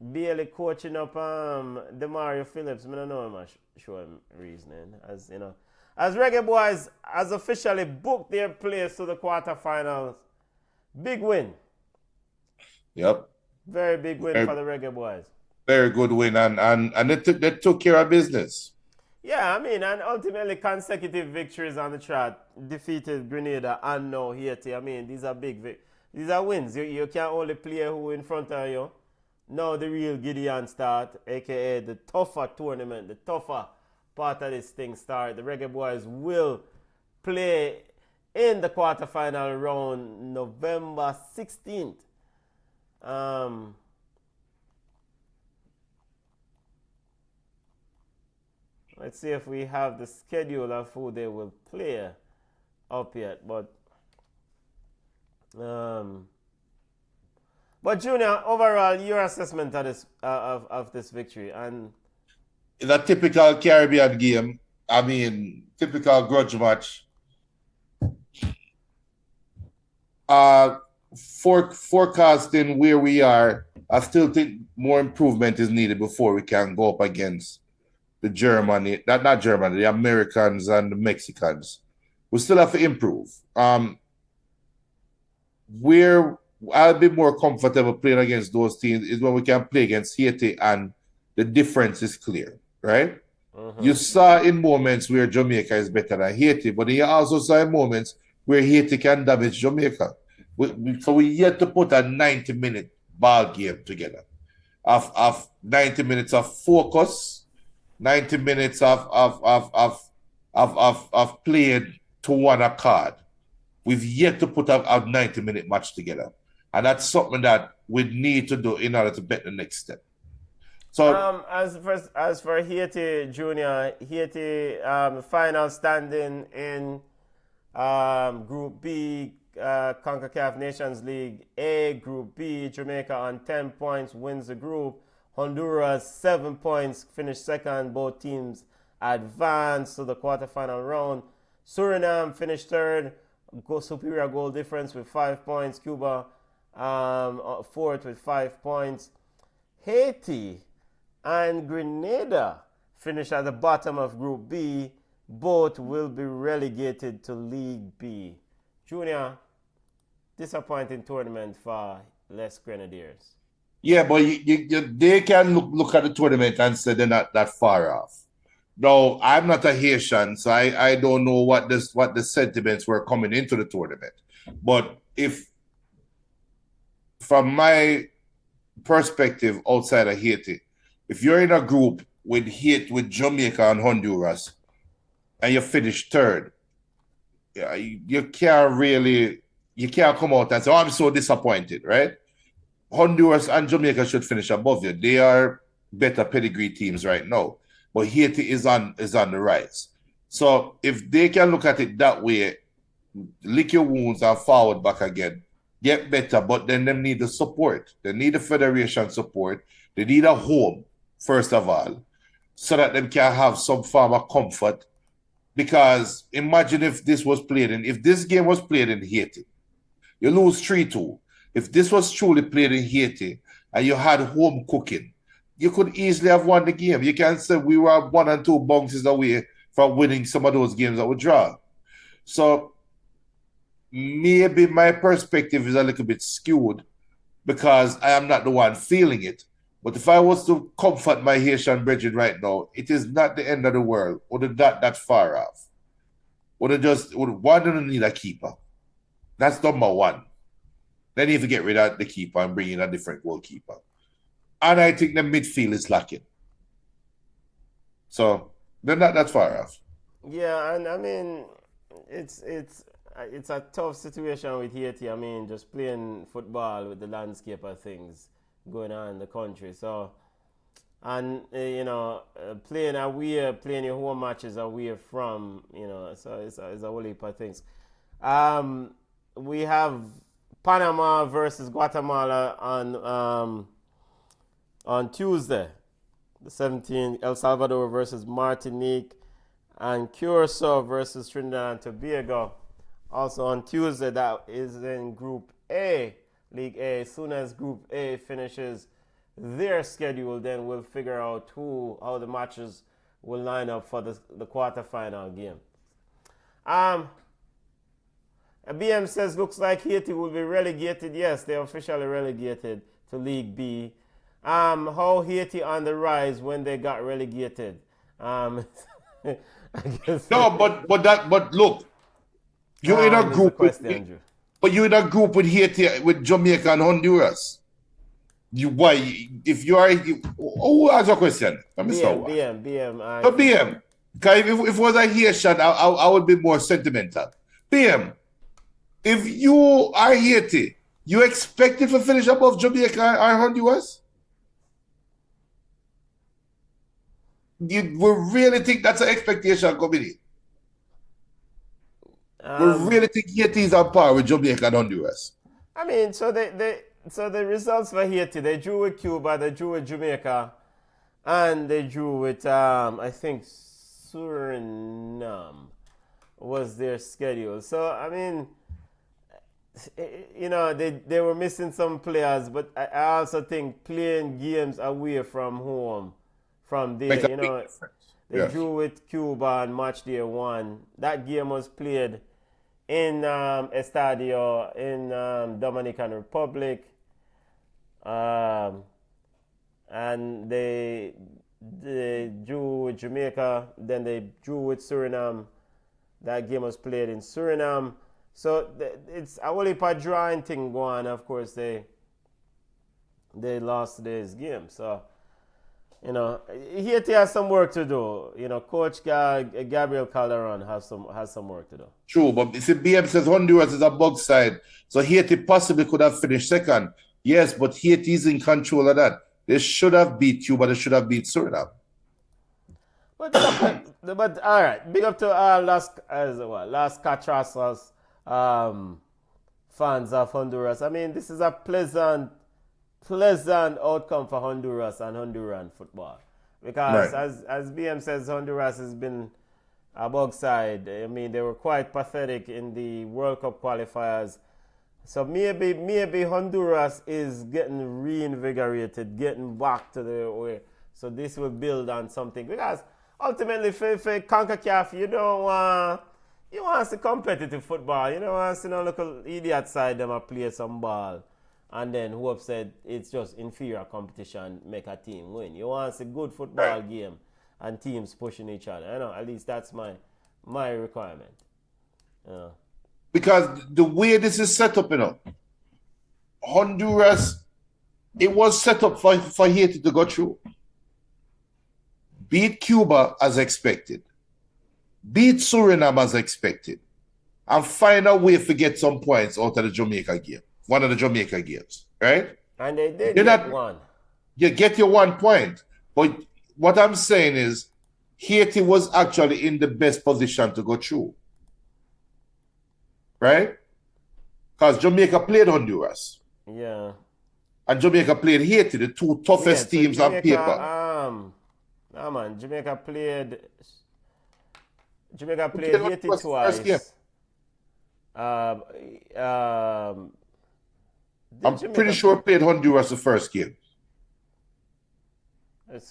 barely coaching up Demario Phillips. I don't know him, show him reasoning. As you know, as Reggaeboyz has officially booked their place to the quarterfinals. Big win. Yep. Very big win for the Reggaeboyz. Very good win, and they took care of business. Yeah, I mean, and ultimately consecutive victories on the trot. Defeated Grenada and now Haiti. I mean, these are these are wins. You can't only play who in front of you. Now the real Gideon start, a.k.a. the tougher tournament, the tougher part of this thing start. The Reggaeboyz will play in the quarterfinal round, November 16th. Let's see if we have the schedule of who they will play up yet. But Junior, overall, your assessment of this victory, and in a typical Caribbean game, I mean, typical grudge match. Forecasting where we are, I still think more improvement is needed before we can go up against the Germany, not Germany, the Americans and the Mexicans. We still have to improve. Where I'll be more comfortable playing against those teams is when we can play against Haiti and the difference is clear, right? You saw in moments where Jamaica is better than Haiti, but you also saw in moments where Haiti can damage Jamaica. So we yet to put a 90-minute ball game together of 90 minutes of focus, 90 minutes of playing to one accord. We've yet to put a 90-minute match together. And that's something that we need to do in order to bet the next step. So as for Haiti, Junior, Haiti final standing in Group B, CONCACAF Nations League A, Group B, Jamaica on 10 points wins the group. Honduras 7 points, finished second. Both teams advanced to the quarterfinal round. Suriname finished third, superior goal difference with 5 points. Cuba fourth with 5 points. Haiti and Grenada finish at the bottom of Group B. Both will be relegated to League B. Junior, disappointing tournament for Les Grenadiers. Yeah, but they can look at the tournament and say they're not that far off. No, I'm not a Haitian, so I don't know what the sentiments were coming into the tournament. But if, from my perspective outside of Haiti, if you're in a group with Jamaica and Honduras, and you finish third, you can't come out and say, "Oh, I'm so disappointed," right? Honduras and Jamaica should finish above you. They are better pedigree teams right now. But Haiti is on the rise. So if they can look at it that way, lick your wounds and forward back again, get better, but then they need the support. They need the federation support. They need a home, first of all, so that they can have some form of comfort. Because imagine if this game was played in Haiti, you lose 3-2. If this was truly played in Haiti and you had home cooking, you could easily have won the game. You can say we were 1 and 2 bounces away from winning some of those games that would draw. So maybe my perspective is a little bit skewed because I am not the one feeling it. But if I was to comfort my Haitian brethren right now, it is not the end of the world or not that far off. One don't need a keeper. That's number one. Then you have to get rid of the keeper and bring in a different goalkeeper. And I think the midfield is lacking. So they're not that far off. Yeah, and I mean, it's a tough situation with Haiti. I mean, just playing football with the landscape of things going on in the country. So, and playing away, playing your home matches away from, so it's a whole heap of things. We have Panama versus Guatemala on Tuesday, the 17th. El Salvador versus Martinique, and Curacao versus Trinidad and Tobago. Also on Tuesday, that is in Group A, League A. As soon as Group A finishes their schedule, then we'll figure out how the matches will line up for the quarterfinal game. BM says, looks like Haiti will be relegated. Yes, they're officially relegated to League B. How Haiti on the rise when they got relegated? I guess no, but look, you're in a group but you're in a group with Haiti, with Jamaica and Honduras. Who has a question? BM. BM. Because if it was a Haitian, I would be more sentimental. BM, if you are Haiti, you expected to finish above Jamaica or Honduras? You we really think that's an expectation coming in? We really think Haiti is on par with Jamaica and Honduras? I mean, so the results for Haiti, they drew with Cuba, they drew with Jamaica, and they drew with I think Suriname was their schedule. So I mean, you know, they were missing some players, but I also think playing games away from home, from there, you know, they drew with Cuba on match day 1. That game was played in Estadio in Dominican Republic, and they drew with Jamaica. Then they drew with Suriname. That game was played in Suriname. So it's a whole heap of drawing thing going. Of course, they lost today's game. So, you know, Haiti has some work to do. You know, Coach Gabriel Calderon has some work to do. True, but if BM says Honduras is a bug side, so Haiti possibly could have finished second. Yes, but Haiti is in control of that. They should have beat Cuba. They should have beat Suriname. But all right, big up to Las Catrasas fans of Honduras. I mean, this is a pleasant outcome for Honduras and Honduran football, because as BM says, Honduras has been a bug side. I mean, they were quite pathetic in the World Cup qualifiers. So maybe Honduras is getting reinvigorated, getting back to the way. So this will build on something, because ultimately for CONCACAF, you want to see competitive football. You don't want to see no little idiot side them play some ball, and then who upset it's just inferior competition make a team win. You want to see good football game and teams pushing each other. I know, at least that's my requirement. Because the way this is set up, you know, Honduras, it was set up for Haiti to go through. Beat Cuba as expected. Beat Suriname as expected. And find a way to get some points out of the Jamaica game. One of the Jamaica games, right? And they did get one. You get your 1 point. But what I'm saying is, Haiti was actually in the best position to go through. Right? Because Jamaica played Honduras. Yeah. And Jamaica played Haiti, the two toughest teams on paper. Man, Jamaica played Haiti twice. I'm pretty sure played Honduras the first game. Let's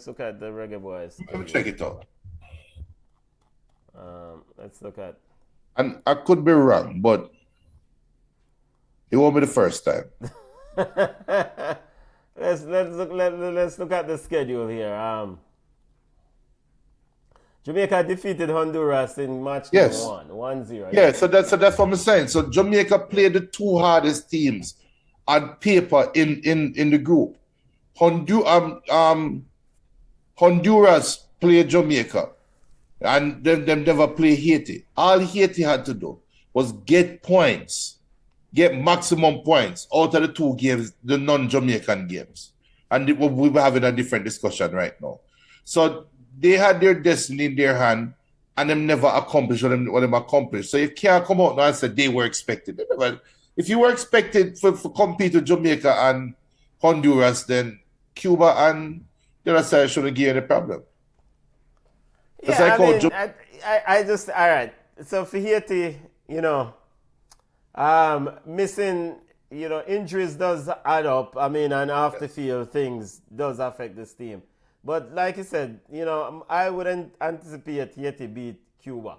look at the Reggaeboyz. Let me check it out. Let's look at. And I could be wrong, but it won't be the first time. Let's look at the schedule here. Jamaica defeated Honduras in match game 1-0. Yeah, so that's what I'm saying. So Jamaica played the two hardest teams on paper in the group. Honduras played Jamaica, and them never play Haiti. All Haiti had to do was get points, get maximum points out of the two games, the non-Jamaican games. And we were having a different discussion right now. So they had their destiny in their hand, and them never accomplished what them accomplished. So you can't come out now and say they were expected. If you were expected for compete with Jamaica and Honduras, then Cuba and the other side shouldn't give you any problem. Yeah, I just, all right. So for Haiti, missing, injuries does add up. I mean, and off the field things does affect this team. But like you said, I wouldn't anticipate Haiti beat Cuba.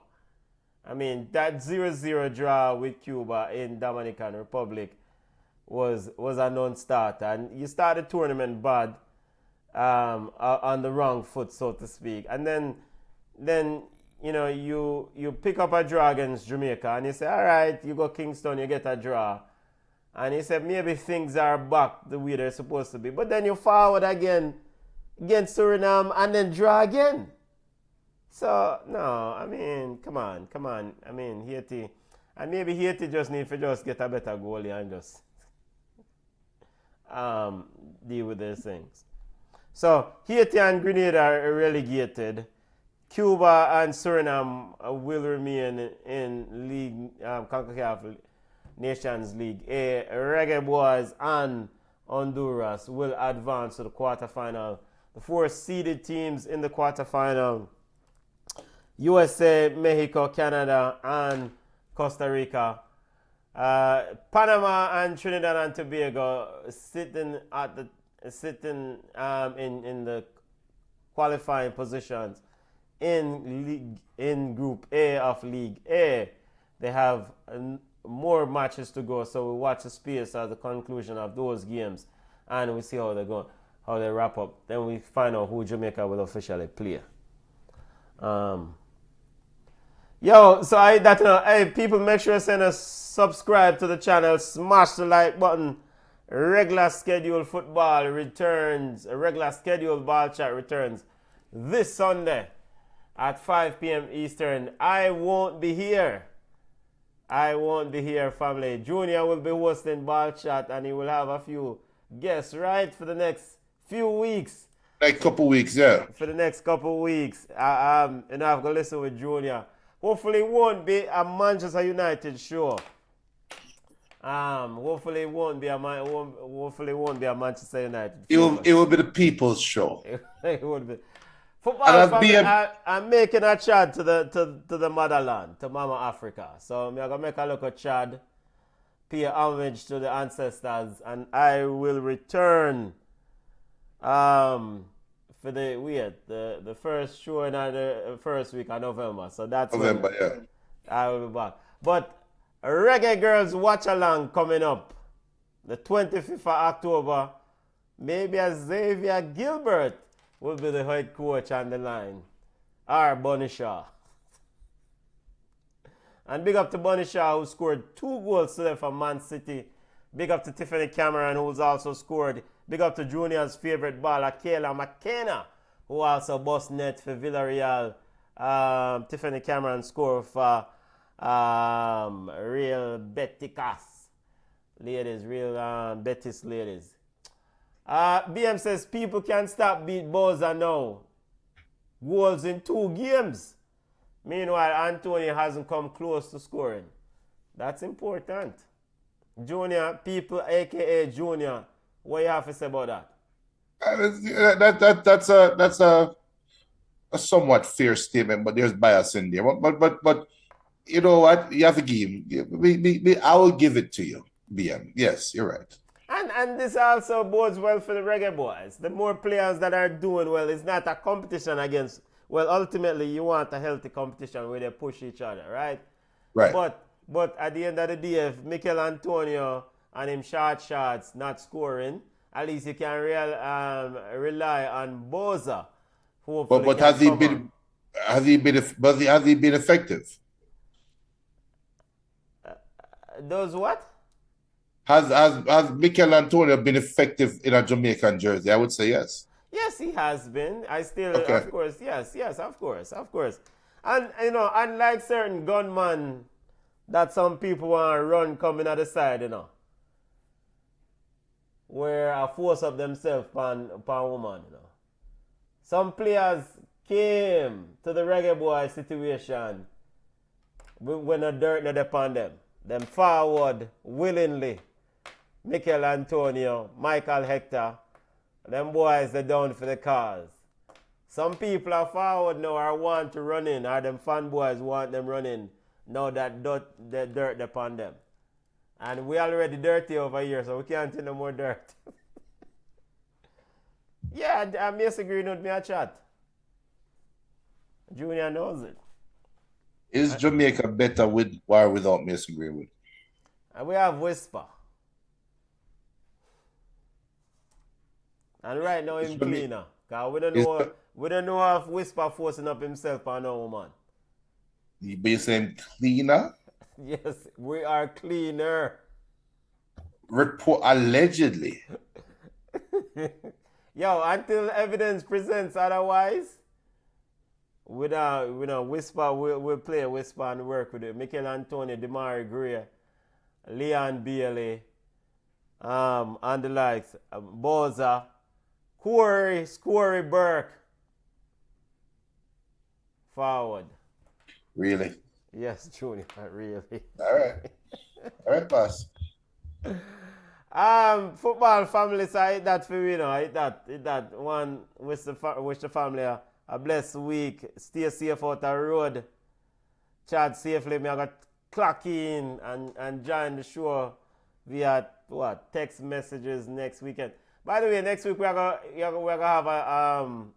I mean, that 0-0 draw with Cuba in Dominican Republic was a non-starter. And you start the tournament bad, on the wrong foot, so to speak. And then you pick up a draw against Jamaica and you say, all right, you go Kingston, you get a draw. And you say, maybe things are back the way they're supposed to be. But then you forward again against Suriname and then draw again. So, no, I mean, come on. I mean, Haiti. And maybe Haiti just need to just get a better goalie and just deal with these things. So Haiti and Grenada are relegated. Cuba and Suriname will remain in League CONCACAF Nations League A. Reggaeboyz and Honduras will advance to the quarterfinal. The 4 seeded teams in the quarterfinal: USA, Mexico, Canada, and Costa Rica. Panama and Trinidad and Tobago sitting in the qualifying positions in Group A of League A. They have more matches to go, so we watch the space at the conclusion of those games, and we see how they go, how they wrap up. Then we find out who Jamaica will officially play. Hey, people, make sure to subscribe to the channel, smash the like button. Regular scheduled football returns, regular scheduled ball chat returns this Sunday at 5 p.m. Eastern. I won't be here, family. Junior will be hosting ball chat, and he will have a few guests, right, for the next few weeks. Like couple weeks, yeah. For the next couple weeks. And I'm going to listen with Junior. Hopefully it won't be a Manchester United show. Hopefully it won't be a Manchester United show. It will be the people's show. It would be. Football family, I'm making a chat to the motherland, to Mama Africa. So I'm gonna make a look at Chad, pay homage to the ancestors, and I will return for the first show in the first week of November. So that's November, yeah. I will be back. But Reggae Girls Watch Along coming up the 25th of October. Maybe a Xavier Gilbert will be the head coach on the line. Or Bunny Shaw. And big up to Bunny Shaw, who scored 2 goals today for Man City. Big up to Tiffany Cameron, who's also scored. Big up to Junior's favorite baller, Kayla McKenna, who also bust net for Villarreal. Tiffany Cameron scored for Real Betis ladies, real Betis ladies. BM says people can stop beat Boza now. Goals in 2 games. Meanwhile, Antonio hasn't come close to scoring. That's important. Junior, people, aka Junior, what you have to say about that? That's a somewhat fair statement, but there's bias in there. But you know what? You have a game. I will give it to you, BM. Yes, you're right. And this also bodes well for the Reggaeboyz. The more players that are doing well, it's not a competition against. Well, ultimately, you want a healthy competition where they push each other, right? Right. But at the end of the day, if Mikel Antonio and him shots not scoring, at least you can rely on Boza. But has he been effective? Those what? Has Mikel Antonio been effective in a Jamaican jersey? I would say yes. Yes, he has been. Okay. Of course, yes, of course. And, unlike certain gunmen that some people want to run coming at the side, where force up themselves upon woman, Some players came to the Reggaeboyz situation when the dirt not upon them. Them forward willingly. Mikel Antonio, Michael Hector, them boys, they down for the cause. Some people are forward now or want to run in, or them fanboys want them running now that the dirt upon them. And we already dirty over here, so we can't take no more dirt. Yeah, I'm disagreeing with me a chat. Junior knows it. Is Jamaica better with or without Mason Greenwood? And we have Whisper. And right now he's cleaner. Because we don't know if Whisper forcing up himself on no woman. You be saying cleaner? Yes, we are cleaner. Report allegedly. Yo, until evidence presents otherwise, Whisper will play Whisper and work with it. Michael Antonio, Demari Gray, Leon Bailey, and the likes. Boza, Corey Burke. Forward. Really? Yes, Junior, really. All right. All right, boss. Football family, so I hit that for you know. I hit that one. Wish the family a blessed week. Stay safe out the road. Chat safely. Me I got clock in and join the show via text messages next weekend. By the way, next week we're gonna have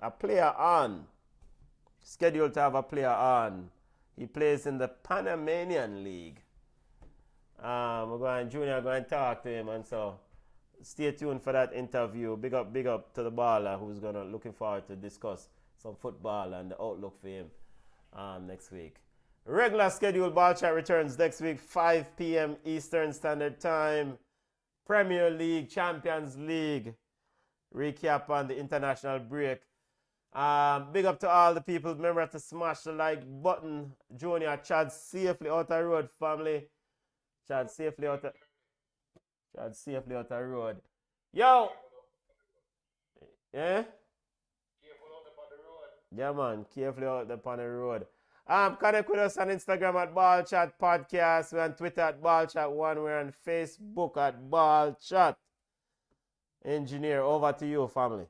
a player on. Scheduled to have a player on. He plays in the Panamanian League. Junior going to talk to him, and so stay tuned for that interview. Big up to the baller who's looking forward to discuss some football and the outlook for him next week. Regular scheduled ball chat returns next week, 5 p.m. Eastern Standard Time. Premier League, Champions League recap on the international break. Big up to all the people. Remember to smash the like button. Junior, Chad safely out the road, family. Chad safely out the road. Yo! Yeah? Careful out upon the road. Yeah, man. Carefully out upon the road. Connect with us on Instagram at Ball Chat Podcast. We're on Twitter at Ball Chat 1. We're on Facebook at Ball Chat. Engineer, over to you, family.